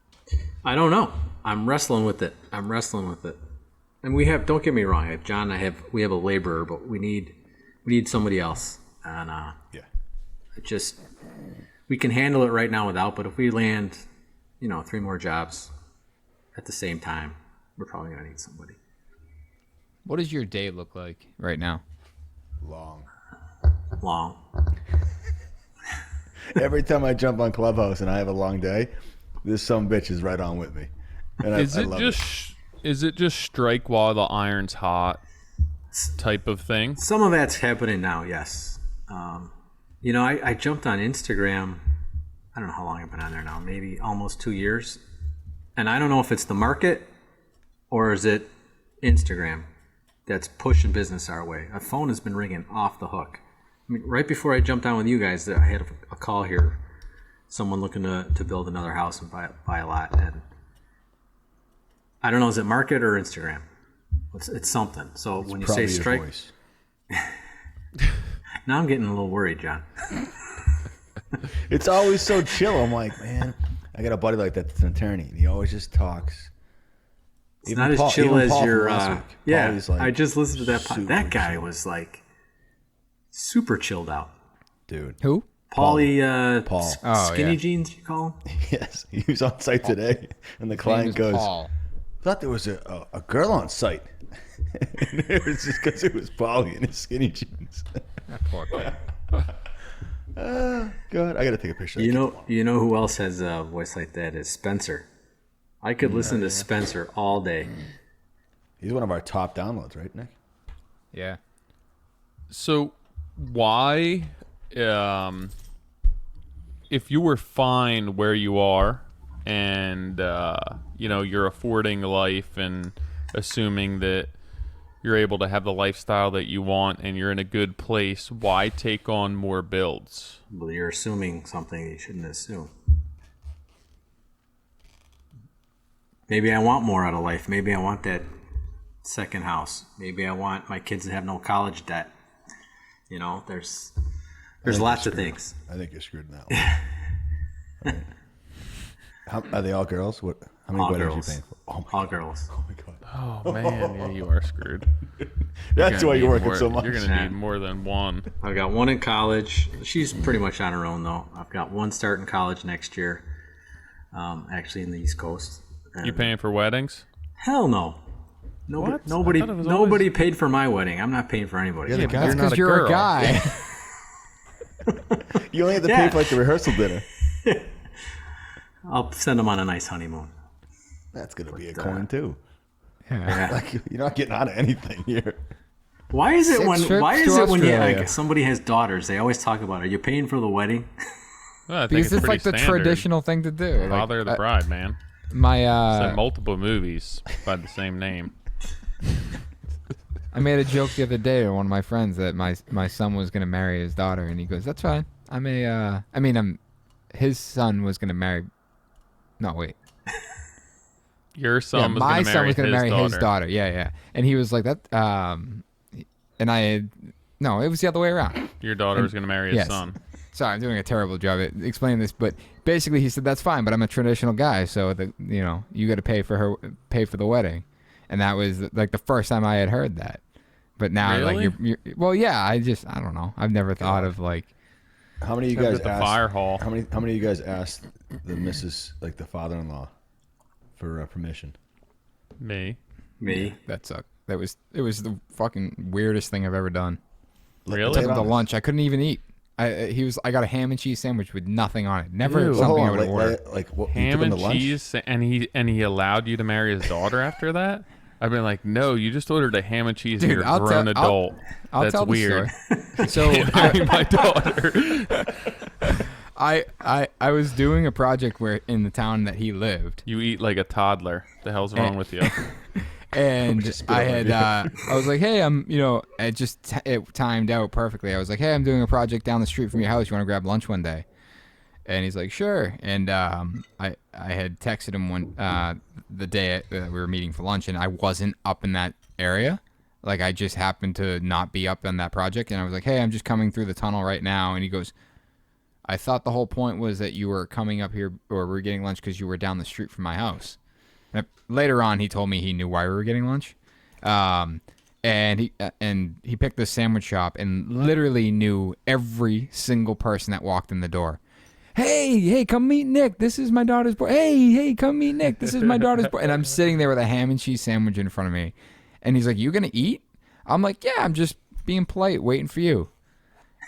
I don't know. I'm wrestling with it. And we have, don't get me wrong, I have John, we have a laborer, but we need somebody else. And we can handle it right now without, but if we land, 3 more jobs at the same time, we're probably going to need somebody.
What does your day look like right now?
Long. Every time I jump on Clubhouse and I have a long day, this some bitch is right on with me. And
is it just strike while the iron's hot type of thing?
Some of that's happening now, yes. I jumped on Instagram. I don't know how long I've been on there now, maybe almost 2 years. And I don't know if it's the market or is it Instagram that's pushing business our way. A phone has been ringing off the hook. I mean, right before I jumped on with you guys, I had a call here. Someone looking to build another house and buy a lot. And I don't know, is it market or Instagram? It's something. So when you say strike, now I'm getting a little worried, John.
It's always so chill. I'm like, man, I got a buddy like that that's an attorney, and he always just talks.
It's not as chill as your.
Like,
I just listened to that. That guy was like super chilled out,
dude.
Who?
Paulie.
Paul.
Skinny jeans, you call him?
Yes, he was on site today, and the client goes,
Paul.
I thought there was a girl on site. And it was just because it was Paulie in his skinny jeans.
That poor guy.
God, I gotta take a picture.
You know who else has a voice like that is Spencer. I could listen to Spencer all day.
He's one of our top downloads, right, Nick?
Yeah.
So why, if you were fine where you are and, you're affording life and assuming that you're able to have the lifestyle that you want and you're in a good place, why take on more builds?
Well, you're assuming something you shouldn't assume. Maybe I want more out of life. Maybe I want that second house. Maybe I want my kids to have no college debt. There's lots of things.
I think you're screwed in that one. Right. Are they all girls? How many weddings are you paying for?
All girls.
Oh my God.
Oh, man, yeah, you are screwed.
That's why you're working so much.
You're going to need more than one.
I've got one in college. She's pretty much on her own, though. I've got one starting college next year, actually in the East Coast. And
You paying for weddings?
hell no.
What?
Nobody paid for my wedding. I'm not paying for anybody.
Yeah, the guy-
That's
You're not
because
a
you're
girl.
a guy.
You only have to pay for like the rehearsal dinner.
I'll send them on a nice honeymoon.
That's gonna be a coin too.
Yeah.
Like you're not getting out of anything here.
Why is it
Six
when
trips to
when
Australia.
somebody has daughters, they always talk about, are you paying for the wedding?
Well, I think
Because
it's
it's
pretty
like the
standard.
traditional thing to do. Like,
Father of the Bride, man.
my
Said multiple movies by the same name.
I made a joke the other day to one of my friends that my son was gonna marry his daughter, and he goes, "That's fine. His son was gonna marry. No, wait.
Your son
Yeah,
was
my
going to
son
marry
was gonna
his
marry
daughter.
his daughter. Yeah, yeah. And he was like that. And no, it was the other way around.
Your daughter was going to marry his
yes.
son.
Sorry, I'm doing a terrible job at explaining this, but basically he said that's fine, but I'm a traditional guy, so you got to pay for the wedding, and that was like the first time I had heard that. But now,
Really?
like you're well, yeah. I don't know. I've never thought of like.
How many of you guys
at the
asked?
fire hall.
How many of you guys asked the missus, like the father-in-law, for permission?
Me.
Me.
That sucked. It was the fucking weirdest thing I've ever done. I
Really?
took him to lunch. I couldn't even eat. I got a ham and cheese sandwich with nothing on it. Never
Ew.
something I
Hold
would
on,
order.
what, you
Ham
took him
and
to lunch?
cheese, and he allowed you to marry his daughter after that? I've been like, no, you just ordered a ham and cheese and
Dude,
you're a
I'll
grown
tell-
adult.
I'll
That's
tell the
weird.
story. So
Marry my daughter.
I was doing a project where in the town that he lived,
You eat like a toddler. The hell's wrong with you?
and
just spit
I
all
had
over
I was like, hey, it timed out perfectly. I was like, hey, I'm doing a project down the street from your house. You want to grab lunch one day? And he's like, sure. And I had texted him the day that we were meeting for lunch, and I wasn't up in that area. Like, I just happened to not be up on that project, and I was like, hey, I'm just coming through the tunnel right now. And he goes, I thought the whole point was that you were coming up here, or we were getting lunch because you were down the street from my house. And later on, he told me he knew why we were getting lunch. And he picked this sandwich shop and literally knew every single person that walked in the door. Hey, come meet Nick. This is my daughter's boy. Hey, come meet Nick. This is my daughter's boy. And I'm sitting there with a ham and cheese sandwich in front of me. And he's like, you going to eat? I'm like, yeah, I'm just being polite, waiting for you.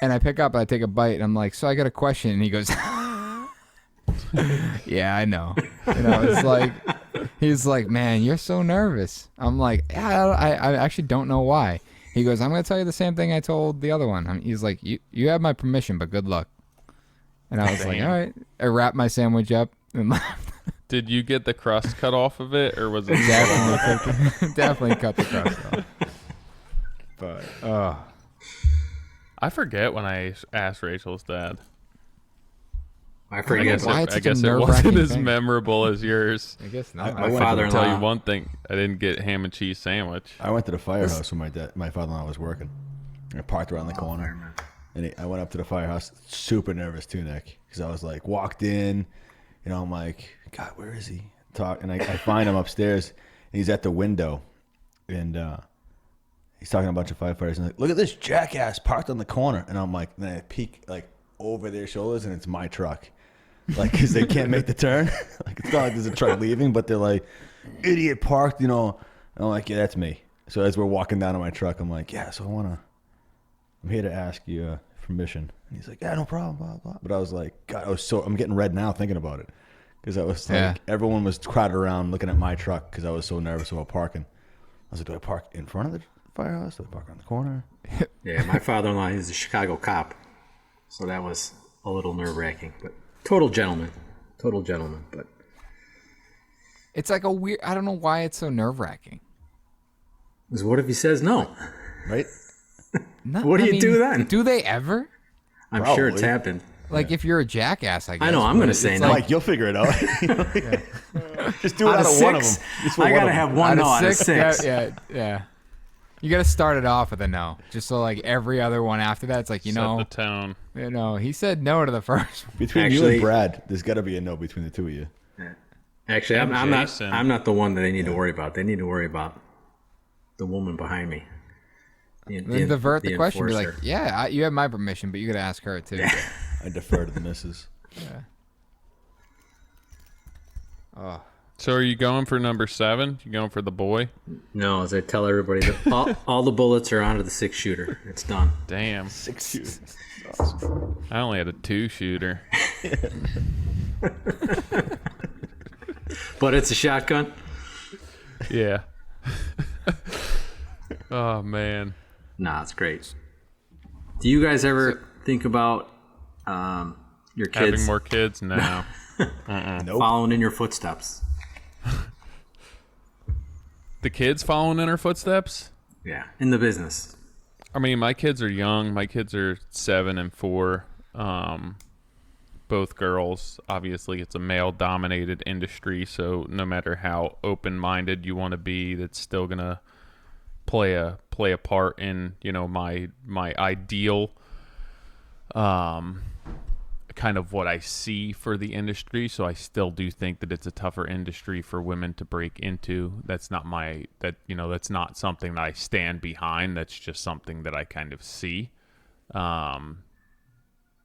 And I pick up, I take a bite, and I'm like, so I got a question. And he goes, yeah, I know. It's like, he's like, man, you're so nervous. I'm like, yeah, I actually don't know why. He goes, I'm going to tell you the same thing I told the other one. He's like, you have my permission, but good luck. And I was like, all right. I wrapped my sandwich up and left.
Did you get the crust cut off of it, or was it
Definitely cut the crust off. But,
I forget when I asked Rachel's dad.
I forget.
Why it's
I
such a
guess it
nerve-wracking
wasn't as
thing.
memorable as yours.
I guess not.
My
went
father
I'll
in
tell you
law.
one thing: I didn't get ham and cheese sandwich.
I went to the firehouse when my father-in-law was working. I parked around the corner, and I went up to the firehouse, super nervous too, Nick, because I was like, walked in, I'm like, God, where is he? And I find him upstairs, and he's at the window, and he's talking to a bunch of firefighters, and like, look at this jackass parked on the corner, and I'm like, then I peek like over their shoulders, and it's my truck, like, because they can't make the turn, like it's not like there's a truck leaving, but they're like, idiot parked, and I'm like, yeah, that's me. So as we're walking down to my truck, I'm like, yeah, so I'm here to ask you permission. And he's like, yeah, no problem, blah, blah. But I was like, God, I'm getting red now thinking about it. Because I was like, everyone was crowded around looking at my truck because I was so nervous about parking. I was like, do I park in front of the firehouse? Do I park around the corner?
Yeah, my father-in-law, he's a Chicago cop. So that was a little nerve-wracking. But total gentleman. But
It's like a weird, I don't know why it's so nerve-wracking.
Because what if he says no?
Right?
No,
What do you do then?
Do they ever?
I'm
Probably.
sure it's happened.
Like if you're a jackass, I guess.
I know, I'm going to say no.
Like, you'll figure it out. Just do it out of one of them.
I got to have one no out of six.
Yeah. You got to start it off with a no. Just so like every other one after that, it's like,
Set the tone.
He said no to the first one.
Between you and Brad, there's got to be a no between the two of you.
Actually, I'm not the one that they need to worry about. They need to worry about the woman behind me.
Then divert the question. Be like, yeah, you have my permission, but you got to ask her too.
Yeah.
I defer to the missus.
Yeah. Oh.
So are you going for number 7? You going for the boy?
No, as I tell everybody, all the bullets are onto the 6-shooter. It's done.
Damn.
6-shooter. Awesome.
I only had a 2-shooter.
But it's a shotgun?
Yeah. Oh, man.
Nah, it's great. Do you guys ever think about your kids
Having more kids? No.
Nope.
following in your footsteps?
The kids following in her footsteps?
Yeah, in the business.
I mean, my kids are young. My kids are 7 and 4. Both girls. Obviously, it's a male-dominated industry, so no matter how open-minded you want to be, that's still gonna play a part in my ideal kind of what I see for the industry. So I still do think that it's a tougher industry for women to break into. That's not that's not something that I stand behind. That's just something that I kind of see.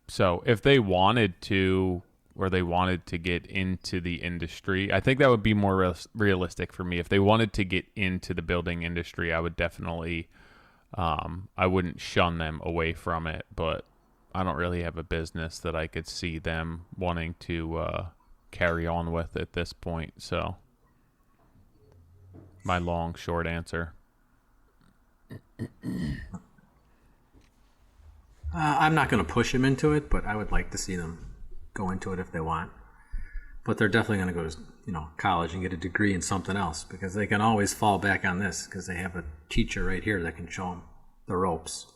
So if they wanted to, or they wanted to get into the industry, I think that would be more realistic for me. If they wanted to get into the building industry, I would definitely, I wouldn't shun them away from it, but I don't really have a business that I could see them wanting to carry on with at this point. So my long, short answer.
I'm not going to push them into it, but I would like to see them go into it if they want. But they're definitely going to go to college and get a degree in something else, because they can always fall back on this because they have a teacher right here that can show them the ropes.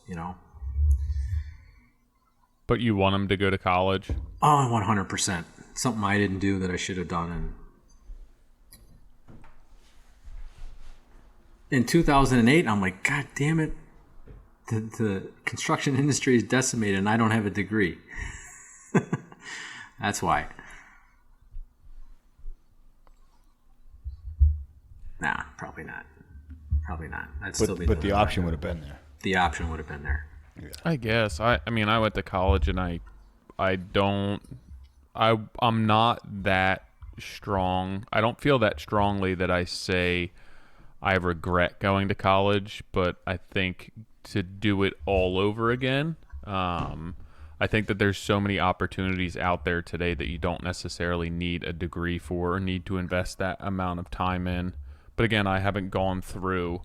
But you want them to go to college?
Oh, 100%. Something I didn't do that I should have done. And in 2008, I'm like, God damn it. The construction industry is decimated and I don't have a degree. That's why. Nah, probably not.
But the option would have been there.
The option would have been there.
Yeah.
I guess. I mean, I went to college and I'm not that strong. I don't feel that strongly that I say I regret going to college, but I think to do it all over again, I think that there's so many opportunities out there today that you don't necessarily need a degree for or need to invest that amount of time in. But again, I haven't gone through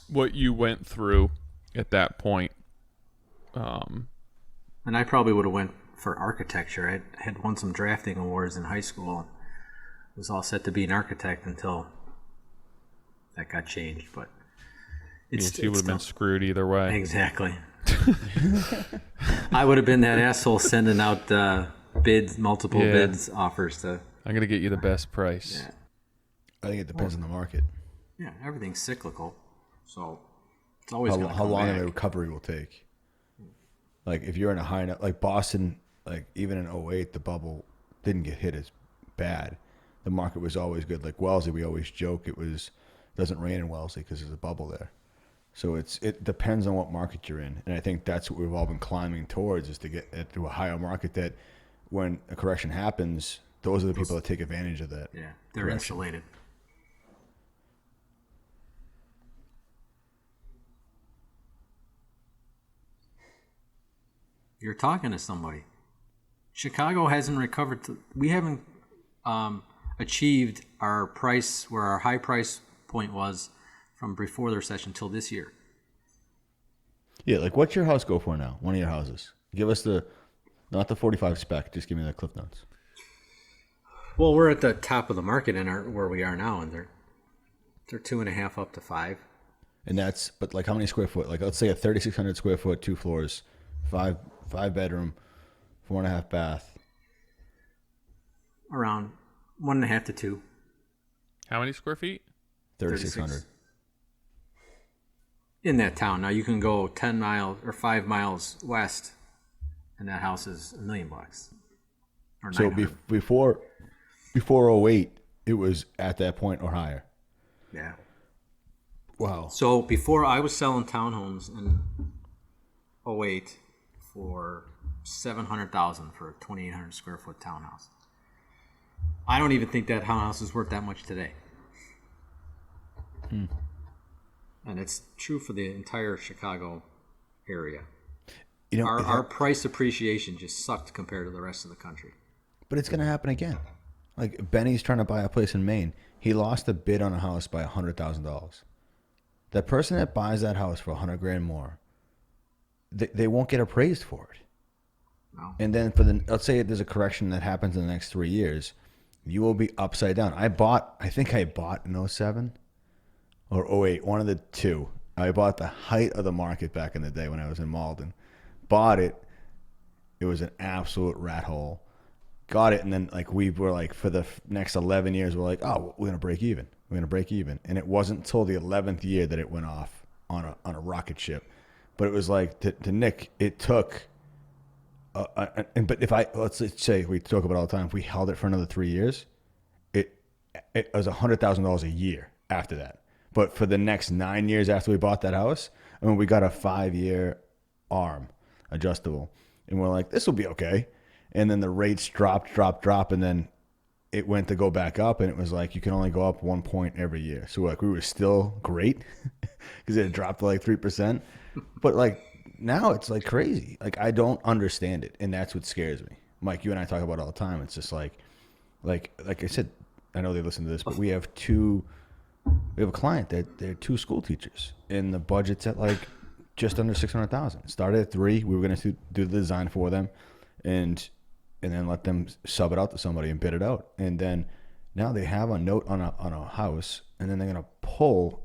what you went through at that point.
And I probably would have went for architecture. I had won some drafting awards in high school and was all set to be an architect until that got changed. But
you would have been screwed either way.
Exactly. I would have been that asshole sending out multiple bids, offers to.
I'm gonna get you the best price.
Yeah.
I think it depends on the market.
Yeah, everything's cyclical, so it's always
how long the recovery will take. Like if you're in a high, like Boston, like even in '08, the bubble didn't get hit as bad. The market was always good. Like Wellesley, we always joke it doesn't rain in Wellesley because there's a bubble there. So it depends on what market you're in, and I think that's what we've all been climbing towards, is to get to a higher market that when a correction happens, those are the people that take advantage of that.
Yeah, they're insulated. you're talking to somebody. Chicago hasn't recovered. We haven't achieved our price where our high price point was from before the recession till this year.
Yeah, like what's your house go for now? One of your houses. Give us not the 45 spec. Just give me the Cliff Notes.
Well, we're at the top of the market where we are now, and they're 2.5 up to 5.
And but like how many square foot? Like let's say a 3,600 square foot, 2 floors, five bedroom, 4.5 bath.
Around 1.5 to 2.
How many square feet?
3,600.
In that town. Now you can go 10 miles or 5 miles west, and that house is $1 million bucks.
So before 08, it was at that point or higher.
Yeah.
Wow.
So before I was selling townhomes in 08 for $700,000 for a 2,800 square foot townhouse. I don't even think that townhouse is worth that much today. And it's true for the entire Chicago area.
You know,
our price appreciation just sucked compared to the rest of the country.
But it's going to happen again. Like Benny's trying to buy a place in Maine. He lost a bid on a house by $100,000. That person that buys that house for $100,000 more, they won't get appraised for it.
No.
And then let's say there's a correction that happens in the next 3 years, you will be upside down. I think I bought in 07 or 08, one of the two. I bought the height of the market back in the day when I was in Malden. Bought it. It was an absolute rat hole. Got it, and then like we were like for the next 11 years, we're like, oh, we're gonna break even. We're gonna break even, and it wasn't until the 11th year that it went off on a rocket ship. But it was like to Nick, it took. But let's say we talk about it all the time, if we held it for another 3 years, it was $100,000 a year after that. But for the next 9 years after we bought that house, I mean, we got a 5-year ARM adjustable, and we're like, this will be okay. And then the rates dropped, and then it went to go back up, and it was like you can only go up 1 point every year. So like we were still great because it dropped to like 3%, but like now it's like crazy. Like I don't understand it, and that's what scares me. Mike, you and I talk about it all the time. It's just like I said, I know they listen to this, but we have a client that they're 2 school teachers, and the budget's at like just under $600,000. Started at 3. We were going to do the design for them, and then let them sub it out to somebody and bid it out. And then now they have a note on a house, and then they're going to pull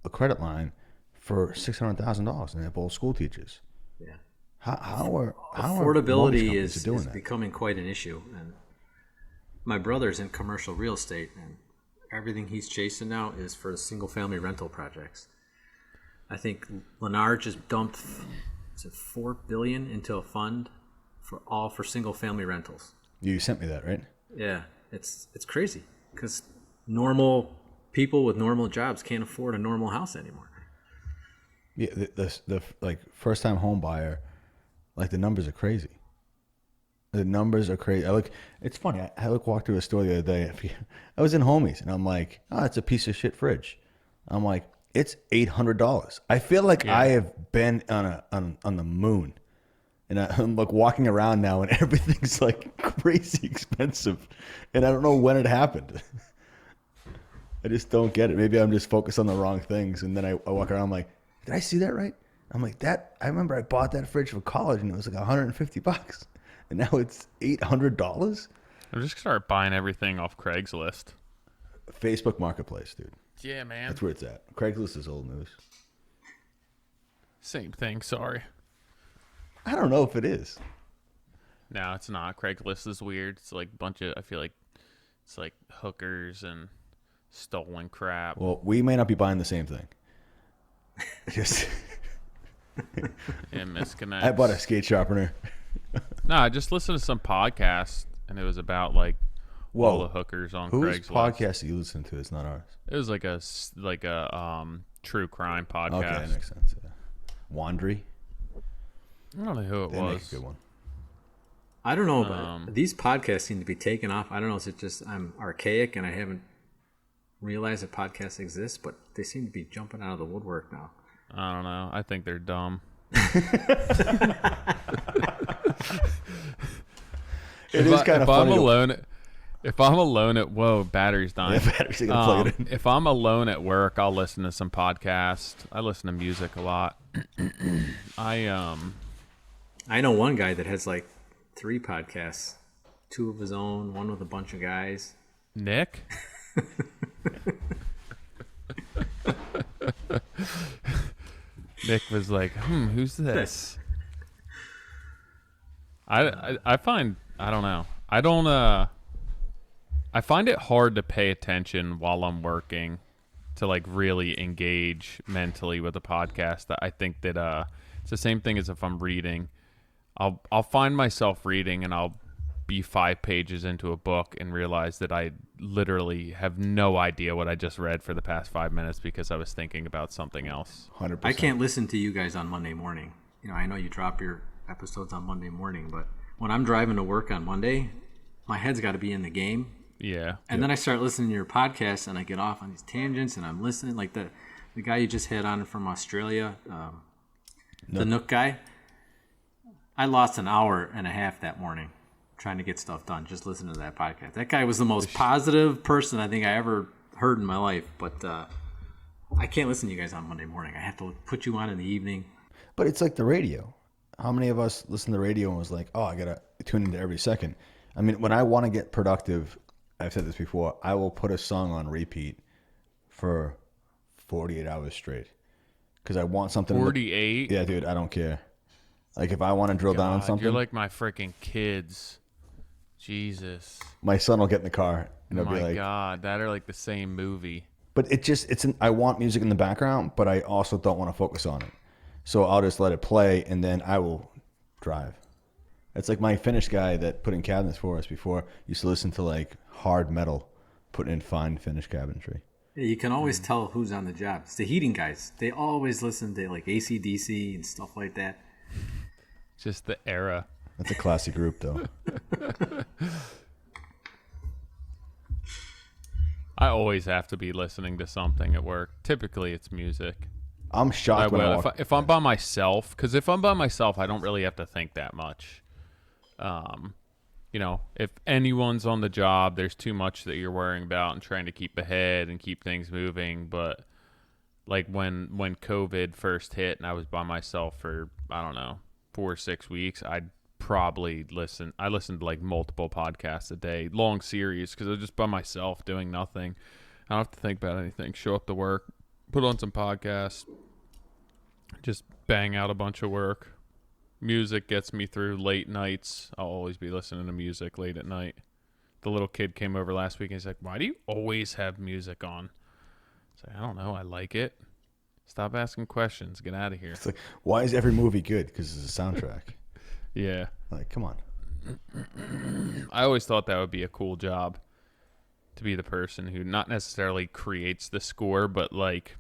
a credit line for $600,000, and they're both school teachers.
Yeah.
How
affordability is
doing that?
Becoming quite an issue. And my brother's in commercial real estate, and everything he's chasing now is for single family rental projects. I think Lennar just dumped $4 billion into a fund for single family rentals.
You sent me that, right?
Yeah, it's crazy because normal people with normal jobs can't afford a normal house anymore.
Yeah, the like first time home buyer, like the numbers are crazy. The numbers are crazy. It's funny. I walked through a store the other day. I was in Homies, and I'm like, oh, it's a piece of shit fridge. I'm like, it's $800. I feel like I have been on the moon. And I'm like walking around now, and everything's like crazy expensive, and I don't know when it happened. I just don't get it. Maybe I'm just focused on the wrong things, and then I walk around, I'm like, did I see that right? I'm like, I remember I bought that fridge for college, and it was like $150, and now it's $800.
I'm just gonna start buying everything off Craigslist.
Facebook Marketplace, dude.
Yeah, man.
That's where it's at. Craigslist is old news.
Same thing. Sorry.
I don't know if it is.
No, it's not. Craigslist is weird. It's like a bunch of, I feel like it's like hookers and stolen crap.
Well, we may not be buying the same thing. Just
Yeah, misconnects.
I bought a skate sharpener.
No, I just listened to some podcast, and it was about like all the hookers on
Whose
Craigslist.
podcast that you listen to? It's not ours.
It was like a true crime podcast.
Okay, that makes sense. Yeah. Wandry.
I don't know who it
They
was.
make a good one.
I don't know, but these podcasts seem to be taking off. I don't know, is it just I'm archaic and I haven't realized that podcasts exist, but they seem to be jumping out of the woodwork now.
I don't know. I think they're dumb.
It is kind of funny.
If I'm alone at battery's dying.
Yeah, batteries, you gotta plug it in.
If I'm alone at work, I'll listen to some podcasts. I listen to music a lot. I
know one guy that has like 3 podcasts, 2 of his own, 1 with a bunch of guys.
Nick. Nick was like, who's this? I find, I don't know. I find it hard to pay attention while I'm working to like really engage mentally with a podcast. I think that it's the same thing as if I'm reading. I'll find myself reading and I'll be 5 pages into a book and realize that I literally have no idea what I just read for the past 5 minutes because I was thinking about something else.
100%.
I can't listen to you guys on Monday morning. I know you drop your episodes on Monday morning, but when I'm driving to work on Monday, my head's got to be in the game.
Yeah.
And then I start listening to your podcast and I get off on these tangents and I'm listening. Like the guy you just had on from Australia, the Nook guy, I lost an hour and a half that morning trying to get stuff done, just listening to that podcast. That guy was the most positive person I think I ever heard in my life, but I can't listen to you guys on Monday morning. I have to put you on in the evening.
But it's like the radio. How many of us listen to the radio and was like, oh, I got to tune into every second? I mean, when I want to get productive, I've said this before, I will put a song on repeat for 48 hours straight because I want something.
48?
Yeah, dude, I don't care. Like if I want to drill down on something.
You're like my freaking kids. Jesus.
My son will get in the car and he'll be like,
God, that are like the same movie.
But I want music in the background, but I also don't want to focus on it. So I'll just let it play and then I will drive. It's like my Finnish guy that put in cabinets for us before used to listen to like hard metal, putting in fine Finnish cabinetry.
Yeah, you can always tell who's on the job. It's the heating guys. They always listen to like AC/DC and stuff like that.
Just the era.
That's a classy group, though.
I always have to be listening to something at work. Typically, it's music.
I'm shocked when I walk.
If I'm by myself, because if I'm by myself, I don't really have to think that much. If anyone's on the job, there's too much that you're worrying about and trying to keep ahead and keep things moving. But like when COVID first hit and I was by myself for, I don't know, 4 or 6 weeks, I'd probably listen. I listened to like multiple podcasts a day, long series, because I was just by myself doing nothing. I don't have to think about anything. Show up to work, put on some podcasts, just bang out a bunch of work. Music gets me through late nights. I'll always be listening to music late at night. The little kid came over last week and he's like, why do you always have music on? I was like, I don't know. I like it. Stop asking questions. Get out of here.
It's like, why is every movie good? Because it's a soundtrack.
Yeah.
Like, come on.
I always thought that would be a cool job, to be the person who not necessarily creates the score, but like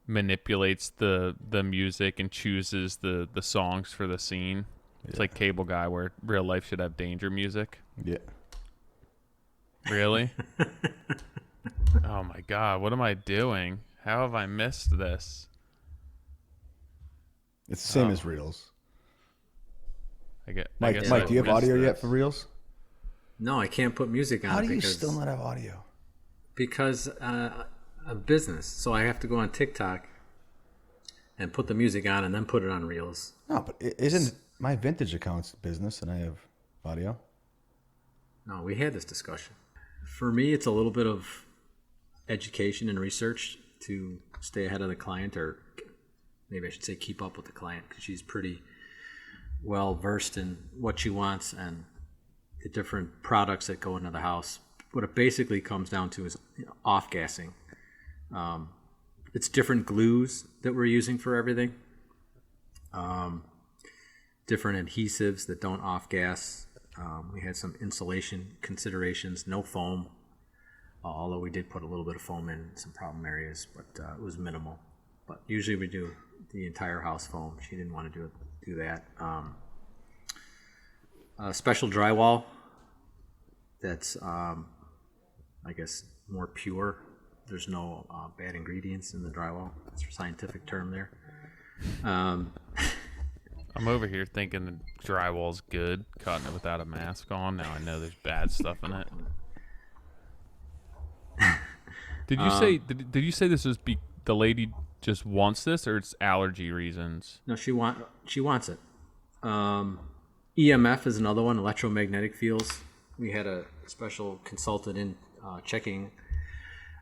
manipulates the music and chooses the songs for the scene. It's like Cable Guy, where real life should have danger music.
Yeah.
Really? Oh my God, what am I doing? How have I missed this?
It's the same as Reels.
I guess
Mike, do you have audio yet for Reels?
No, I can't put music on.
How do you still not have audio?
Because of business. So I have to go on TikTok and put the music on and then put it on Reels.
No, but isn't my vintage account's business and I have audio?
No, we had this discussion. For me, it's a little bit of education and research to stay ahead of the client, or maybe I should say keep up with the client, because she's pretty well versed in what she wants and the different products that go into the house. What it basically comes down to is off-gassing. It's different glues that we're using for everything. Different adhesives that don't off-gas. We had some insulation considerations, no foam. Although we did put a little bit of foam in some problem areas, but it was minimal. But usually we do the entire house foam. She didn't want to do that. Special drywall that's, I guess, more pure. There's no bad ingredients in the drywall. That's a scientific term there.
I'm over here thinking the drywall's good, cutting it without a mask on. Now I know there's bad stuff in it. Did you say? Did you say this was the lady just wants this, or it's allergy reasons?
No, she wants it. EMF is another one, electromagnetic fields. We had a special consultant in checking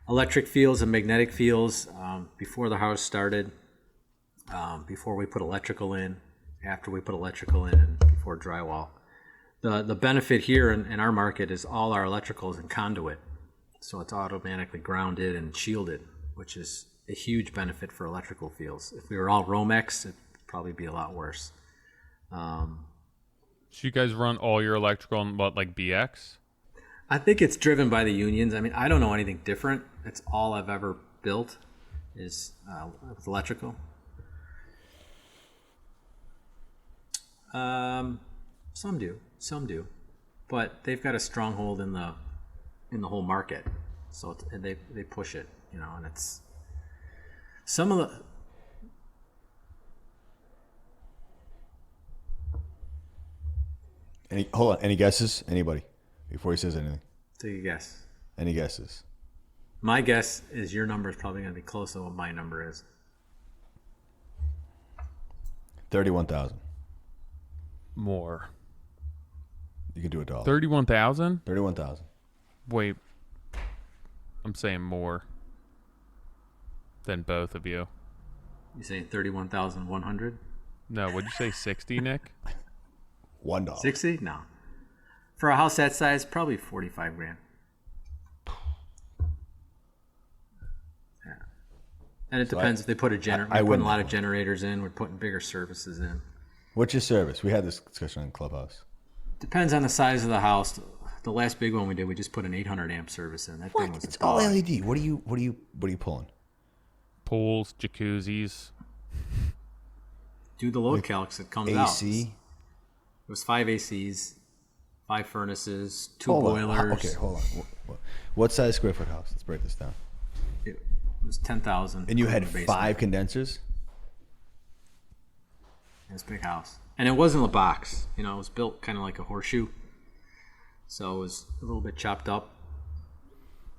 electric fields and magnetic fields before the house started, before we put electrical in, after we put electrical in, and before drywall. The benefit here in our market is all our electrical is in conduit, so it's automatically grounded and shielded, which is a huge benefit for electrical fields. If we were all Romex, it'd probably be a lot worse.
So you guys run all your electrical on what, like BX?
I think it's driven by the unions. I mean, I don't know anything different. It's all I've ever built is with electrical. Some do, but they've got a stronghold in the whole market, so they push it, you know, and it's some of the.
Hold on. Any guesses? Anybody? Before he says anything.
Take a guess.
Any guesses?
My guess is your number is probably going to be close to what my number is.
31,000.
More.
You can do $1.
31,000?
31,000.
Wait. I'm saying more than both of you.
You saying 31,100?
No, what'd you say, 60, Nick?
$1.
60? No. For a house that size, probably 45 grand. Yeah. And it depends if they put a generator. We're putting a lot of generators in. We're putting bigger services in.
What's your service? We had this discussion in Clubhouse.
Depends on the size of the house. The last big one we did, we just put an 800 amp service in. That thing was
It's all LED. What are you pulling?
Pools, jacuzzis.
Do the load calcs. It comes out.
AC.
It was 5 ACs, 5 furnaces, 2 boilers.
Okay, hold on. What size square foot house? Let's break this down.
It was 10,000.
And you had 5 condensers?
It was a big house. And it wasn't a box. You know, it was built kind of like a horseshoe. So it was a little bit chopped up.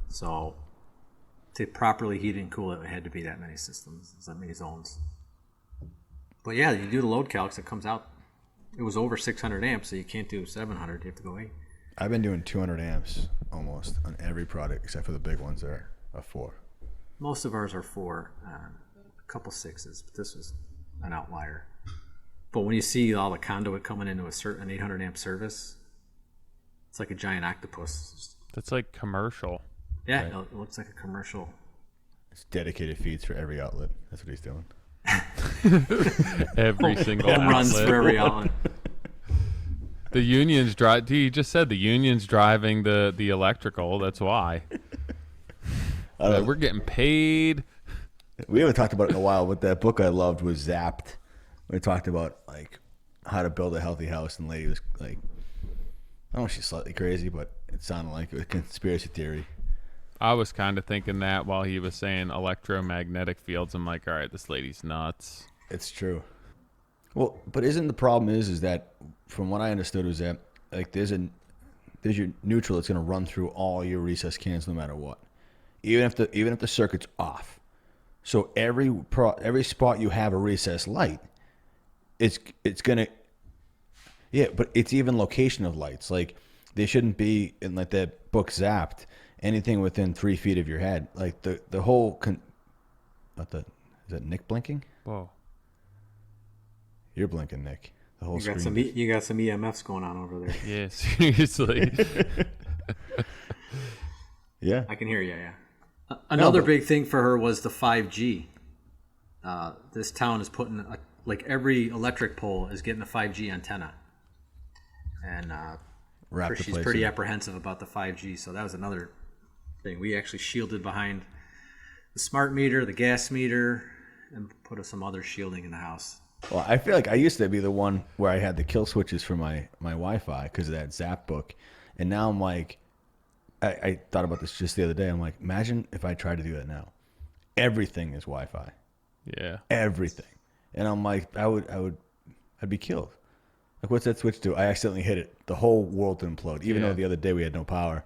So to properly heat and cool it, it had to be that many systems, that many zones. But yeah, you do the load calcs, it comes out. It was over 600 amps, so you can't do 700. You have to go 8.
I've been doing 200 amps almost on every product except for the big ones that are 4.
Most of ours are 4, a couple 6s, but this was an outlier. But when you see all the conduit coming into an 800 amp service, it's like a giant octopus.
That's like commercial.
Yeah, right. It looks like a commercial.
It's dedicated feeds for every outlet. That's what he's doing.
Every single
home runs for every outlet.
The unions drive. You just said the unions driving the electrical. That's why. We're getting paid.
We haven't talked about it in a while, but that book I loved was Zapped. We talked about like how to build a healthy house, and the lady was like, I don't know if she's slightly crazy, but it sounded like a conspiracy theory.
I was kind of thinking that while he was saying electromagnetic fields. I'm like, all right, this lady's nuts.
It's true. Well, but isn't the problem is that from what I understood was that like there's your neutral that's going to run through all your recess cans no matter what, even if the circuit's off. So every spot you have a recess light, it's gonna. Yeah, but it's even location of lights. Like they shouldn't be in like that book Zapped. Anything within 3 feet of your head, like the whole. Is that Nick blinking?
Whoa.
You're blinking, Nick. The whole
screen. You got some EMFs going on over there.
Yeah, seriously.
Yeah.
I can hear you, yeah. Another big thing for her was the 5G. This town is putting, like every electric pole is getting a 5G antenna. And she's pretty apprehensive about the 5G, so that was another thing. We actually shielded behind the smart meter, the gas meter, and put some other shielding in the house.
Well, I feel like I used to be the one where I had the kill switches for my Wi-Fi because of that Zap book. And now I'm like, I thought about this just the other day. I'm like, imagine if I tried to do that now. Everything is Wi-Fi.
Yeah.
Everything. And I'm like, I would I'd be killed. Like, what's that switch do? I accidentally hit it. The whole world would implode, even though the other day we had no power.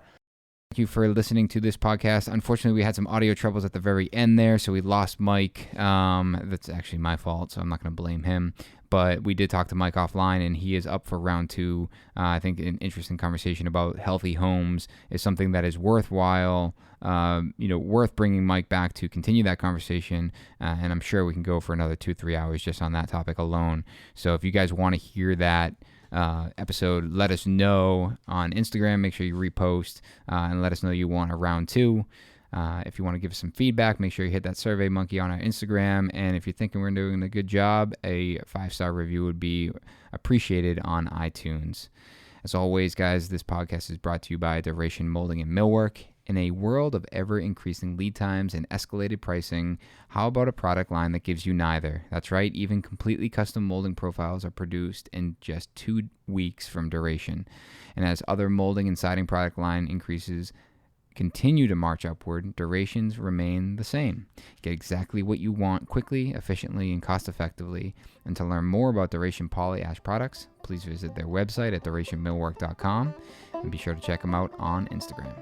Thank you for listening to this podcast. Unfortunately, we had some audio troubles at the very end there, so we lost Mike. That's actually my fault, so I'm not going to blame him. But we did talk to Mike offline, and he is up for round 2. I think an interesting conversation about healthy homes is something that is worthwhile, worth bringing Mike back to continue that conversation. And I'm sure we can go for another 2-3 hours just on that topic alone. So if you guys want to hear that episode, let us know on Instagram. Make sure you repost and let us know you want a round 2. If you want to give us some feedback, make sure you hit that Survey Monkey on our Instagram. And if you're thinking we're doing a good job, a 5-star review would be appreciated on iTunes. As always, guys, this podcast is brought to you by Duration Moulding and Millwork. In a world of ever-increasing lead times and escalated pricing, how about a product line that gives you neither? That's right, even completely custom molding profiles are produced in just 2 weeks from Duration. And as other molding and siding product line increases continue to march upward, durations remain the same. Get exactly what you want quickly, efficiently, and cost-effectively. And to learn more about Duration Poly Ash products, please visit their website at durationmillwork.com and be sure to check them out on Instagram.